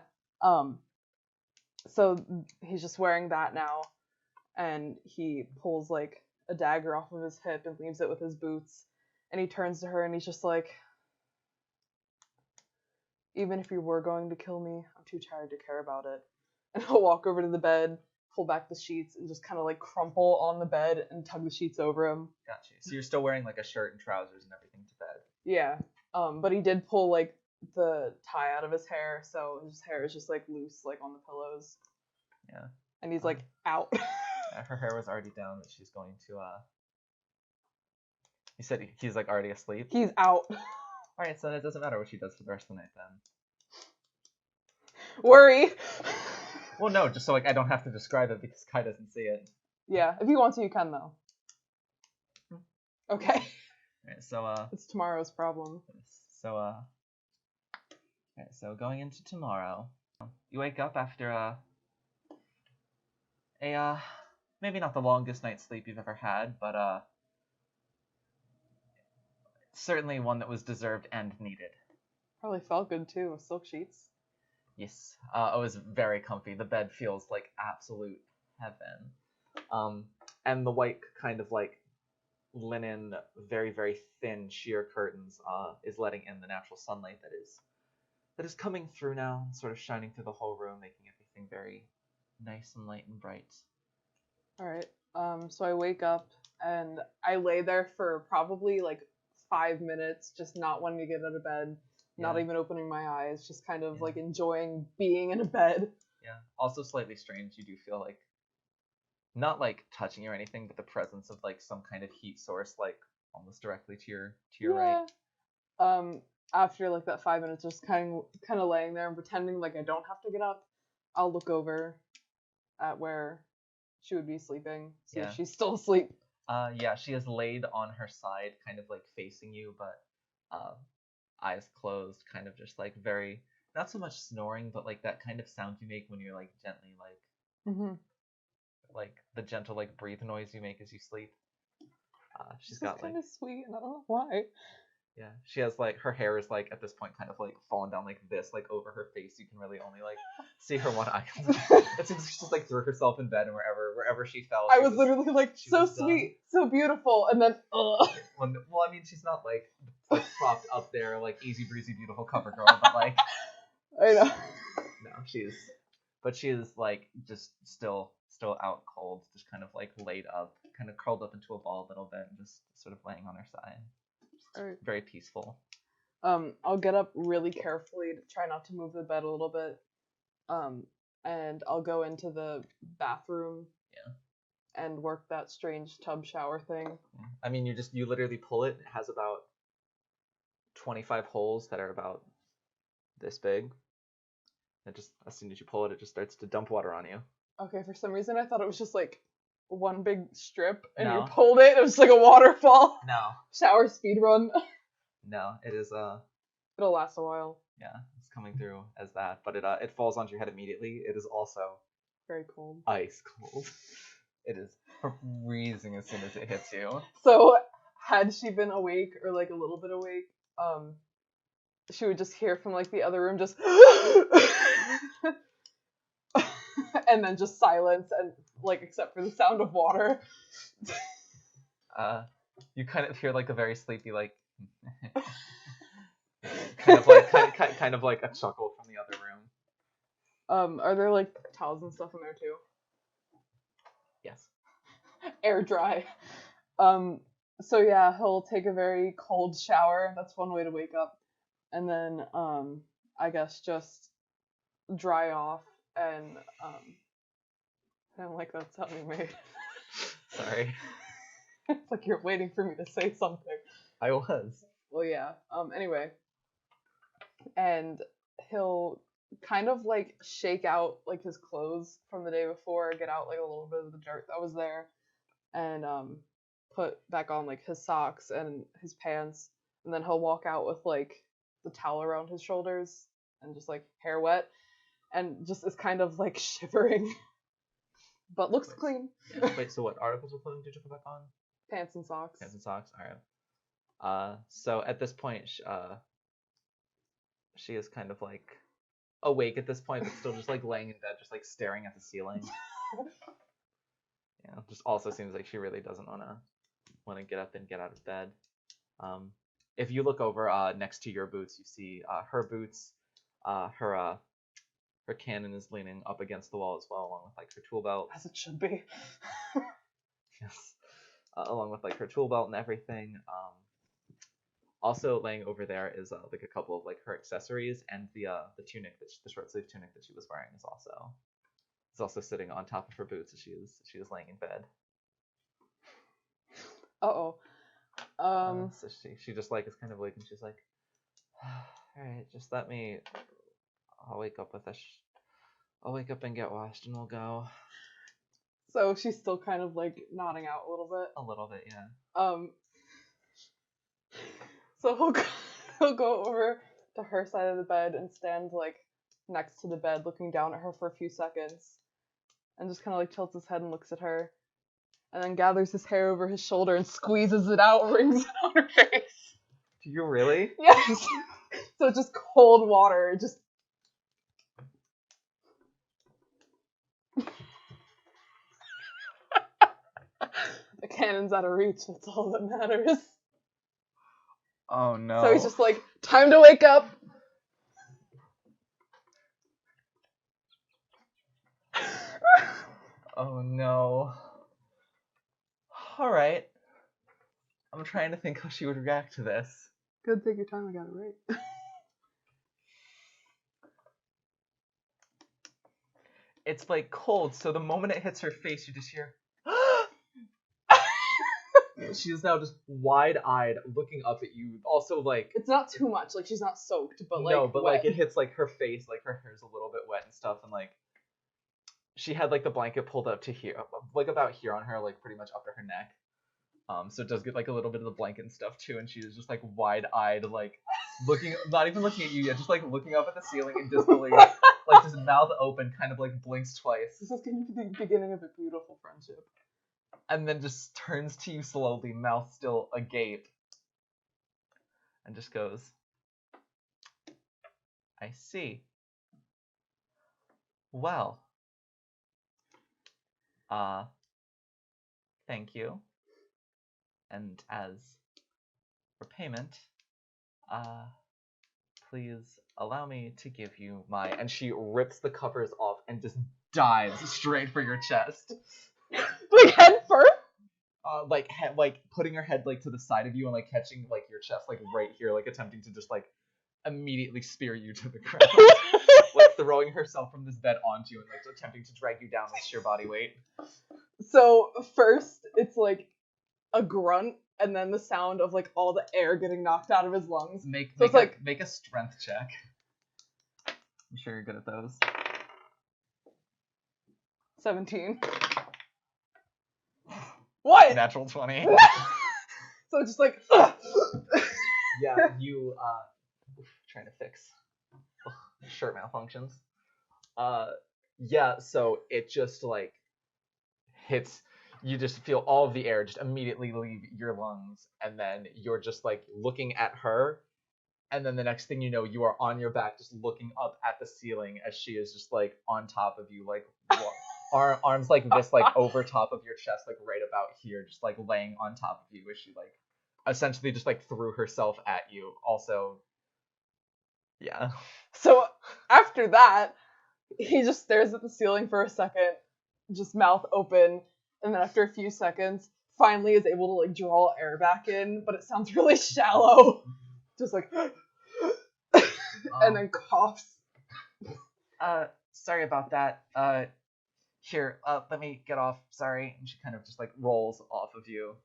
So he's just wearing that now, and he pulls like a dagger off of his hip and leaves it with his boots, and he turns to her and he's just like, even if you were going to kill me, I'm too tired to care about it. And he'll walk over to the bed, pull back the sheets, and just kind of like crumple on the bed and tug the sheets over him. Gotcha. So you're still wearing like a shirt and trousers and everything to bed. Yeah. But he did pull like the tie out of his hair, so his hair is just like loose, like on the pillows. Yeah. And he's like out. Her hair was already down, but she's going to You said he's like already asleep? He's out. Alright, so it doesn't matter what she does for the rest of the night then. Worry. Well, no, just so like I don't have to describe it because Kai doesn't see it. Yeah, if you want to, you can though. Okay. Alright, so it's tomorrow's problem. So so going into tomorrow, you wake up after a maybe not the longest night's sleep you've ever had, but certainly one that was deserved and needed. Probably felt good too with silk sheets. Yes, it was very comfy. The bed feels like absolute heaven. And the white kind of like linen, very, very thin sheer curtains is letting in the natural sunlight that is coming through now and sort of shining through the whole room, making everything very nice and light and bright. All right. So I wake up and I lay there for probably like 5 minutes, just not wanting to get out of bed, not even opening my eyes, just kind of like enjoying being in a bed. Yeah. Also slightly strange. You do feel like not like touching or anything, but the presence of like some kind of heat source, like almost directly to your right. After like that 5 minutes, just kind of laying there and pretending like I don't have to get up, I'll look over at where she would be sleeping. See if she's still asleep. Yeah, she is laid on her side, kind of like facing you, but eyes closed, kind of just like very, not so much snoring, but like that kind of sound you make when you're like gently like like the gentle like breathe noise you make as you sleep. She's got like, kind of sweet, and I don't know why. Yeah, she has like, her hair is like at this point kind of like fallen down like this, like over her face. You can really only like see her one eye. It seems she just like threw herself in bed, and wherever she fell. I was literally like, so sweet, so beautiful, and then Well, I mean, she's not like propped up there like easy breezy beautiful cover girl, but like I know. No, she is like just still out cold, just kind of like laid up, kind of curled up into a ball a little bit, and just sort of laying on her side. Right. Very peaceful. I'll get up really carefully to try not to move the bed a little bit. And I'll go into the bathroom. Yeah. And work that strange tub shower thing. I mean, you literally pull it. It has about 25 holes that are about this big. It just, as soon as you pull it, it just starts to dump water on you. Okay, for some reason I thought it was just like one big strip, and No. you pulled it. It was like a waterfall. No. Shower speed run. No, it is It'll last a while. Yeah, it's coming through as that, but it falls onto your head immediately. It is also very cold. Ice cold. It is freezing as soon as it hits you. So, had she been awake or like a little bit awake, she would just hear from like the other room just and then just silence, and like except for the sound of water. You kind of hear like a very sleepy like kind of like a chuckle from the other room. Are there like towels and stuff in there too? Yes. Air dry. So yeah, he'll take a very cold shower. That's one way to wake up. And then I guess just dry off, and I don't like that sound you made. Sorry. It's like you're waiting for me to say something. I was. Well, yeah. Anyway. And he'll kind of like shake out like his clothes from the day before, get out like a little bit of the dirt that was there, and put back on like his socks and his pants, and then he'll walk out with like the towel around his shoulders and just like hair wet, and just is kind of like shivering, but looks clean. Yeah. Wait, so what articles of clothing did you put back on? Pants and socks. Pants and socks. All right. So at this point, she is kind of like awake at this point, but still just like laying in bed, just like staring at the ceiling. Yeah, just also seems like she really doesn't want to get up and get out of bed. If you look over next to your boots, you see her boots. Her cannon is leaning up against the wall as well, along with like her tool belt. As it should be. Yes. Along with like her tool belt and everything. Also laying over there is like a couple of like her accessories, and the tunic, the short sleeve tunic that she was wearing is also sitting on top of her boots as she is laying in bed. Uh-oh. So she just like is kind of awake, and she's like, all right, just let me. I'll wake up I'll wake up and get washed, and we'll go. So she's still kind of like nodding out a little bit. A little bit, yeah. So he'll go over to her side of the bed and stand like next to the bed, looking down at her for a few seconds, and just kind of like tilts his head and looks at her, and then gathers his hair over his shoulder and squeezes it out, wrings it on her face. Do you really? Yes. So it's just cold water, just... The cannon's out of reach, that's all that matters. Oh no. So he's just like, time to wake up. Oh no. Alright. I'm trying to think how she would react to this. Good, take your time, I got it right. It's like cold, so the moment it hits her face, you just hear. She is now just wide-eyed, looking up at you. Also, like, it's not too much. Like, she's not soaked, but like no, but wet. like it hits like her face, like her hair's a little bit wet and stuff, and like she had like the blanket pulled up to here, like about here on her, like pretty much up to her neck. So it does get like a little bit of the blanket and stuff too, and she is just like wide-eyed, like looking, not even looking at you yet, just like looking up at the ceiling and disbelief, like just mouth open, kind of like blinks twice. This is going to be the beginning of a beautiful friendship. And then just turns to you slowly, mouth still agape, and just goes, I see. Well, thank you. And as for payment, please allow me to give you my... And she rips the covers off and just dives straight for your chest. Like head first? Like putting her head like to the side of you and like catching like your chest like right here, like attempting to just like immediately spear you to the ground. Like throwing herself from this bed onto you and like attempting to drag you down with sheer body weight. So first it's like a grunt and then the sound of like all the air getting knocked out of his lungs. Make a strength check. I'm sure you're good at those. 17. What? Natural 20. So just like Yeah, you trying to fix shirt malfunctions. Yeah, so it just like hits, you just feel all of the air just immediately leave your lungs, and then you're just like looking at her, and then the next thing you know, you are on your back just looking up at the ceiling as she is just like on top of you, like arms like this, like over top of your chest, like right about here, just like laying on top of you as she like essentially just like threw herself at you. Also, yeah. So after that, he just stares at the ceiling for a second, just mouth open, and then after a few seconds, finally is able to like draw air back in, but it sounds really shallow. Just like and then coughs. Sorry about that. Here, let me get off. Sorry. And she kind of just like rolls off of you,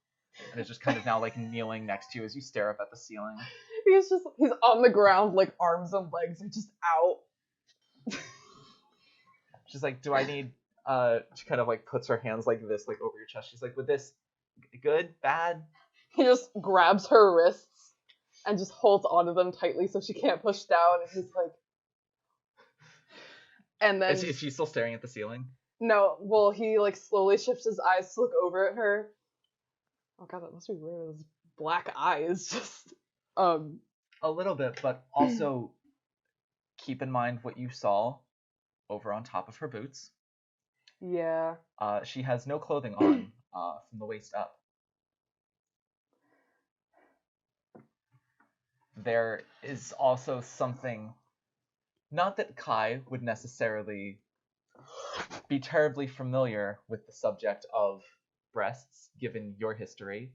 and is just kind of now like kneeling next to you as you stare up at the ceiling. He's on the ground, like arms and legs are just out. She's like, do I need, she kind of like puts her hands like this, like over your chest. She's like, with this, good, bad? He just grabs her wrists and just holds onto them tightly so she can't push down, and he's like... And then... Is she still staring at the ceiling? No, well, he like slowly shifts his eyes to look over at her. Oh god, that must be weird. Those black eyes, just a little bit, but also keep in mind what you saw over on top of her boots. Yeah. She has no clothing on from the waist up. There is also something, not that Kai would necessarily be terribly familiar with the subject of breasts, given your history,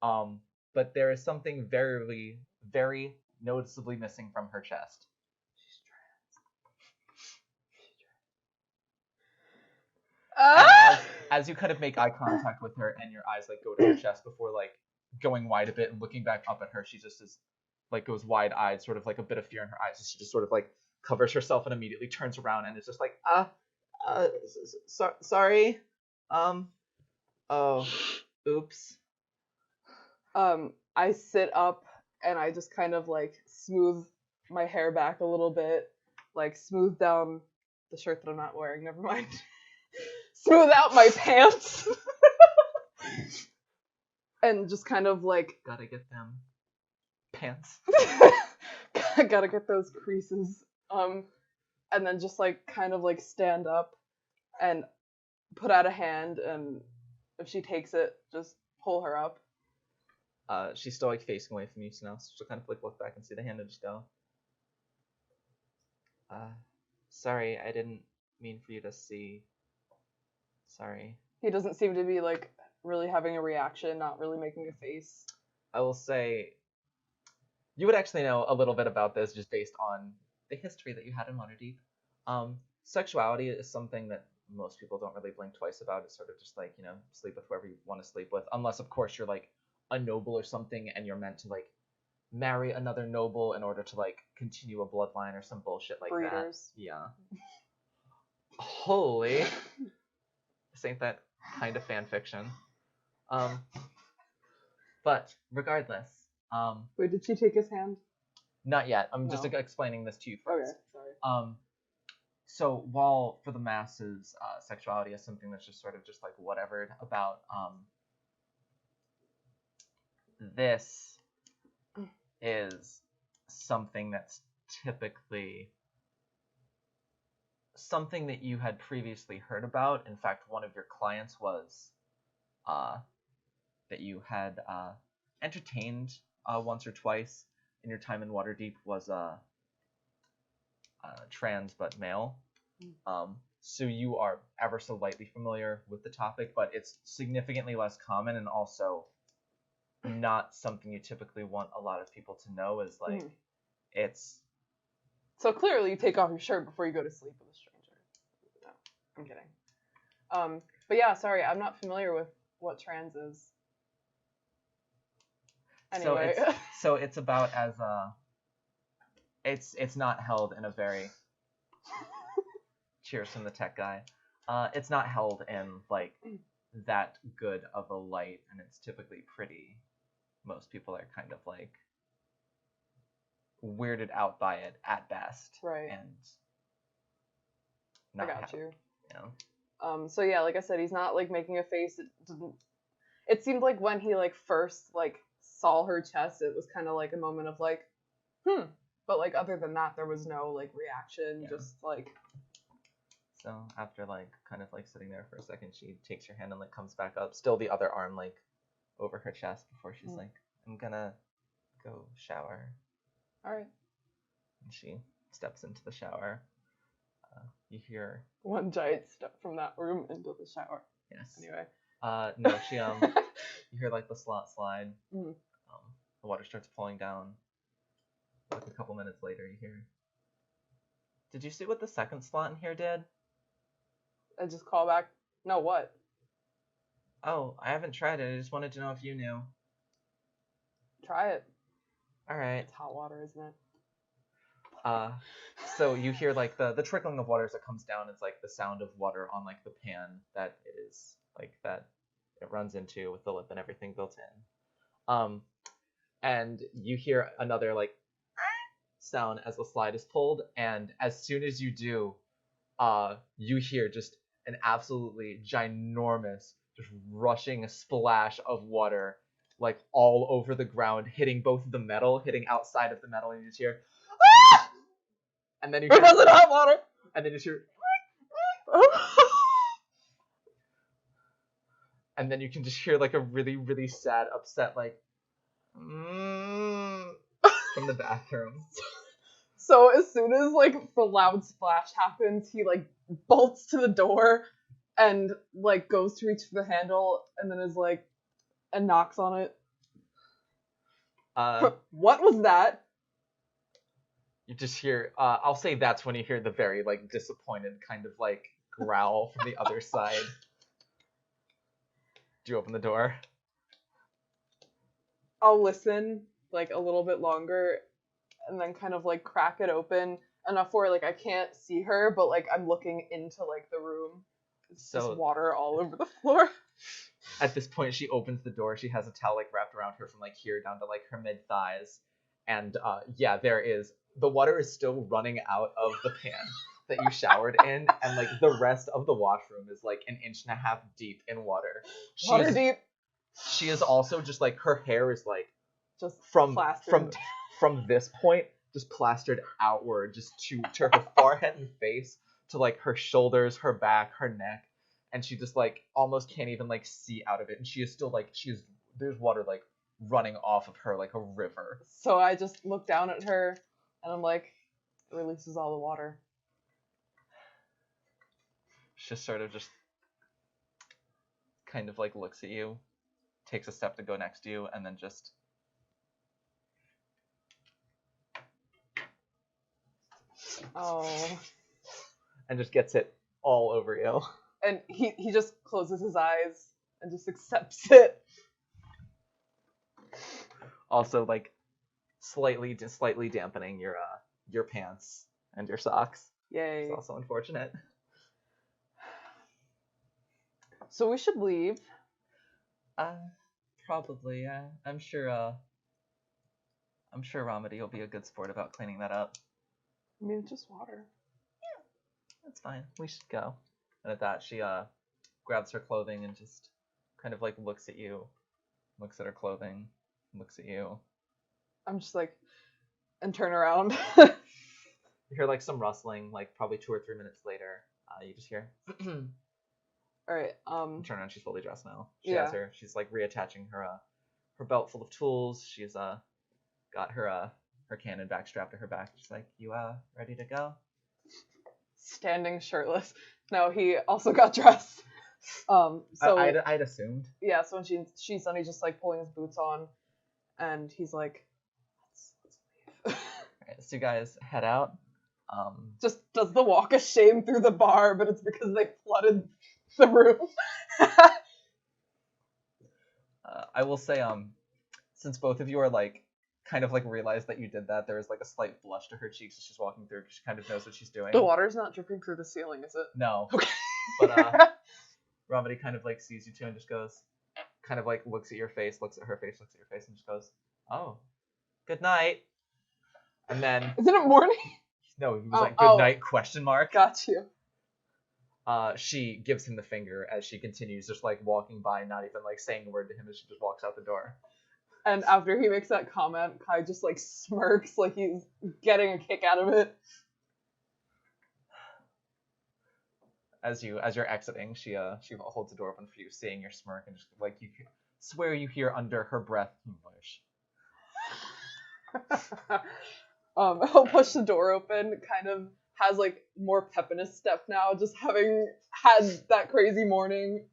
but there is something very, very noticeably missing from her chest. She's trans. As you kind of make eye contact with her and your eyes like go to her chest before like going wide a bit and looking back up at her, she just is like goes wide-eyed, sort of like a bit of fear in her eyes, as she just sort of like covers herself and immediately turns around and is just like, sorry, oh, oops. I sit up and I just kind of like smooth my hair back a little bit, like smooth down the shirt that I'm not wearing, never mind. Smooth out my pants. And just kind of like... Gotta get them pants. I gotta get those creases. And then just like kind of like stand up and put out a hand, and if she takes it, just pull her up. She's still like facing away from you, so now she'll kind of like look back and see the hand and just go, sorry, I didn't mean for you to see. Sorry. He doesn't seem to be like really having a reaction, not really making a face. I will say, you would actually know a little bit about this just based on the history that you had in Waterdeep. Sexuality is something that most people don't really blink twice about. It's sort of just like, sleep with whoever you want to sleep with, unless of course you're like a noble or something and you're meant to like marry another noble in order to like continue a bloodline or some bullshit like Breeders. that. Yeah. Holy. This ain't that kind of fan fiction. But regardless. Wait, did she take his hand? Not yet. I'm just explaining this to you first. Okay, sorry. So while for the masses, sexuality is something that's just sort of just like whatever about, this is something that's typically something that you had previously heard about. In fact, one of your clients was that you had entertained once or twice in your time in Waterdeep was trans but male. So you are ever so lightly familiar with the topic, but it's significantly less common and also not something you typically want a lot of people to know. Is like it's so clearly you take off your shirt before you go to sleep with a stranger. No, I'm kidding. But yeah, sorry, I'm not familiar with what trans is. Anyway. So it's about as it's not held in a very cheers from the tech guy. It's not held in like that good of a light, and it's typically pretty. Most people are kind of like weirded out by it at best. Right. And I got you. Yeah. So yeah, like I said, he's not like making a face. It seemed like when he like first like saw her chest, it was kind of like a moment of like, but like other than that, there was no like reaction. Yeah. Just like. So after like kind of like sitting there for a second, she takes your hand and like comes back up, still the other arm like over her chest before she's like, I'm gonna go shower. All right. And she steps into the shower. You hear one giant step from that room into the shower. Yes. Anyway. No, she you hear like the slot slide. The water starts pulling down. Like a couple minutes later, you hear. Did you see what the second slot in here did? I just call back. No, what? Oh, I haven't tried it. I just wanted to know if you knew. Try it. All right. It's hot water, isn't it? So you hear like the trickling of water as it comes down. It's like the sound of water on like the pan that it is like that it runs into with the lip and everything built in. And you hear another like sound as the slide is pulled, and as soon as you do, you hear just an absolutely ginormous, just rushing splash of water, like all over the ground, hitting both of the metal, hitting outside of the metal, and you just hear, ah! And then you hear, it wasn't hot water! And then you just hear, and then you can just hear like a really, really sad, upset, like, from the bathroom. So as soon as like the loud splash happens, he like bolts to the door and like goes to reach for the handle and then is like and knocks on it. What was that? You just hear I'll say that's when you hear the very like disappointed kind of like growl from the other side. Do you open the door? I'll listen like a little bit longer and then kind of like crack it open enough where like I can't see her, but like I'm looking into like the room. It's just water all over the floor. At this point, she opens the door. She has a towel like wrapped around her from like here down to like her mid thighs, and yeah, the water is still running out of the pan that you showered in, and like the rest of the washroom is like 1.5 inches deep in water. Deep. She is also just like her hair is like just from this point just plastered outward, just to her forehead and face, to like her shoulders, her back, her neck, and she just like almost can't even like see out of it, and she is still like there's water like running off of her like a river. So I just look down at her, and I'm like, it releases all the water. She just sort of just kind of like looks at you, takes a step to go next to you, and then just and just gets it all over you. And he just closes his eyes and just accepts it. Also, like slightly dampening your pants and your socks. Yay! It's also unfortunate. So we should leave. Probably. Yeah. I'm sure Ramadi will be a good sport about cleaning that up. I mean, it's just water. Yeah, that's fine. We should go. And at that, she grabs her clothing and just kind of like looks at you, looks at her clothing, looks at you. I'm just like, and turn around. You hear like some rustling, like probably 2 or 3 minutes later. You just hear. All right. Turn around. She's fully dressed now. She's like reattaching her belt full of tools. She's got her cannon back strapped to her back. She's like, "You ready to go?" Standing shirtless. No, he also got dressed. So I'd assumed. Yeah. So when she's done, he's just like pulling his boots on, and he's like, "Let's leave." Alright, so you guys head out. Just does the walk of shame through the bar, but it's because they flooded the room. I will say, since both of you are like kind of like realize that you did that, there is like a slight blush to her cheeks as she's walking through because she kind of knows what she's doing. The water's not dripping through the ceiling, is it? No. Okay. But Ramadi kind of like sees you two and just goes, kind of like looks at your face, looks at her face, looks at your face, and just goes, "Oh, good night." And then Isn't it morning? No, he was like, "Good night?" ? Got you. She gives him the finger as she continues just like walking by, not even like saying a word to him as she just walks out the door. And after he makes that comment, Kai just like smirks like he's getting a kick out of it. As you're exiting, she holds the door open for you, seeing your smirk, and just like you swear you hear under her breath English. He'll push the door open, kind of has like more pep in his step now, just having had that crazy morning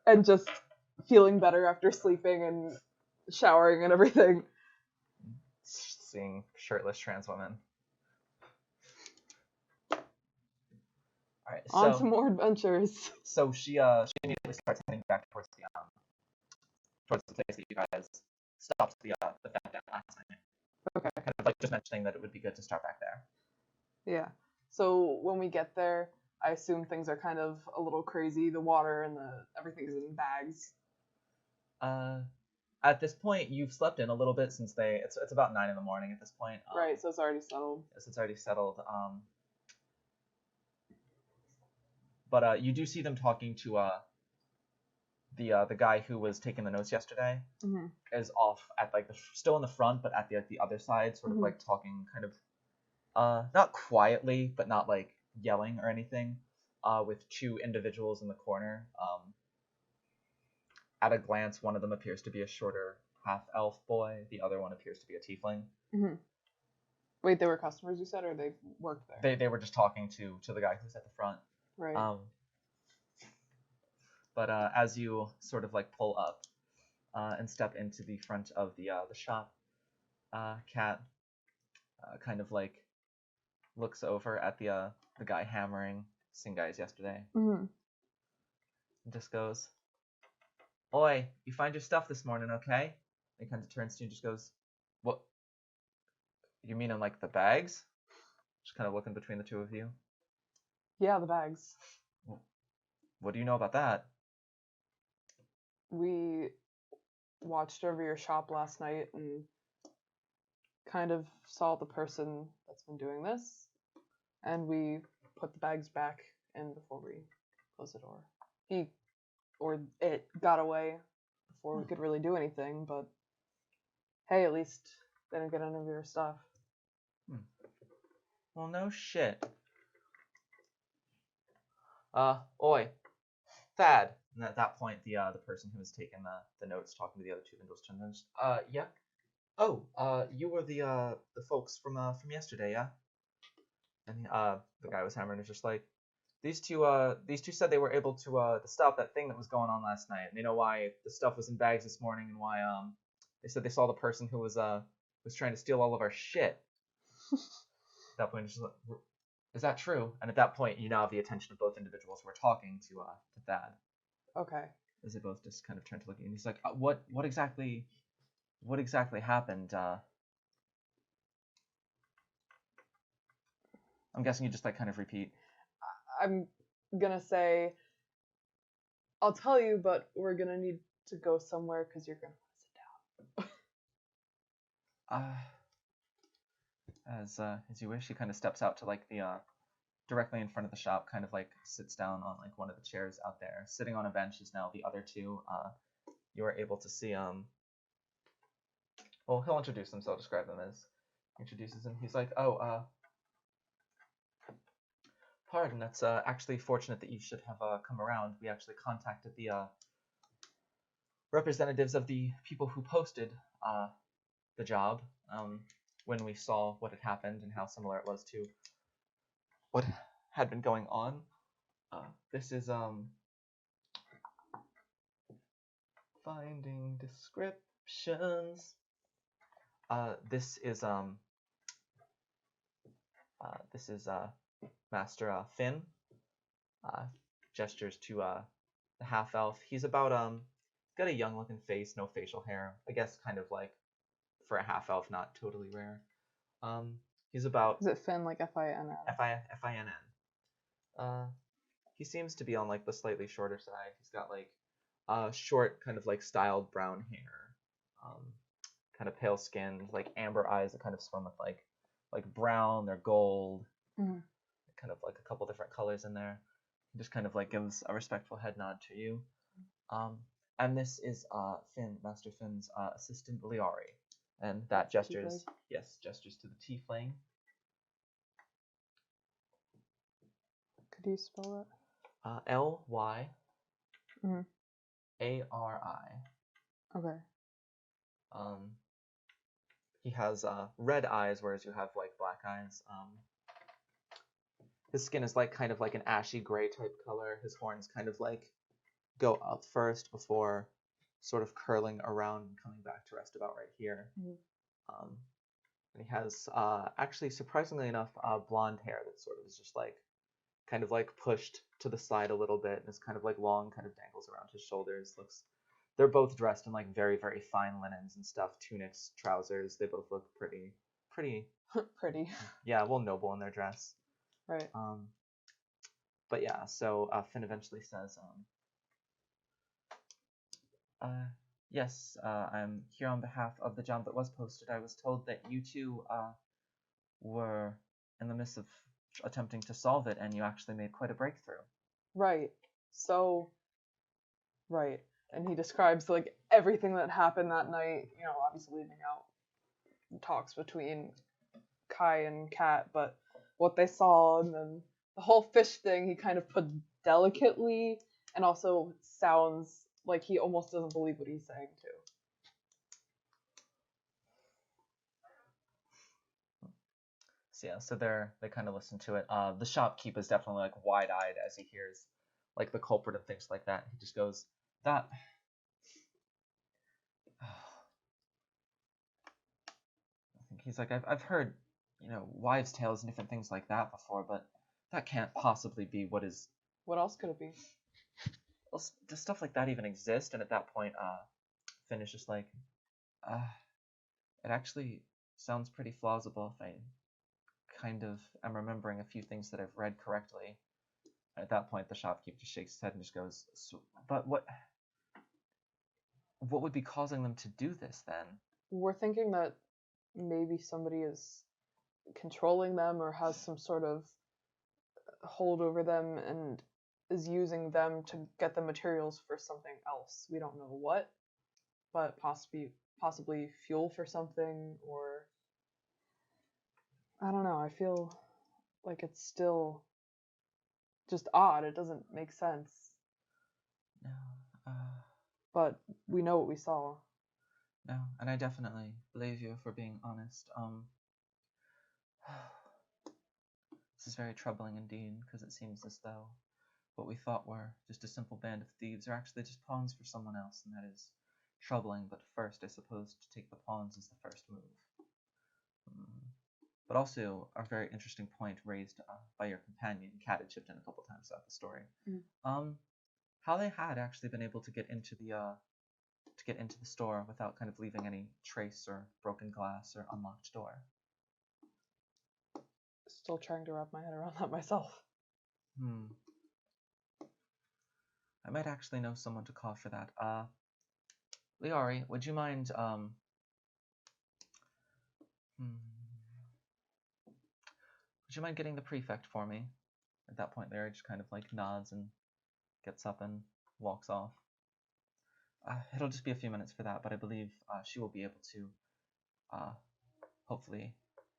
and just feeling better after sleeping and showering and everything. Seeing shirtless trans women. Alright, so on to more adventures. So she immediately starts heading back towards the place that you guys stopped the fat down last time. Okay. Kind of like just mentioning that it would be good to start back there. Yeah. So when we get there, I assume things are kind of a little crazy. The water and everything's in bags. At this point, you've slept in a little bit since it's about 9 a.m. at this point. Right. So it's already settled. Yes, it's already settled. But you do see them talking to the guy who was taking the notes yesterday. Mm-hmm. Is off at like still in the front, but at the other side, sort of like talking kind of not quietly, but not like yelling or anything, with 2 individuals in the corner. At a glance, one of them appears to be a shorter half-elf boy. The other one appears to be a tiefling. Mm-hmm. Wait, they were customers, you said, or they worked there? They were just talking to the guy who's at the front. Right. But as you sort of like pull up and step into the front of the shop, Kat kind of like looks over at the guy hammering same guys yesterday. Mm-hmm. And just goes, "Oi, you find your stuff this morning, okay?" And he kind of turns to you and just goes, "What? You mean in like the bags?" Just kind of looking between the two of you. Yeah, the bags. What do you know about that? We watched over your shop last night and kind of saw the person that's been doing this, and we put the bags back in before we closed the door. It got away before we could really do anything, but hey, at least they didn't get any of your stuff. Well, no shit. Oi, Thad. And at that point, the person who was taking the notes, talking to the other two Vindles, turned and yeah. Oh, you were the folks from yesterday, yeah? And the guy was hammering is just like, these two said they were able to stop that thing that was going on last night. And they know why the stuff was in bags this morning and why they said they saw the person who was trying to steal all of our shit. At that point, it's just like, is that true? And at that point, you now have the attention of both individuals who are talking to Thad. Okay. As they both just kind of turn to look at you, and he's like, what exactly happened? I'm guessing you just like kind of repeat. I'm gonna say, I'll tell you, but we're gonna need to go somewhere because you're gonna want to sit down. As you wish. He kind of steps out to like the directly in front of the shop, kind of like sits down on like one of the chairs out there. Sitting on a bench is now the other two. You are able to see well, he'll introduce them, so I'll describe them as he introduces him. He's like, oh, pardon, that's actually fortunate that you should have come around. We actually contacted the representatives of the people who posted the job when we saw what had happened and how similar it was to what had been going on. This is finding descriptions. This is Master Finn. Gestures to the half elf. He's about got a young looking face, no facial hair. I guess kind of like for a half elf, not totally rare. He's about. Is it Finn, like F-I-N-N? F-I-N-N. He seems to be on like the slightly shorter side. He's got like short, kind of like styled brown hair, kind of pale skin, like amber eyes that kind of swim with like brown, they're gold, kind of like a couple different colors in there. He just kind of like gives a respectful head nod to you. And this is Finn, Master Finn's assistant Liari. And that gestures, gestures to the tiefling. Could you spell that? L-Y Mm-hmm. A-R-I. Okay. He has red eyes, whereas you have like black eyes. His skin is like kind of like an ashy gray type color. His horns kind of like go up first before sort of curling around and coming back to rest about right here. Mm-hmm. And he has actually, surprisingly enough, blonde hair that sort of is just like kind of like pushed to the side a little bit and is kind of like long, kind of dangles around his shoulders. They're both dressed in like very, very fine linens and stuff, tunics, trousers. They both look pretty. Pretty. Yeah, well, noble in their dress. Right. But yeah, so Finn eventually says, yes, I'm here on behalf of the job that was posted. I was told that you two were in the midst of attempting to solve it, and you actually made quite a breakthrough. Right. So, right. And he describes like everything that happened that night, you know, obviously leaving out talks between Kai and Kat, but what they saw, and then the whole fish thing he kind of put delicately, and also sounds like he almost doesn't believe what he's saying too. So yeah, so they kind of listen to it. The shopkeep is definitely like wide-eyed as he hears like the culprit and things like that. He just goes, that. I think he's like, I've heard, you know, wives' tales and different things like that before, but that can't possibly be what is. What else could it be? Well, does stuff like that even exist? And at that point, Finn is just like, it actually sounds pretty plausible if I kind of am remembering a few things that I've read correctly. At that point, the shopkeep just shakes his head and just goes, but what would be causing them to do this then? We're thinking that maybe somebody is controlling them or has some sort of hold over them and is using them to get the materials for something else. We don't know what, but possibly fuel for something, or I don't know. I feel like it's still just odd. It doesn't make sense. No. But we know what we saw. No, and I definitely believe you for being honest. This is very troubling indeed, because it seems as though what we thought were just a simple band of thieves are actually just pawns for someone else, and that is troubling. But first, I suppose to take the pawns is the first move. But also a very interesting point raised by your companion. Kat had chipped in a couple times throughout the story. How they had actually been able to get into the store without kind of leaving any trace or broken glass or unlocked door. Still trying to wrap my head around that myself. I might actually know someone to call for that. Liari, would you mind would you mind getting the prefect for me? At that point, Liari just kind of like nods and gets up and walks off. It'll just be a few minutes for that, but I believe she will be able to hopefully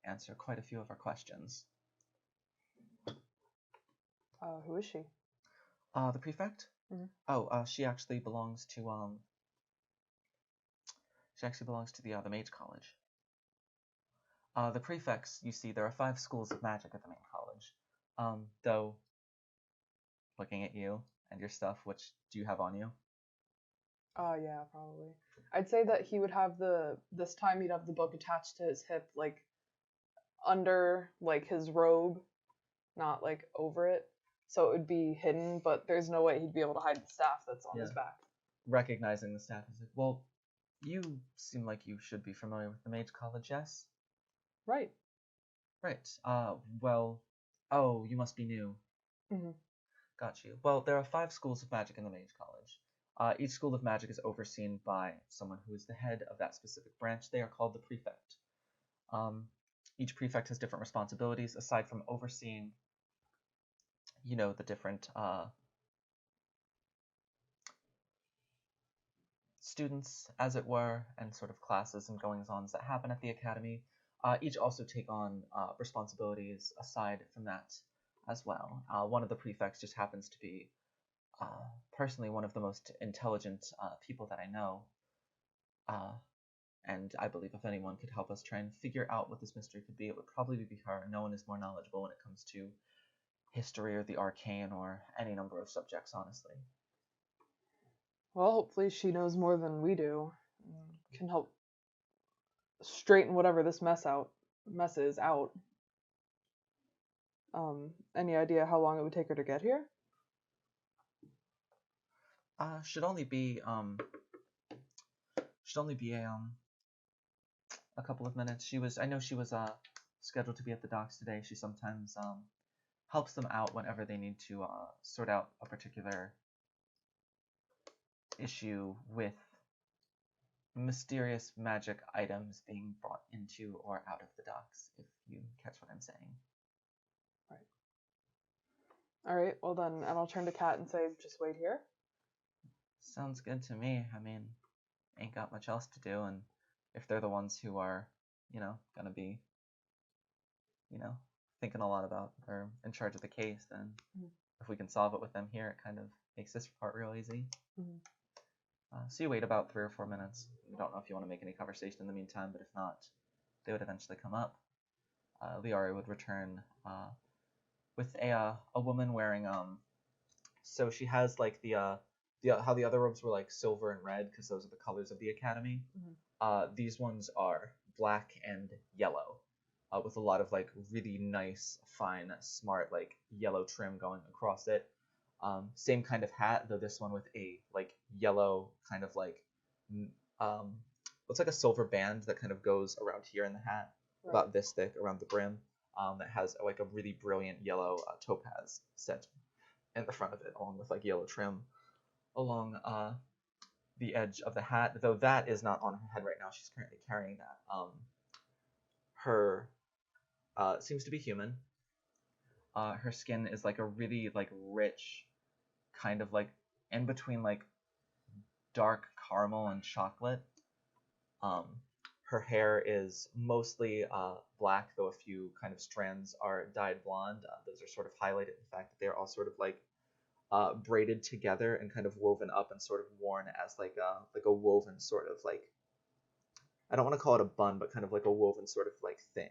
answer quite a few of our questions. Who is she? The prefect? Mm-hmm. She actually belongs to the mage college. The prefects, you see, there are 5 schools of magic at the main college. Though, looking at you and your stuff, which do you have on you? Yeah, probably. I'd say that he would have this time he'd have the book attached to his hip, like, under, like, his robe, not, like, over it. So it would be hidden, but there's no way he'd be able to hide the staff that's on his back. Recognizing the staff, he's like, well, you seem like you should be familiar with the mage college, yes? Right. Right. You must be new. Mm-hmm. Got you. Well, there are 5 schools of magic in the mage college. Each school of magic is overseen by someone who is the head of that specific branch. They are called the prefect. Each prefect has different responsibilities, aside from overseeing, the different students, as it were, and sort of classes and goings-ons that happen at the academy. Each also take on responsibilities aside from that as well. One of the prefects just happens to be personally one of the most intelligent people that I know. And I believe if anyone could help us try and figure out what this mystery could be, it would probably be her. No one is more knowledgeable when it comes to history or the arcane or any number of subjects, honestly. Well, hopefully she knows more than we do. Can help straighten whatever this mess is out. Any idea how long it would take her to get here? Should only be a couple of minutes. I know she was scheduled to be at the docks today. She sometimes helps them out whenever they need to sort out a particular issue with mysterious magic items being brought into or out of the docks, if you catch what I'm saying. Right. Alright, well then, and I'll turn to Kat and say, just wait here. Sounds good to me. I mean, ain't got much else to do, and if they're the ones who are, gonna be, thinking a lot about or in charge of the case, then if we can solve it with them here, it kind of makes this part real easy. So you wait about 3 or 4 minutes. I don't know if you want to make any conversation in the meantime, but if not, they would eventually come up. Liari would return with a woman wearing so she has like the how the other robes were like silver and red because those are the colors of the academy. These ones are black and yellow, with a lot of like really nice, fine, smart like yellow trim going across it. Same kind of hat, though this one with a like yellow kind of like looks like a silver band that kind of goes around here in the hat, about this thick around the brim. That has like a really brilliant yellow topaz set in the front of it, along with like yellow trim along the edge of the hat. Though that is not on her head right now. She's currently carrying that. Her seems to be human. Her skin is like a really like rich, kind of like in between like dark caramel and chocolate. her hair is mostly black, though a few kind of strands are dyed blonde. Those are sort of highlighted in the fact that they're all sort of like braided together and kind of woven up and sort of worn as like a woven sort of like, I don't want to call it a bun, but kind of like a woven sort of like thing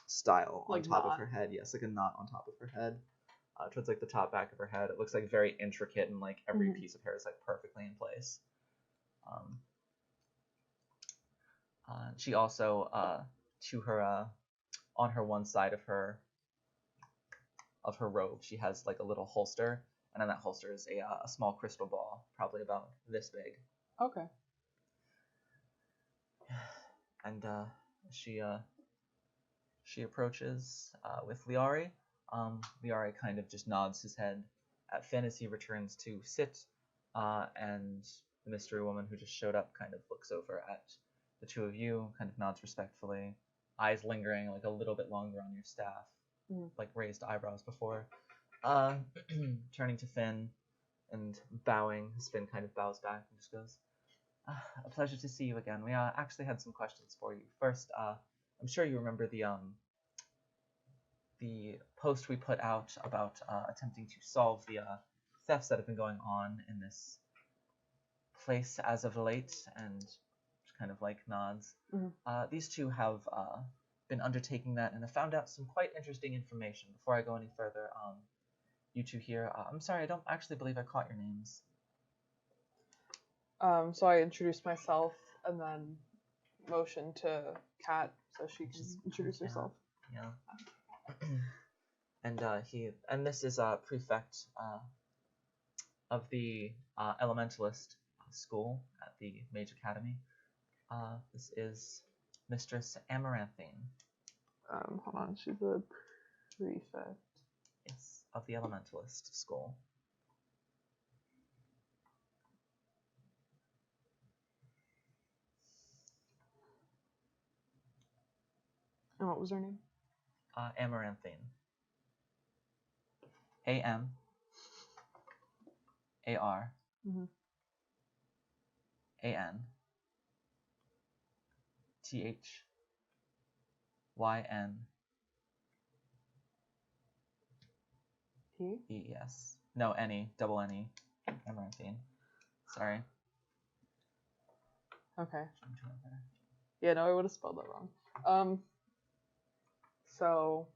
style on Like top of knot. her head. Yes, like a knot on top of her head. Towards like the top back of her head. It looks like very intricate and like every piece of hair is like perfectly in place. She also to her on her one side of her robe, she has like a little holster, and in that holster is a small crystal ball, probably about this big. Okay. And she approaches with Liari. Liari kind of just nods his head at Finn as he returns to sit, and the mystery woman who just showed up kind of looks over at the two of you, kind of nods respectfully, eyes lingering like a little bit longer on your staff, like raised eyebrows before, turning to Finn and bowing. Finn kind of bows back and just goes, a pleasure to see you again. We actually had some questions for you. First, I'm sure you remember the post we put out about attempting to solve the thefts that have been going on in this place as of late, and just kind of like nods. These two have been undertaking that and have found out some quite interesting information. Before I go any further, you two here, I'm sorry, I don't actually believe I caught your names. So I introduced myself and then motioned to Kat so she can introduce herself. Yeah. And this is prefect of the elementalist school at the Mage Academy. This is Mistress Amaranthine. Hold on, she's a prefect. Yes, of the elementalist school. And what was her name? Amaranthine. A-M A-R A-N T-H-Y-N E-E-S. No, N-E, double N-E. Amaranthine. Sorry. Okay. Yeah, no, I would have spelled that wrong. So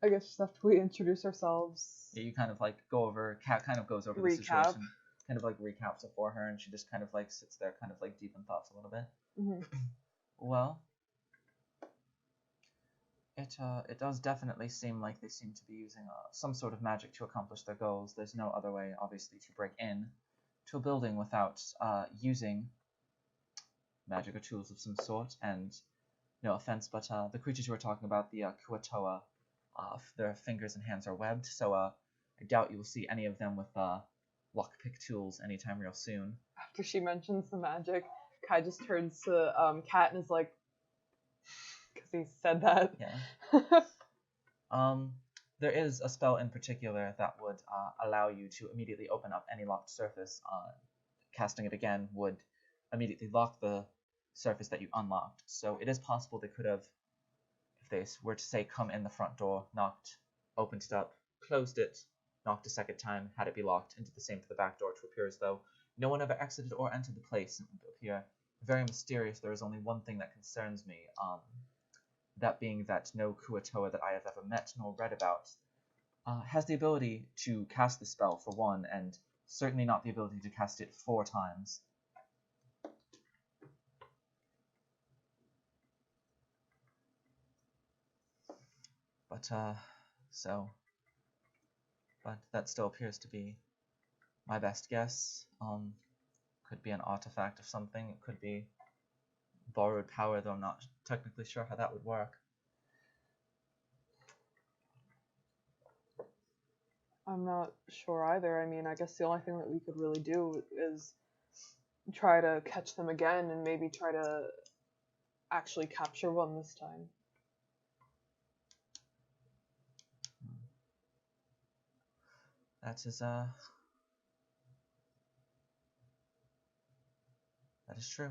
I guess just after we introduce ourselves. Yeah, you kind of like go over. Kat kind of goes over the situation, kind of like recaps it for her, and she just kind of like sits there, kind of like deep in thoughts a little bit. Well, it does definitely seem like they seem to be using some sort of magic to accomplish their goals. There's no other way, obviously, to break in to a building without using magic or tools of some sort. And no offense, but the creatures you were talking about, the Kuatoa, their fingers and hands are webbed, so I doubt you will see any of them with lockpick tools anytime real soon. After she mentions the magic, Kai just turns to Kat and is like, because he said that. Yeah. There is a spell in particular that would allow you to immediately open up any locked surface. Casting it again would immediately lock the surface that you unlocked. So it is possible they could have, if they were to say come in the front door, knocked, opened it up, closed it, knocked a second time, had it be locked, and did the same to the back door to appear as though no one ever exited or entered the place. It would appear very mysterious. There is only one thing that concerns me, that being that no Kuatoa that I have ever met nor read about has the ability to cast the spell, for one, and certainly not the ability to cast it 4 times. But that still appears to be my best guess. Could be an artifact of something. It could be borrowed power, though I'm not technically sure how that would work. I'm not sure either. I mean, I guess the only thing that we could really do is try to catch them again and maybe try to actually capture one this time. That is That is true.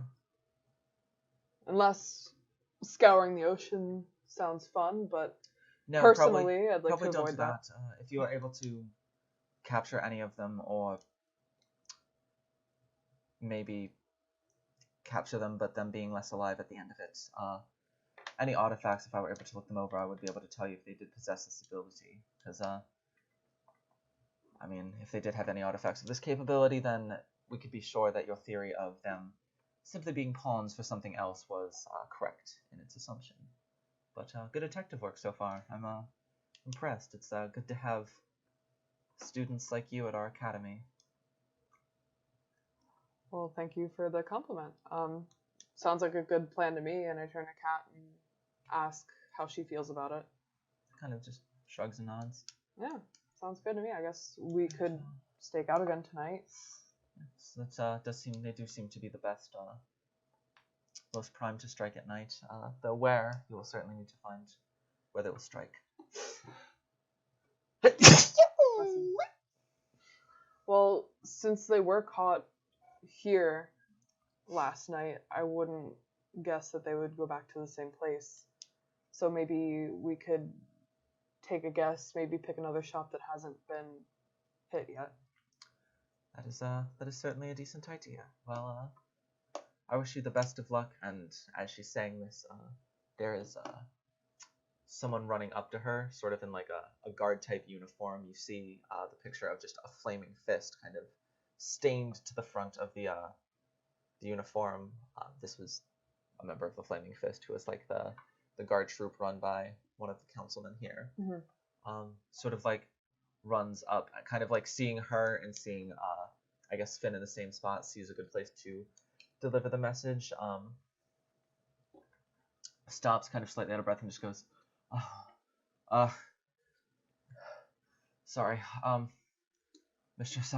Unless scouring the ocean sounds fun, but No, personally, I'd like probably to don't avoid do that. that. If you are able to capture any of them, or maybe capture them, but them being less alive at the end of it. Any artifacts, if I were able to look them over, I would be able to tell you if they did possess this ability. Because, I mean, if they did have any artifacts of this capability, then we could be sure that your theory of them simply being pawns for something else was correct in its assumption. But good detective work so far. I'm impressed. It's good to have students like you at our academy. Well, thank you for the compliment. Sounds like a good plan to me, and I turn to Kat and ask how she feels about it. Kind of just shrugs and nods. Yeah, sounds good to me. I guess we could stake out again tonight. They do seem to be the best, most primed to strike at night. Though where, you will certainly need to find where they will strike. Well, since they were caught here last night, I wouldn't guess that they would go back to the same place. So maybe we could take a guess, maybe pick another shop that hasn't been hit yet. That is certainly a decent idea. Well, I wish you the best of luck, and as she's saying this, there is someone running up to her, sort of in like a guard-type uniform. You see the picture of just a flaming fist kind of stained to the front of the uniform. This was a member of the Flaming Fist who was like the guard troop run by one of the councilmen here. Mm-hmm. Sort of like runs up, kind of like seeing her and seeing, I guess, Finn in the same spot, sees a good place to deliver the message. Stops kind of slightly out of breath and just goes, sorry, Mistress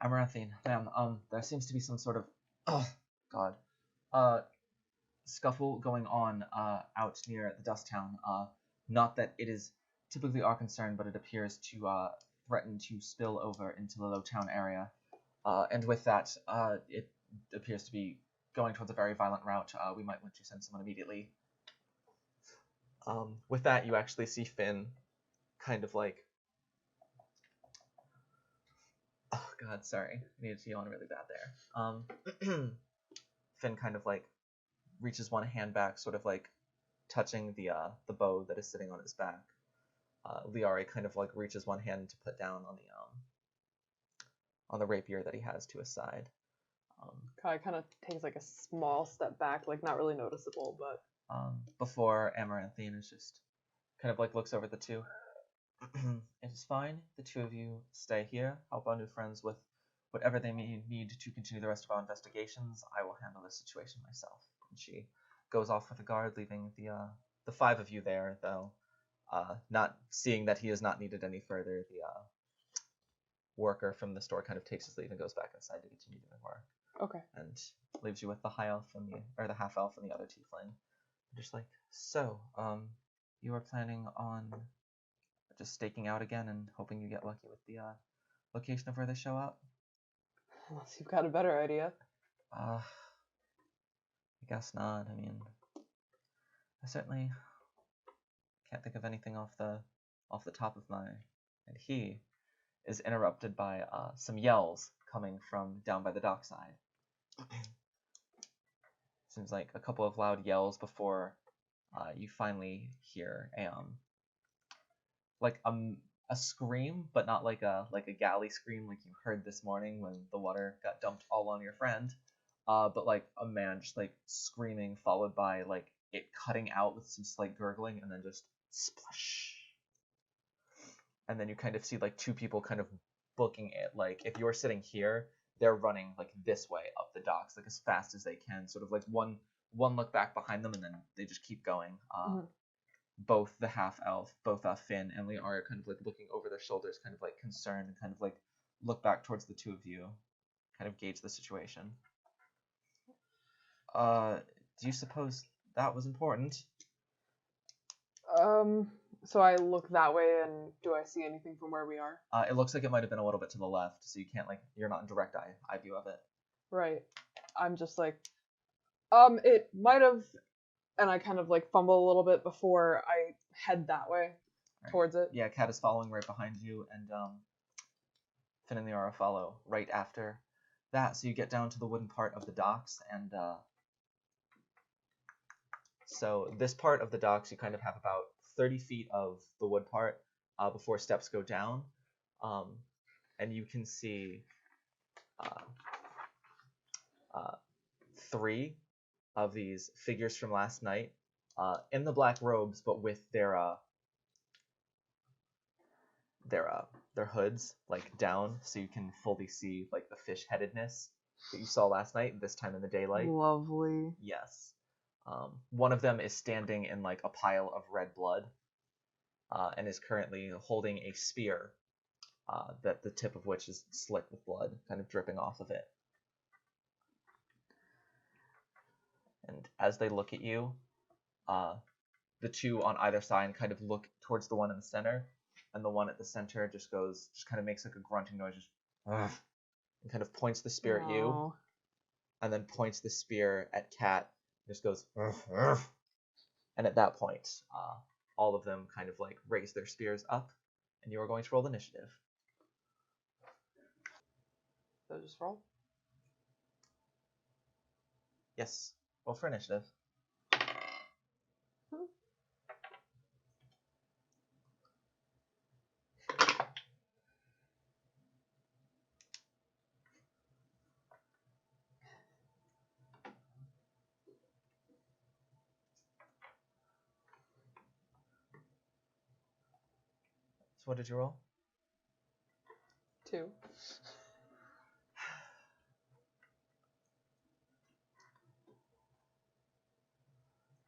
Amaranthine, ma'am, there seems to be some sort of, scuffle going on out near the Dust Town. Not that it is typically our concern, but it appears to threaten to spill over into the Low Town area. And with that, it appears to be going towards a very violent route. We might want to send someone immediately. With that, you actually see Finn kind of like... Oh god, sorry. I needed to yawn really bad there. Finn kind of like reaches one hand back, sort of like touching the bow that is sitting on his back. Liari kind of like reaches one hand to put down on the rapier that he has to his side. Kai kind of takes like a small step back, like not really noticeable, but before Amaranthine is just kind of like looks over the two. It is fine. The two of you stay here, help our new friends with whatever they may need to continue the rest of our investigations. I will handle this situation myself. And she goes off with the guard, leaving the five of you there, though not seeing that he is not needed any further. The worker from the store kind of takes his leave and goes back inside to continue doing work. Okay. And leaves you with the high elf and the half elf and the other tiefling. Just like, so, you are planning on just staking out again and hoping you get lucky with the location of where they show up? Unless you've got a better idea. I guess not. I mean, I certainly can't think of anything off the top of my... And he is interrupted by some yells coming from down by the dockside. Seems like a couple of loud yells before you finally hear a scream, but not like a galley scream like you heard this morning when the water got dumped all on your friend. But like a man just like screaming, followed by like it cutting out with some slight gurgling, and then just splash. And then you kind of see like two people kind of booking it. Like if you're sitting here, they're running like this way up the docks, like as fast as they can. Sort of like one look back behind them, and then they just keep going. Both the half elf, both Finn and Liara are kind of like looking over their shoulders, kind of like concerned, and kind of like look back towards the two of you, kind of gauge the situation. Do you suppose that was important? So I look that way, and do I see anything from where we are? It looks like it might have been a little bit to the left, so you can't, like, you're not in direct eye view of it. Right. I'm just like, it might have, and I kind of like fumble a little bit before I head that way towards it. Yeah, Cat is following right behind you, and Finn and Liara follow right after that. So you get down to the wooden part of the docks, and so this part of the docks, you kind of have about 30 feet of the wood part before steps go down, and you can see 3 of these figures from last night in the black robes, but with their hoods like down, so you can fully see like the fish-headedness that you saw last night. This time in the daylight. Lovely. Yes. One of them is standing in like a pile of red blood, and is currently holding a spear, that the tip of which is slick with blood, kind of dripping off of it. And as they look at you, the 2 on either side kind of look towards the one in the center, and the one at the center just kind of makes like a grunting noise, just, and kind of points the spear at you, and then points the spear at Cat, just goes, and at that point, all of them kind of like raise their spears up, and you are going to roll initiative. So just roll? Yes, roll for initiative. So what did you roll? 2.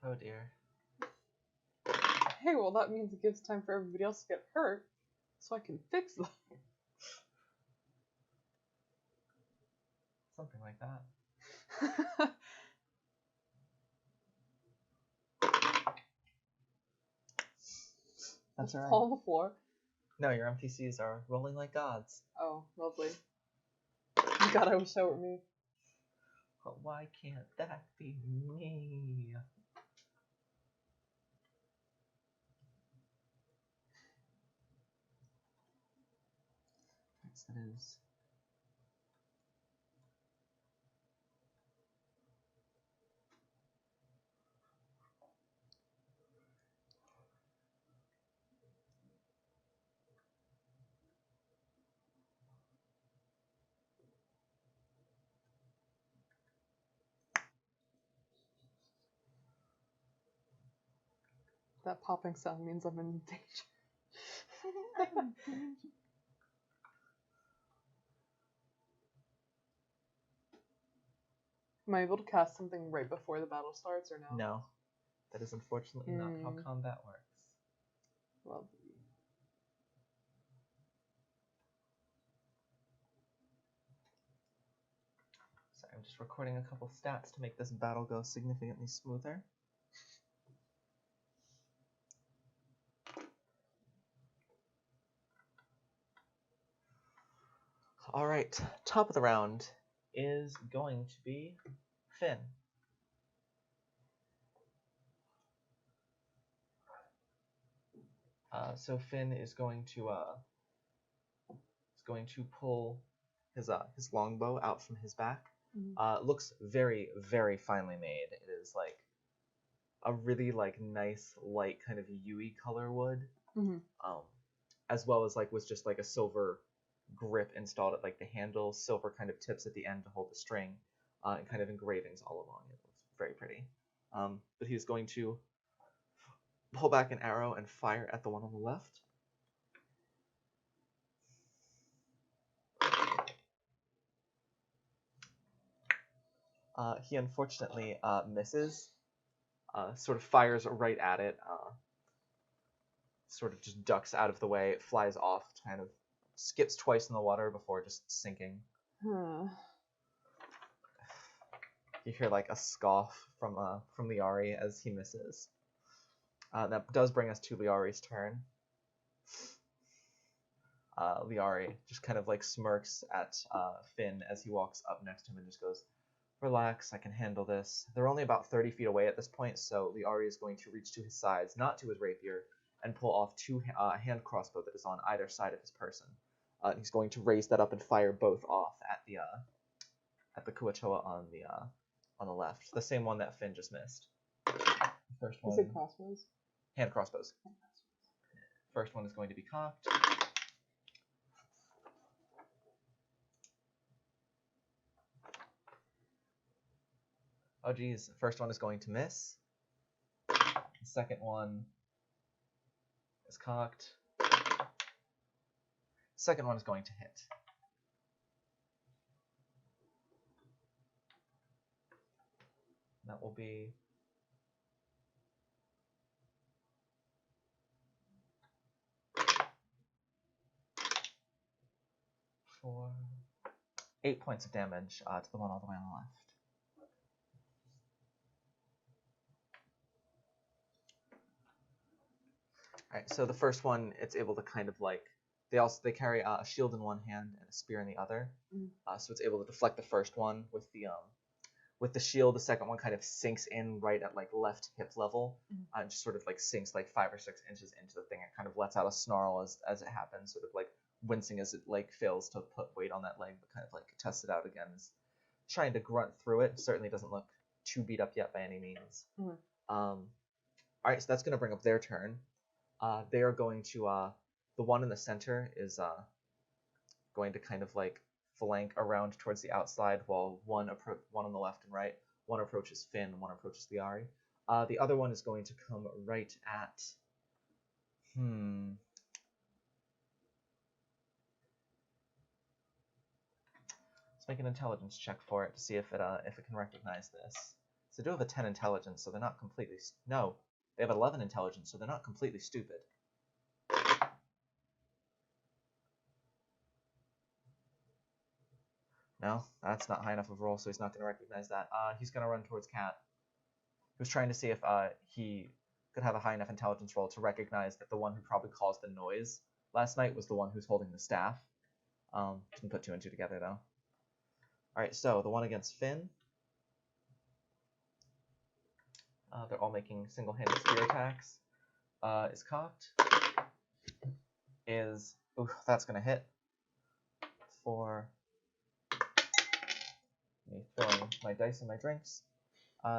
Oh dear. Hey, well that means it gives time for everybody else to get hurt, so I can fix them. Something like that. That's alright. Fall on the floor. No, your NPCs are rolling like gods. Oh, lovely. God, I wish that were me. But why can't that be me? Yes, it is. That popping sound means I'm in danger. Am I able to cast something right before the battle starts, or no? No. That is unfortunately not how combat works. Lovely. Sorry, I'm just recording a couple stats to make this battle go significantly smoother. Alright, top of the round is going to be Finn. So Finn is going to pull his longbow out from his back. Looks very, very finely made. It is like a really like nice light kind of yewy color wood, as well as like with just like a silver grip installed at like the handle, silver kind of tips at the end to hold the string, and kind of engravings all along it. Looks very pretty. But he's going to pull back an arrow and fire at the one on the left. He unfortunately misses, sort of fires right at it, sort of just ducks out of the way, it flies off, kind of skips twice in the water before just sinking. You hear like a scoff from Liari as he misses. That does bring us to Liari's turn. Liari just kind of like smirks at Finn as he walks up next to him and just goes, Relax, I can handle this. They're only about 30 feet away at this point, so Liari is going to reach to his sides, not to his rapier, and pull off two hand crossbow that is on either side of his person. He's going to raise that up and fire both off at the Kuatoa on the left, the same one that Finn just missed. First one. Is it crossbows? Hand crossbows. First one is going to be cocked. Oh geez, first one is going to miss. The second one is cocked. Second one is going to hit. That will be 8 points of damage to the one all the way on the left. Alright, so the first one, it's able to kind of like, they carry a shield in one hand and a spear in the other. So it's able to deflect the first one with the shield. The second one kind of sinks in right at like left hip level, and just sort of like sinks like 5 or 6 inches into the thing. It kind of lets out a snarl as it happens, sort of like wincing as it like fails to put weight on that leg, but kind of like tests it out again, is trying to grunt through it. Certainly doesn't look too beat up yet by any means. Alright, so that's going to bring up their turn. They are going to, the one in the center is going to kind of like flank around towards the outside, while one on the left and right, one approaches Finn, one approaches Liari. The other one is going to come right at, let's make an intelligence check for it to see if it can recognize this. So they do have a 10 intelligence, so they're not completely, no, they have 11 intelligence, so they're not completely stupid. No, that's not high enough of a roll, so he's not going to recognize that. He's going to run towards Cat. He was trying to see if he could have a high enough intelligence roll to recognize that the one who probably caused the noise last night was the one who's holding the staff. Didn't put 2 and 2 together, though. Alright, so the one against Finn. They're all making single-handed spear attacks. Is cocked. Ooh, that's going to hit. For me throwing my dice and my drinks.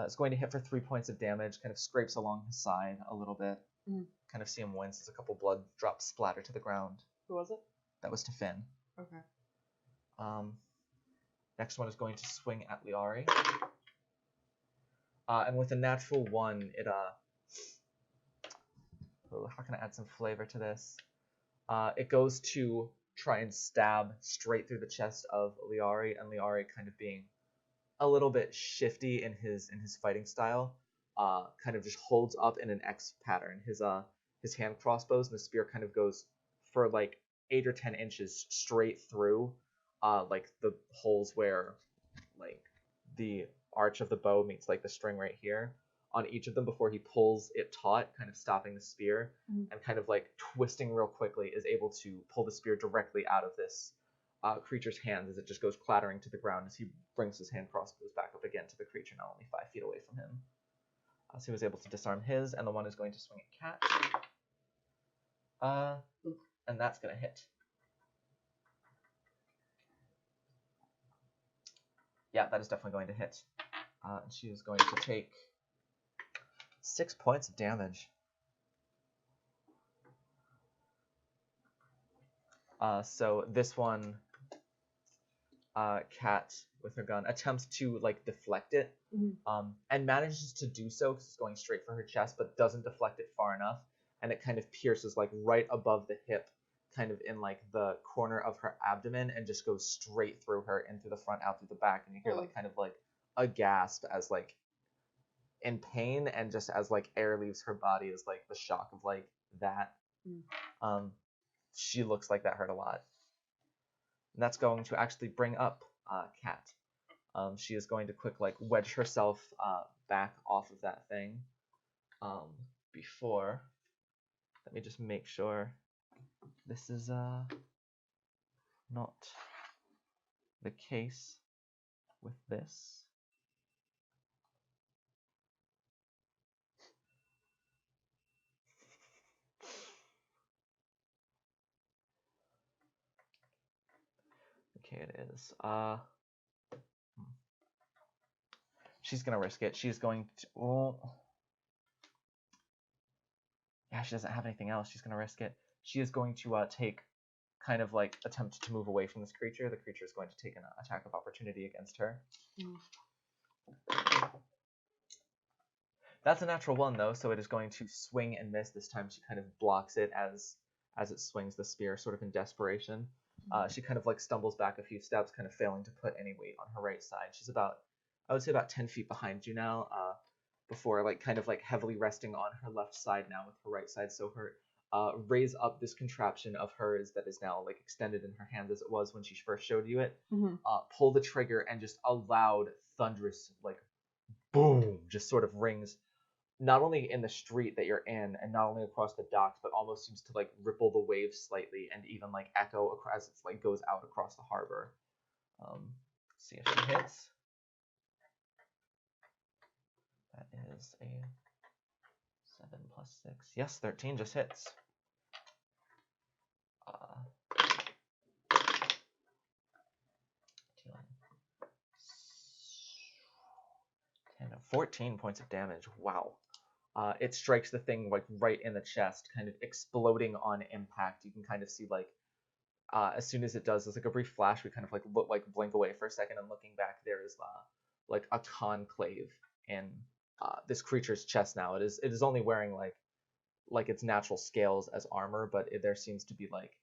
It's going to hit for 3 points of damage, kind of scrapes along his side a little bit. Kind of see him wince as a couple blood drops splatter to the ground. Who was it? That was to Finn. Okay. Next one is going to swing at Liari. And with a natural 1, it how can I add some flavor to this? It goes to try and stab straight through the chest of Liari, and Liari, kind of being a little bit shifty in his fighting style, kind of just holds up in an X pattern. His hand crossbows and the spear kind of goes for like 8 or 10 inches straight through, like the holes where like the arch of the bow meets like the string right here on each of them before he pulls it taut, kind of stopping the spear, and kind of like twisting real quickly is able to pull the spear directly out of this creature's hands as it just goes clattering to the ground as he brings his hand crossbows back up again to the creature, now only 5 feet away from him. So he was able to disarm his, and the one is going to swing at Cat. And that's going to hit. Yeah, that is definitely going to hit. And she is going to take 6 points of damage. So this one, Cat with her gun attempts to like deflect it, and manages to do so because it's going straight for her chest, but doesn't deflect it far enough, and it kind of pierces like right above the hip, kind of in like the corner of her abdomen, and just goes straight through her, in through the front, out through the back, and you hear like kind of like a gasp as like in pain, and just as like air leaves her body as like the shock of like that. She looks like that hurt a lot. And that's going to actually bring up Cat. She is going to quick like wedge herself back off of that thing. Before, let me just make sure this is not the case with this. Okay, it is. She's gonna risk it. She's going to. Well, yeah, she doesn't have anything else. She's gonna risk it. She is going to take, kind of like attempt to move away from this creature. The creature is going to take an attack of opportunity against her. That's a natural 1 though, so it is going to swing and miss. This time she kind of blocks it as it swings the spear, sort of in desperation. She kind of like stumbles back a few steps, kind of failing to put any weight on her right side. She's about, I would say about 10 feet behind you now, before like kind of like heavily resting on her left side now with her right side. So her raise up this contraption of hers that is now like extended in her hand as it was when she first showed you it. Pull the trigger, and just a loud thunderous like boom just sort of rings, not only in the street that you're in and not only across the docks, but almost seems to like ripple the waves slightly and even like echo across, as it's like goes out across the harbor. Let's see if she hits. That is a 7 plus 6. Yes, 13 just hits. 14 points of damage. Wow. It strikes the thing like right in the chest, kind of exploding on impact. You can kind of see like as soon as it does, there's like a brief flash. We kind of like blink away for a second, and looking back, there is like a conclave in this creature's chest now. It is only wearing like its natural scales as armor, but there seems to be like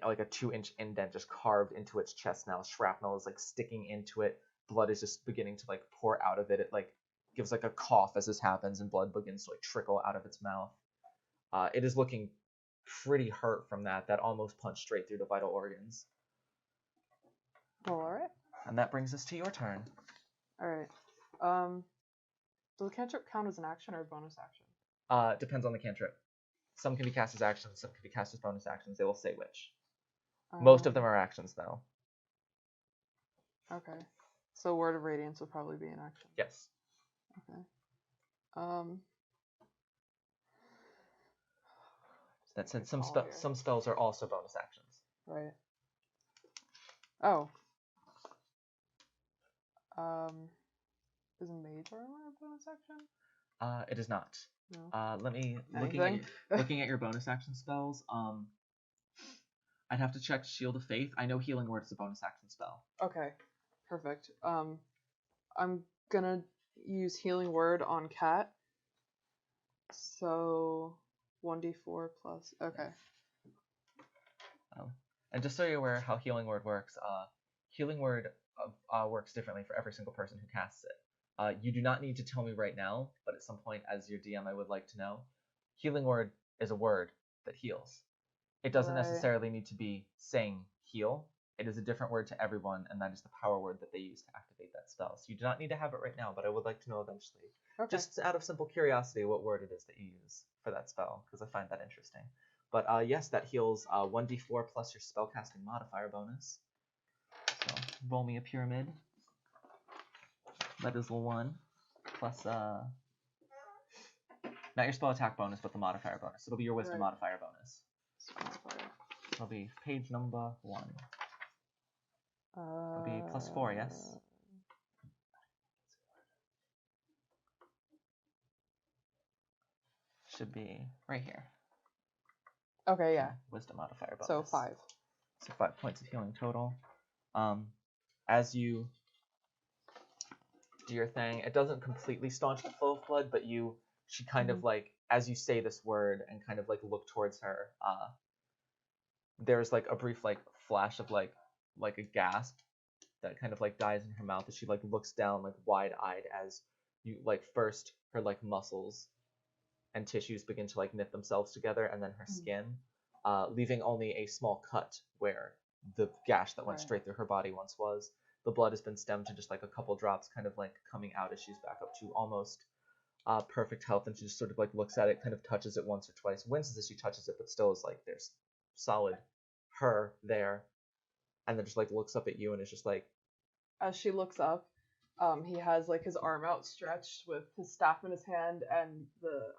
like a 2-inch indent just carved into its chest now. Shrapnel is like sticking into it. Blood is just beginning to like pour out of it. It like gives like a cough as this happens, and blood begins to like trickle out of its mouth. It is looking pretty hurt from that almost punched straight through the vital organs. All right. And that brings us to your turn. All right. Does the cantrip count as an action or a bonus action? Depends on the cantrip. Some can be cast as actions, some can be cast as bonus actions. They will say which. Most of them are actions, though. Okay. So Word of Radiance would probably be an action. Yes. Okay. That said, some spells are also bonus actions. Right. Oh. Is Mage Armor a bonus action? It is not. No. Let me looking at your bonus action spells. I'd have to check Shield of Faith. I know Healing Word is a bonus action spell. Okay. Perfect. I'm gonna use Healing Word on Cat. So 1d4 plus. Okay. And just so you're aware how Healing Word works, Healing Word works differently for every single person who casts it. You do not need to tell me right now, but at some point as your DM I would like to know. Healing Word is a word that heals. It doesn't necessarily need to be saying heal. It is a different word to everyone, and that is the power word that they use to activate that spell. So you do not need to have it right now, but I would like to know eventually. Okay. Just out of simple curiosity, what word it is that you use for that spell, because I find that interesting. But yes, that heals 1d4 plus your spellcasting modifier bonus. So roll me a pyramid. That is 1 plus not your spell attack bonus, but the modifier bonus. It'll be your wisdom modifier bonus. It'll be page number 1. It'll be +4, yes? Should be right here. Okay, yeah. Wisdom modifier bonus. So 5. So 5 points of healing total. As you do your thing, it doesn't completely staunch the flow of blood, but she kind of like, as you say this word and kind of like look towards her, there's like a brief like flash of like a gasp that kind of like dies in her mouth as she like looks down like wide-eyed as you like first her like muscles and tissues begin to like knit themselves together, and then her skin, leaving only a small cut where the gash that went straight through her body once was. The blood has been stemmed to just like a couple drops kind of like coming out as she's back up to almost perfect health, and she just sort of like looks at it, kind of touches it once or twice, winces as she touches it, but still is like there's solid her there, and then just like looks up at you and is just like, as she looks up, he has like his arm outstretched with his staff in his hand, and the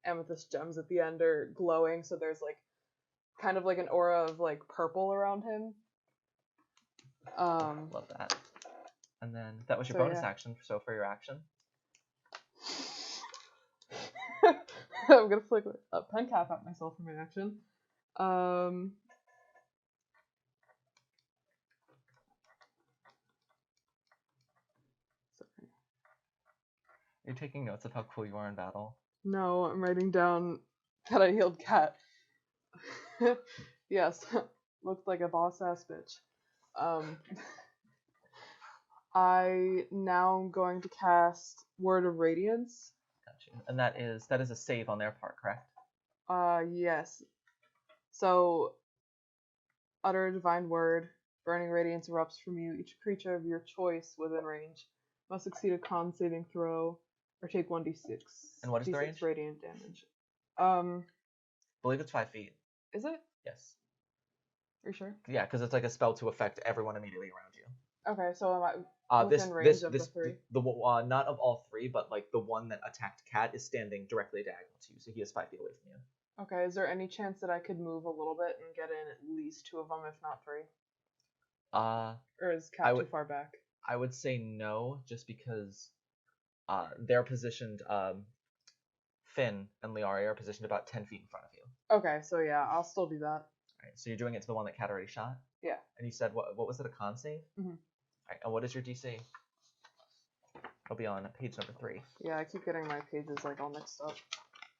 amethyst gems at the end are glowing, so there's like kind of like an aura of like purple around him. Love that. And then that was your So, bonus yeah. action. So for your action, I'm gonna flick a pen cap at myself for my action. Sorry. you're taking notes of how cool you are in battle. No, I'm writing down that I healed cat. Yes, looked like a boss ass bitch. I now am going to cast Word of Radiance. Gotcha. And that is a save on their part, correct? Yes. So, utter a divine word. Burning radiance erupts from you. Each creature of your choice within range must succeed a con saving throw or take 1d6. And what is the d6 range? radiant damage. I believe it's 5 feet. Is it? Yes. Are you sure? Yeah, because it's like a spell to affect everyone immediately around you. Okay, so am I within range of the three? Not of all three, but like the one that attacked Cat is standing directly diagonal to you, so he is 5 feet away from you. Okay, is there any chance that I could move a little bit and get in at least 2 of them, if not 3? Or is Cat too far back? I would say no, just because they're positioned. Finn and Liari are positioned about 10 feet in front of you. Okay, so yeah, I'll still do that. Alright, so you're doing it to the one that Cat already shot? Yeah. And you said, what was it, a con save? Mm-hmm. Alright, and what is your DC? It'll be on page number 3. Yeah, I keep getting my pages like all mixed up.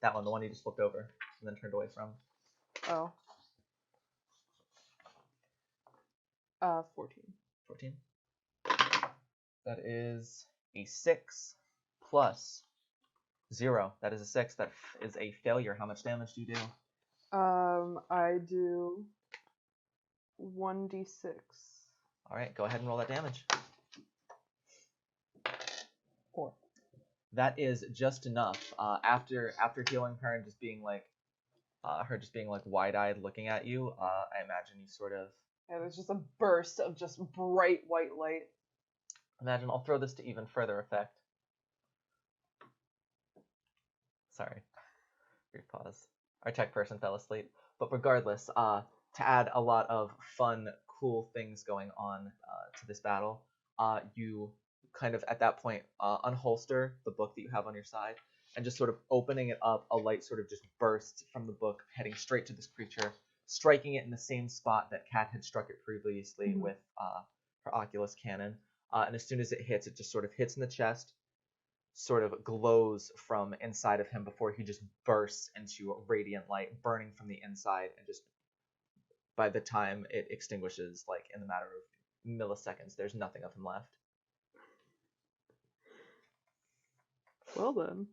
That one, the one you just flipped over and then turned away from. Oh. 14. 14. That is a 6 plus 0. That is a 6. That is a failure. How much damage do you do? I do 1d6. Alright, go ahead and roll that damage. 4. That is just enough. After healing her and just being like, wide-eyed looking at you, I imagine you sort of... Yeah, there's just a burst of just bright white light. Imagine, I'll throw this to even further effect. Sorry. Brief pause. Our tech person fell asleep. But regardless, to add a lot of fun, cool things going on to this battle, you kind of, at that point, unholster the book that you have on your side, and just sort of opening it up, a light sort of just bursts from the book, heading straight to this creature, striking it in the same spot that Kat had struck it previously with her Oculus cannon. And as soon as it hits, it just sort of hits in the chest, sort of glows from inside of him before he just bursts into a radiant light, burning from the inside, and just by the time it extinguishes, like in the matter of milliseconds, there's nothing of him left. Well then.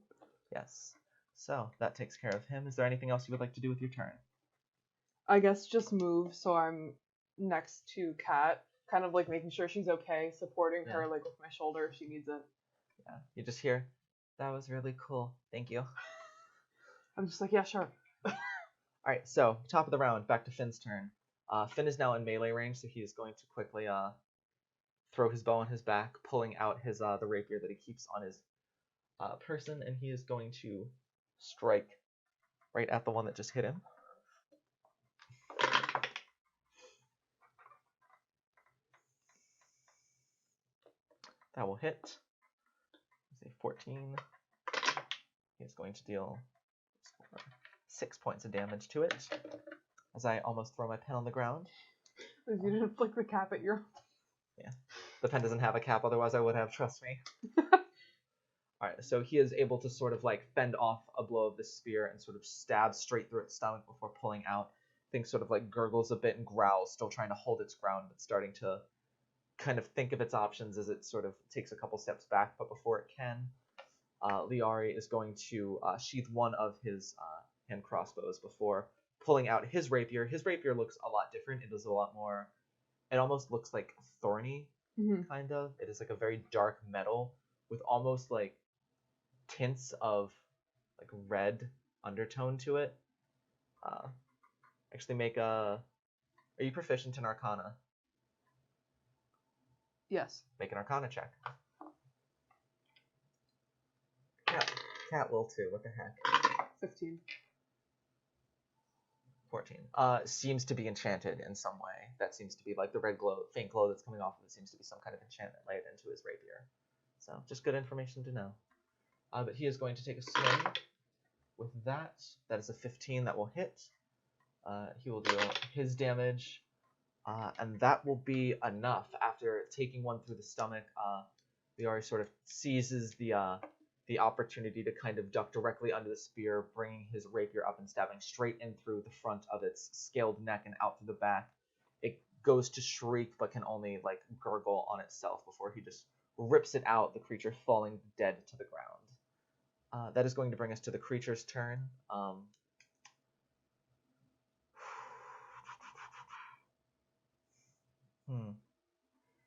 Yes. So that takes care of him. Is there anything else you would like to do with your turn? I guess just move so I'm next to Kat, kind of like making sure she's okay, supporting her like with my shoulder if she needs it. Yeah. You just hear, that was really cool. Thank you. I'm just like, yeah, sure. Alright, so top of the round, back to Finn's turn. Finn is now in melee range, so he is going to quickly throw his bow on his back, pulling out his the rapier that he keeps on his person, and he is going to strike right at the one that just hit him. That will hit. Let's say 14. He is going to deal 6 points of damage to it, as I almost throw my pen on the ground. You didn't flick the cap at your... Yeah. The pen doesn't have a cap, otherwise I would have, trust me. Alright, so he is able to sort of like fend off a blow of the spear and sort of stab straight through its stomach before pulling out. Things sort of like gurgles a bit and growls, still trying to hold its ground, but starting to kind of think of its options as it sort of takes a couple steps back. But before it can, Liari is going to sheath one of his hand crossbows before pulling out his rapier. His rapier looks a lot different. It is a lot more, it almost looks like thorny, kind of. It is like a very dark metal with almost like tints of like red undertone to it. Actually make a... Are you proficient in Arcana? Yes. Make an Arcana check. Cat will too, what the heck. 15. 14. Seems to be enchanted in some way. That seems to be like the red glow, faint glow that's coming off of it seems to be some kind of enchantment layered into his rapier. So just good information to know. But he is going to take a swing with that. That is a 15 that will hit. He will deal his damage. And that will be enough. After taking one through the stomach, Liari sort of seizes the opportunity to kind of duck directly under the spear, bringing his rapier up and stabbing straight in through the front of its scaled neck and out through the back. It goes to shriek, but can only like gurgle on itself before he just rips it out, the creature falling dead to the ground. That is going to bring us to the creature's turn.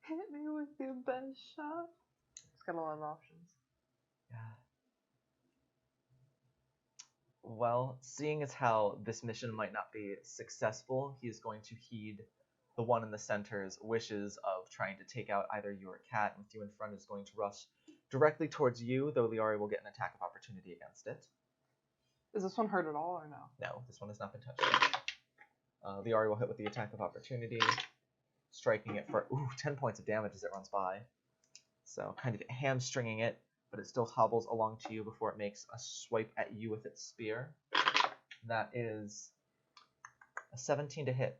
Hit me with your best shot. It's got a lot of options. Yeah. Well, seeing as how this mission might not be successful, he is going to heed the one in the center's wishes of trying to take out either you or Cat, and with you in front is going to rush directly towards you, though Liari will get an attack of opportunity against it. Is this one hurt at all or no? No, this one has not been touched. Liari will hit with the attack of opportunity, striking it for 10 points of damage as it runs by. So kind of hamstringing it, but it still hobbles along to you before it makes a swipe at you with its spear. That is a 17 to hit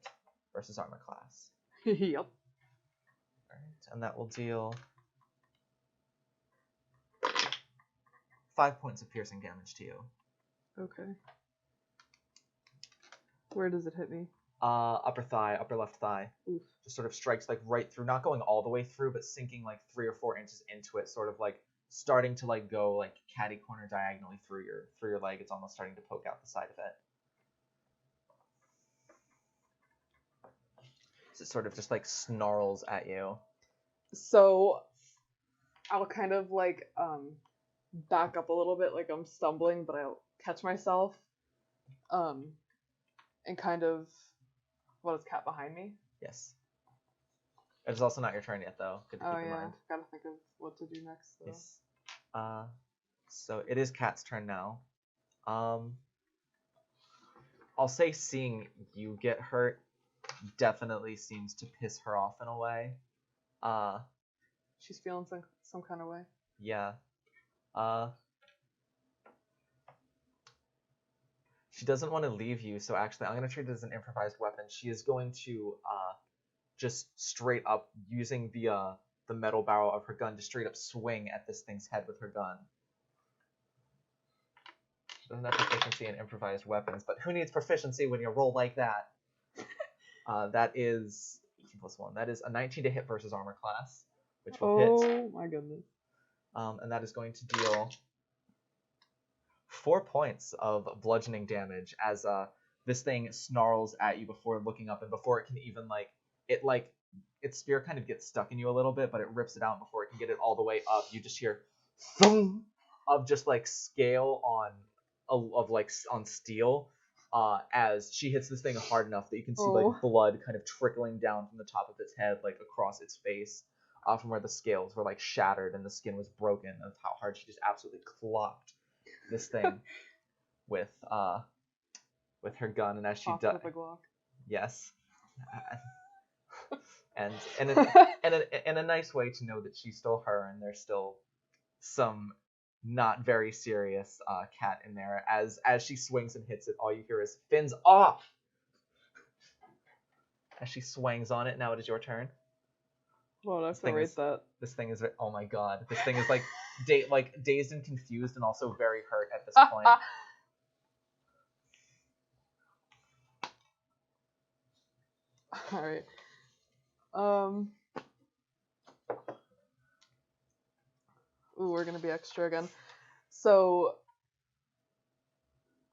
versus armor class. Yep. Alright, and that will deal 5 points of piercing damage to you. Okay. Where does it hit me? Upper thigh, upper left thigh. Oof. Just sort of strikes like right through, not going all the way through, but sinking like 3 or 4 inches into it, sort of like starting to like go like catty corner diagonally through your leg. It's almost starting to poke out the side of it. So it sort of just like snarls at you. So I'll kind of like back up a little bit, like I'm stumbling, but I'll catch myself. And kind of, what is Cat behind me? Yes. It is also not your turn yet, though. Good to keep in mind. Gotta think of what to do next, though. Yes. So it is Cat's turn now. I'll say seeing you get hurt definitely seems to piss her off in a way. She's feeling some kind of way. Yeah. She doesn't want to leave you, so actually I'm going to treat it as an improvised weapon. She is going to just straight up, using the metal barrel of her gun, to straight up swing at this thing's head with her gun. She doesn't have proficiency in improvised weapons, but who needs proficiency when you roll like that? That is 18+1. That is a 19 to hit versus armor class, which will hit. Oh my goodness. And that is going to deal 4 points of bludgeoning damage as this thing snarls at you before looking up, and before it can even its spear kind of gets stuck in you a little bit, but it rips it out, and before it can get it all the way up, you just hear thump of just like scale on steel as she hits this thing hard enough that you can see like blood kind of trickling down from the top of its head, like across its face, from where the scales were like shattered and the skin was broken, of how hard she just absolutely clocked this thing with her gun. And as she does, yes, and in a nice way to know that she's still her, and there's still some not very serious Cat in there. As she swings and hits it, all you hear is "fins off" as she swings on it. Now it is your turn. Well, I have to rate that. This thing is, oh my god, this thing is like dazed and confused, and also very hurt at this point. All right. Ooh, we're gonna be extra again. So,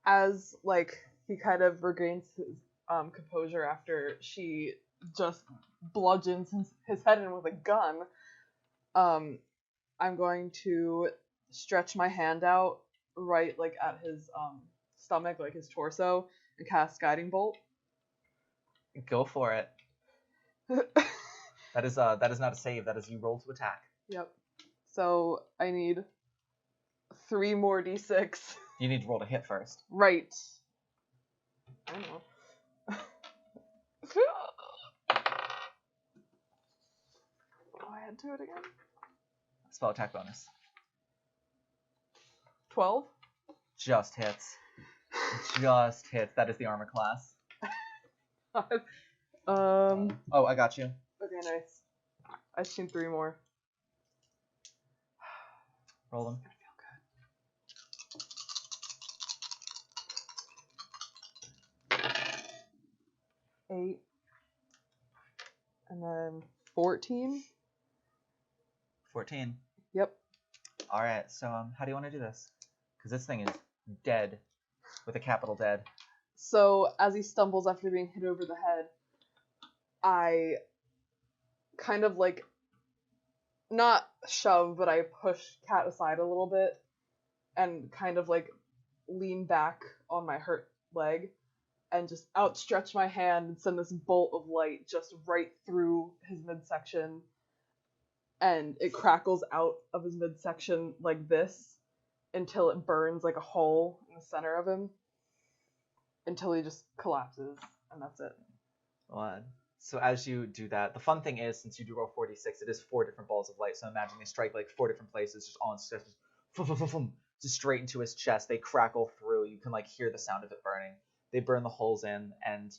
as like he kind of regains his composure after she just bludgeons his head in with a gun, I'm going to stretch my hand out right like at his stomach, like his torso, and cast Guiding Bolt. Go for it. That is not a save. That is you roll to attack. Yep. So I need 3 more d6. You need to roll to hit first. Right. I don't know. Oh, I had to do it again. Spell attack bonus. 12. Just hits. Just hits. That is the armor class. Oh, I got you. Okay, nice. I just need 3 more. Roll them. It's gonna feel good. 8. And then 14. 14. Yep. All right. So, how do you want to do this? Because this thing is dead, with a capital dead. So as he stumbles after being hit over the head, I kind of like not shove, but I push Cat aside a little bit and kind of like lean back on my hurt leg and just outstretch my hand and send this bolt of light just right through his midsection. And it crackles out of his midsection like this until it burns like a hole in the center of him until he just collapses, and that's it. So as you do that, the fun thing is, since you do roll 46, it is 4 different balls of light. So imagine they strike like 4 different places, just on just straight into his chest. They crackle through. You can like hear the sound of it burning. They burn the holes in, and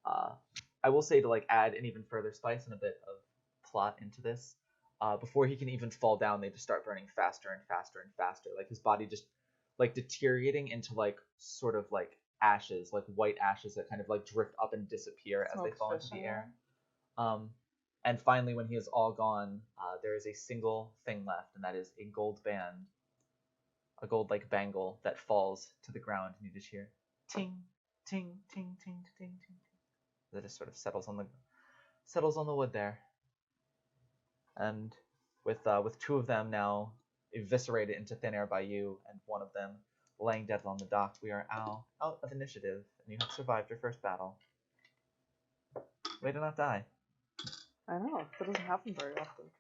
I will say, to like add an even further spice and a bit of plot into this, before he can even fall down, they just start burning faster and faster and faster. Like his body just like deteriorating into like sort of like ashes, like white ashes that kind of like drift up and disappear as they fall into the air. And finally, when he is all gone, there is a single thing left, and that is a gold band, a gold like bangle that falls to the ground, and you just hear ting, ting, ting, ting, ting, ting. That just sort of settles on the wood there. And with 2 of them now eviscerated into thin air by you, and 1 of them laying dead on the dock, we are out of initiative, and you have survived your first battle. Way to not die. I know, that doesn't happen very often.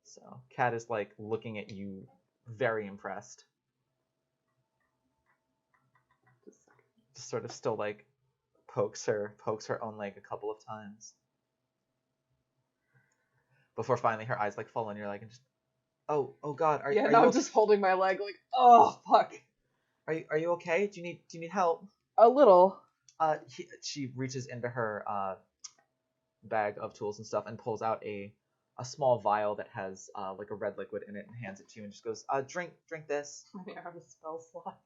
So, Kat is like looking at you, very impressed. Just sort of still like pokes her own leg a couple of times before finally her eyes like fall on your leg and just, oh god, are now you I'm just holding my leg like, oh fuck. Are you okay? Do you need help? A little. She reaches into her bag of tools and stuff and pulls out a small vial that has like a red liquid in it and hands it to you and just goes, drink this. I have a spell slot.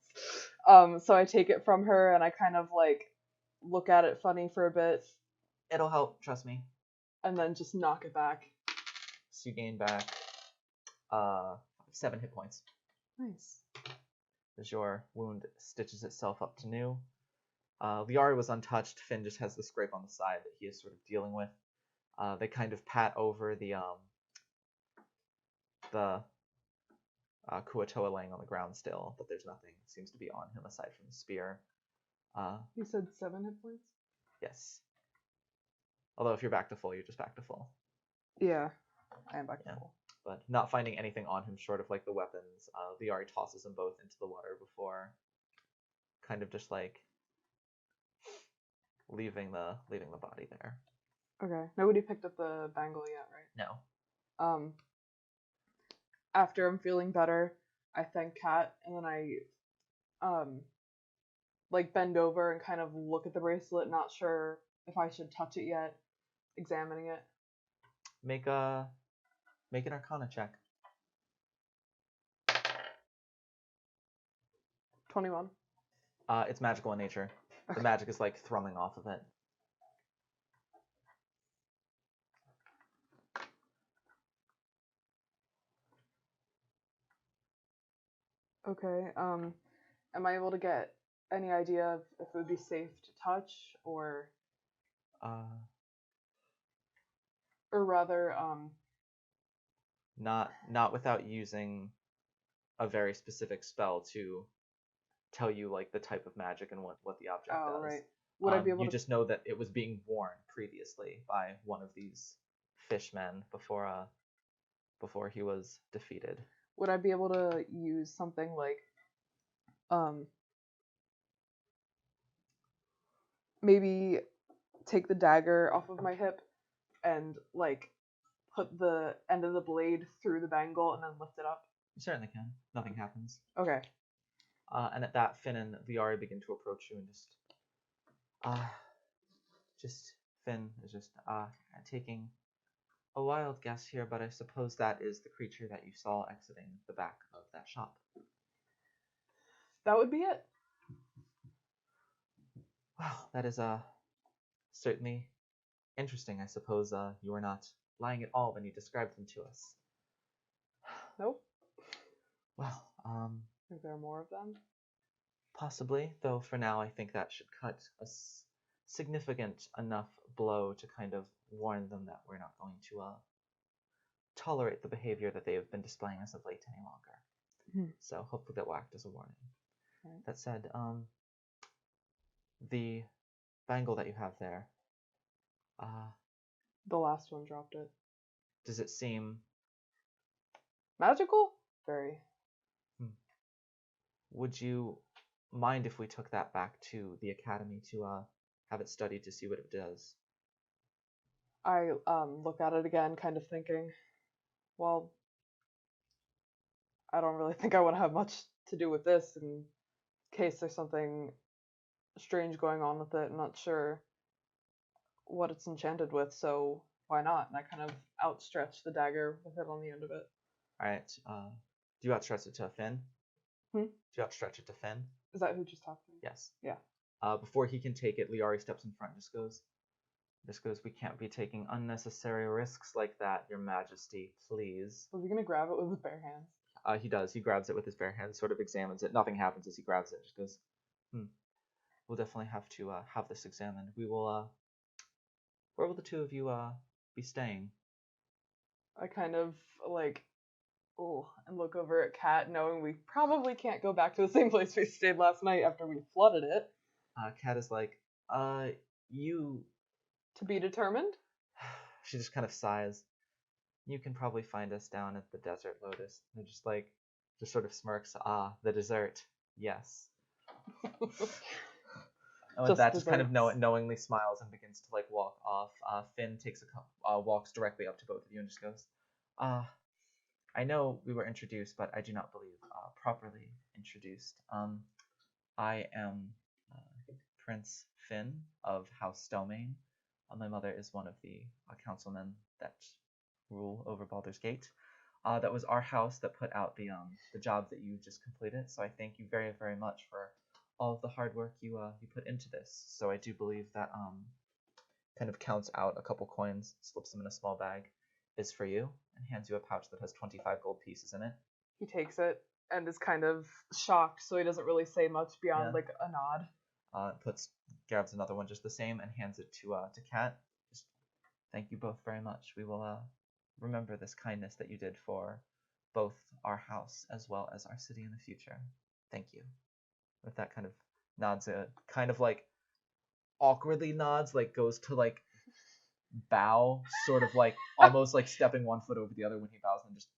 So I take it from her and I kind of like look at it funny for a bit. It'll help, trust me. And then just knock it back. So you gain back 7 hit points. Nice. As your wound stitches itself up to new. Liari was untouched. Finn just has the scrape on the side that he is sort of dealing with. They kind of pat over the Kuatoa laying on the ground still, but there's nothing seems to be on him aside from the spear. You said 7 hit points? Yes. Although if you're back to full, you're just back to full. Yeah, I am back to full. But not finding anything on him short of like the weapons, Liari tosses them both into the water before kind of just like leaving the body there. Okay. Nobody picked up the bangle yet, right? No. After I'm feeling better, I thank Kat, and then I like bend over and kind of look at the bracelet, not sure if I should touch it yet, examining it. Make an Arcana check. 21. It's magical in nature. The magic is like thrumming off of it. Okay. Am I able to get any idea of if it would be safe to touch, or rather, not without using a very specific spell to tell you like the type of magic and what the object does. Right. Would I be able you to just know that it was being worn previously by one of these fishmen before he was defeated. would I be able to use something like maybe take the dagger off of my hip and like put the end of the blade through the bangle and then lift it up? You certainly can. Nothing happens. Okay. And at that, Finn and Viari begin to approach you and just Finn is just taking a wild guess here, but I suppose that is the creature that you saw exiting the back of that shop. That would be it. Wow, that is certainly interesting. I suppose you were not lying at all when you described them to us. Nope. Well, Is there more of them? possibly, though for now I think that should cut a significant enough blow to kind of warn them that we're not going to tolerate the behavior that they have been displaying as of late any longer. So hopefully that will act as a warning. Right. That said, the bangle that you have there, The last one dropped it. does it seem Magical? Very. Would you mind if we took that back to the academy to have it studied to see what it does? I look at it again, kind of thinking, well, I don't really think I want to have much to do with this in case there's something strange going on with it. I'm not sure what it's enchanted with, so why not? And I kind of outstretch the dagger with it on the end of it. Alright, do you outstretch it to Finn? Do you outstretch it to Finn? Is that who just talked to me? Yes. Yeah. Before he can take it, Liari steps in front and just goes, we can't be taking unnecessary risks like that, Your Majesty, please. Was he gonna grab it with his bare hands? He does. He grabs it with his bare hands, sort of examines it. Nothing happens as he grabs it. Just goes, we'll definitely have to have this examined. We will, where will the two of you be staying? I kind of like, and look over at Kat, knowing we probably can't go back to the same place we stayed last night after we flooded it. Kat is like, you... To be determined? She just kind of sighs. You can probably find us down at the Desert Lotus. And just like, just sort of smirks. The dessert. Yes. And with that, just kind of knowingly smiles and begins to like walk off. Finn takes walks directly up to both of you and just goes, I know we were introduced, but I do not believe properly introduced. I am Prince Finn of House Stelmane. My mother is one of the councilmen that rule over Baldur's Gate. That was our house that put out the job that you just completed. So I thank you very, very much for all of the hard work you put into this. So I do believe that kind of counts out a couple coins, slips them in a small bag, is for you, and hands you a pouch that has 25 gold pieces in it. He takes it and is kind of shocked, so he doesn't really say much beyond like a nod. Grabs another one just the same and hands it to Kat. Just thank you both very much. We will remember this kindness that you did for both our house as well as our city in the future. Thank you. With that, kind of nods, kind of like awkwardly nods, like goes to like bow, sort of like almost like stepping one foot over the other when he bows, and just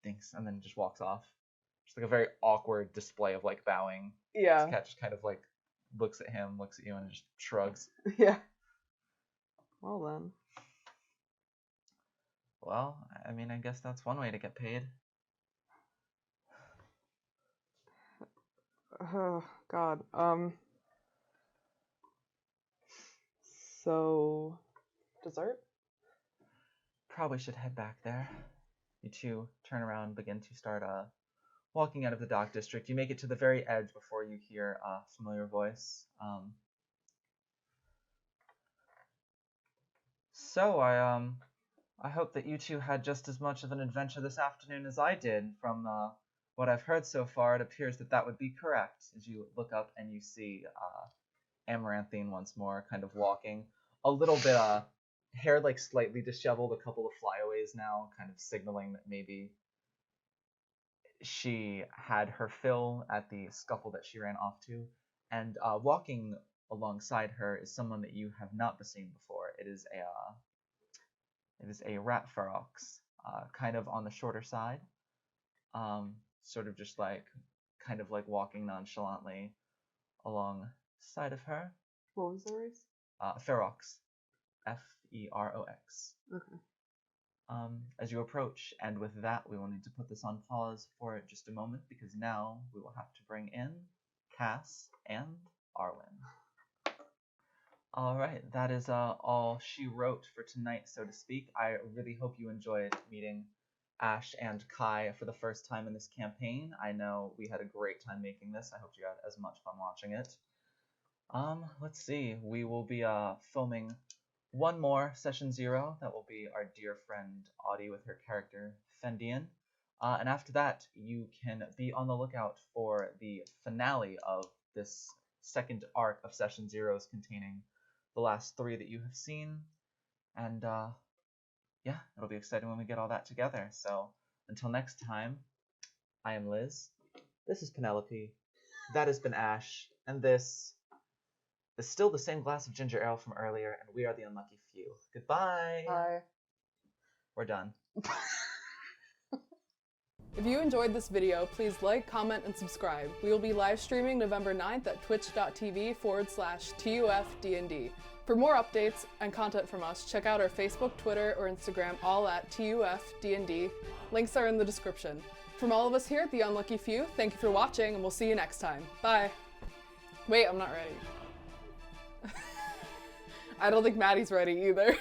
thanks, and then just walks off. Just like a very awkward display of like bowing. Yeah. Kat just kind of like looks at him, looks at you, and just shrugs. Yeah. Well then. Well, I mean, I guess that's one way to get paid. Oh God. So, dessert? Probably should head back there. You two turn around and begin to start walking out of the dock district. You make it to the very edge before you hear a familiar voice. So I hope that you two had just as much of an adventure this afternoon as I did. From what I've heard so far, it appears that that would be correct. As you look up and you see Amaranthine once more, kind of walking, a little bit hair like slightly disheveled, a couple of flyaways now, kind of signaling that maybe she had her fill at the scuffle that she ran off to. And walking alongside her is someone that you have not seen before. It is a rat ferox, kind of on the shorter side. sort of just like kind of like walking nonchalantly alongside of her. What was the race? Ferox. Ferox. Okay. As you approach, and with that, we will need to put this on pause for just a moment because now we will have to bring in Cass and Arwen. All right, that is all she wrote for tonight, so to speak. I really hope you enjoyed meeting Ash and Kai for the first time in this campaign. I know we had a great time making this. I hope you had as much fun watching it. Let's see. We will be filming one more session 0. That will be our dear friend Audie with her character Fendian. And after that, you can be on the lookout for the finale of this second arc of session 0s containing the last 3 that you have seen. And yeah, it'll be exciting when we get all that together. So until next time, I am Liz. This is Penelope. That has been Ash. And this is still the same glass of ginger ale from earlier, and we are the unlucky few. Goodbye. Bye. We're done. If you enjoyed this video, please like, comment, and subscribe. We will be live streaming November 9th at twitch.tv/TUFDND. For more updates and content from us, check out our Facebook, Twitter, or Instagram, all at TUFDND. Links are in the description. From all of us here at The Unlucky Few, thank you for watching, and we'll see you next time. Bye. Wait, I'm not ready. I don't think Maddie's ready either.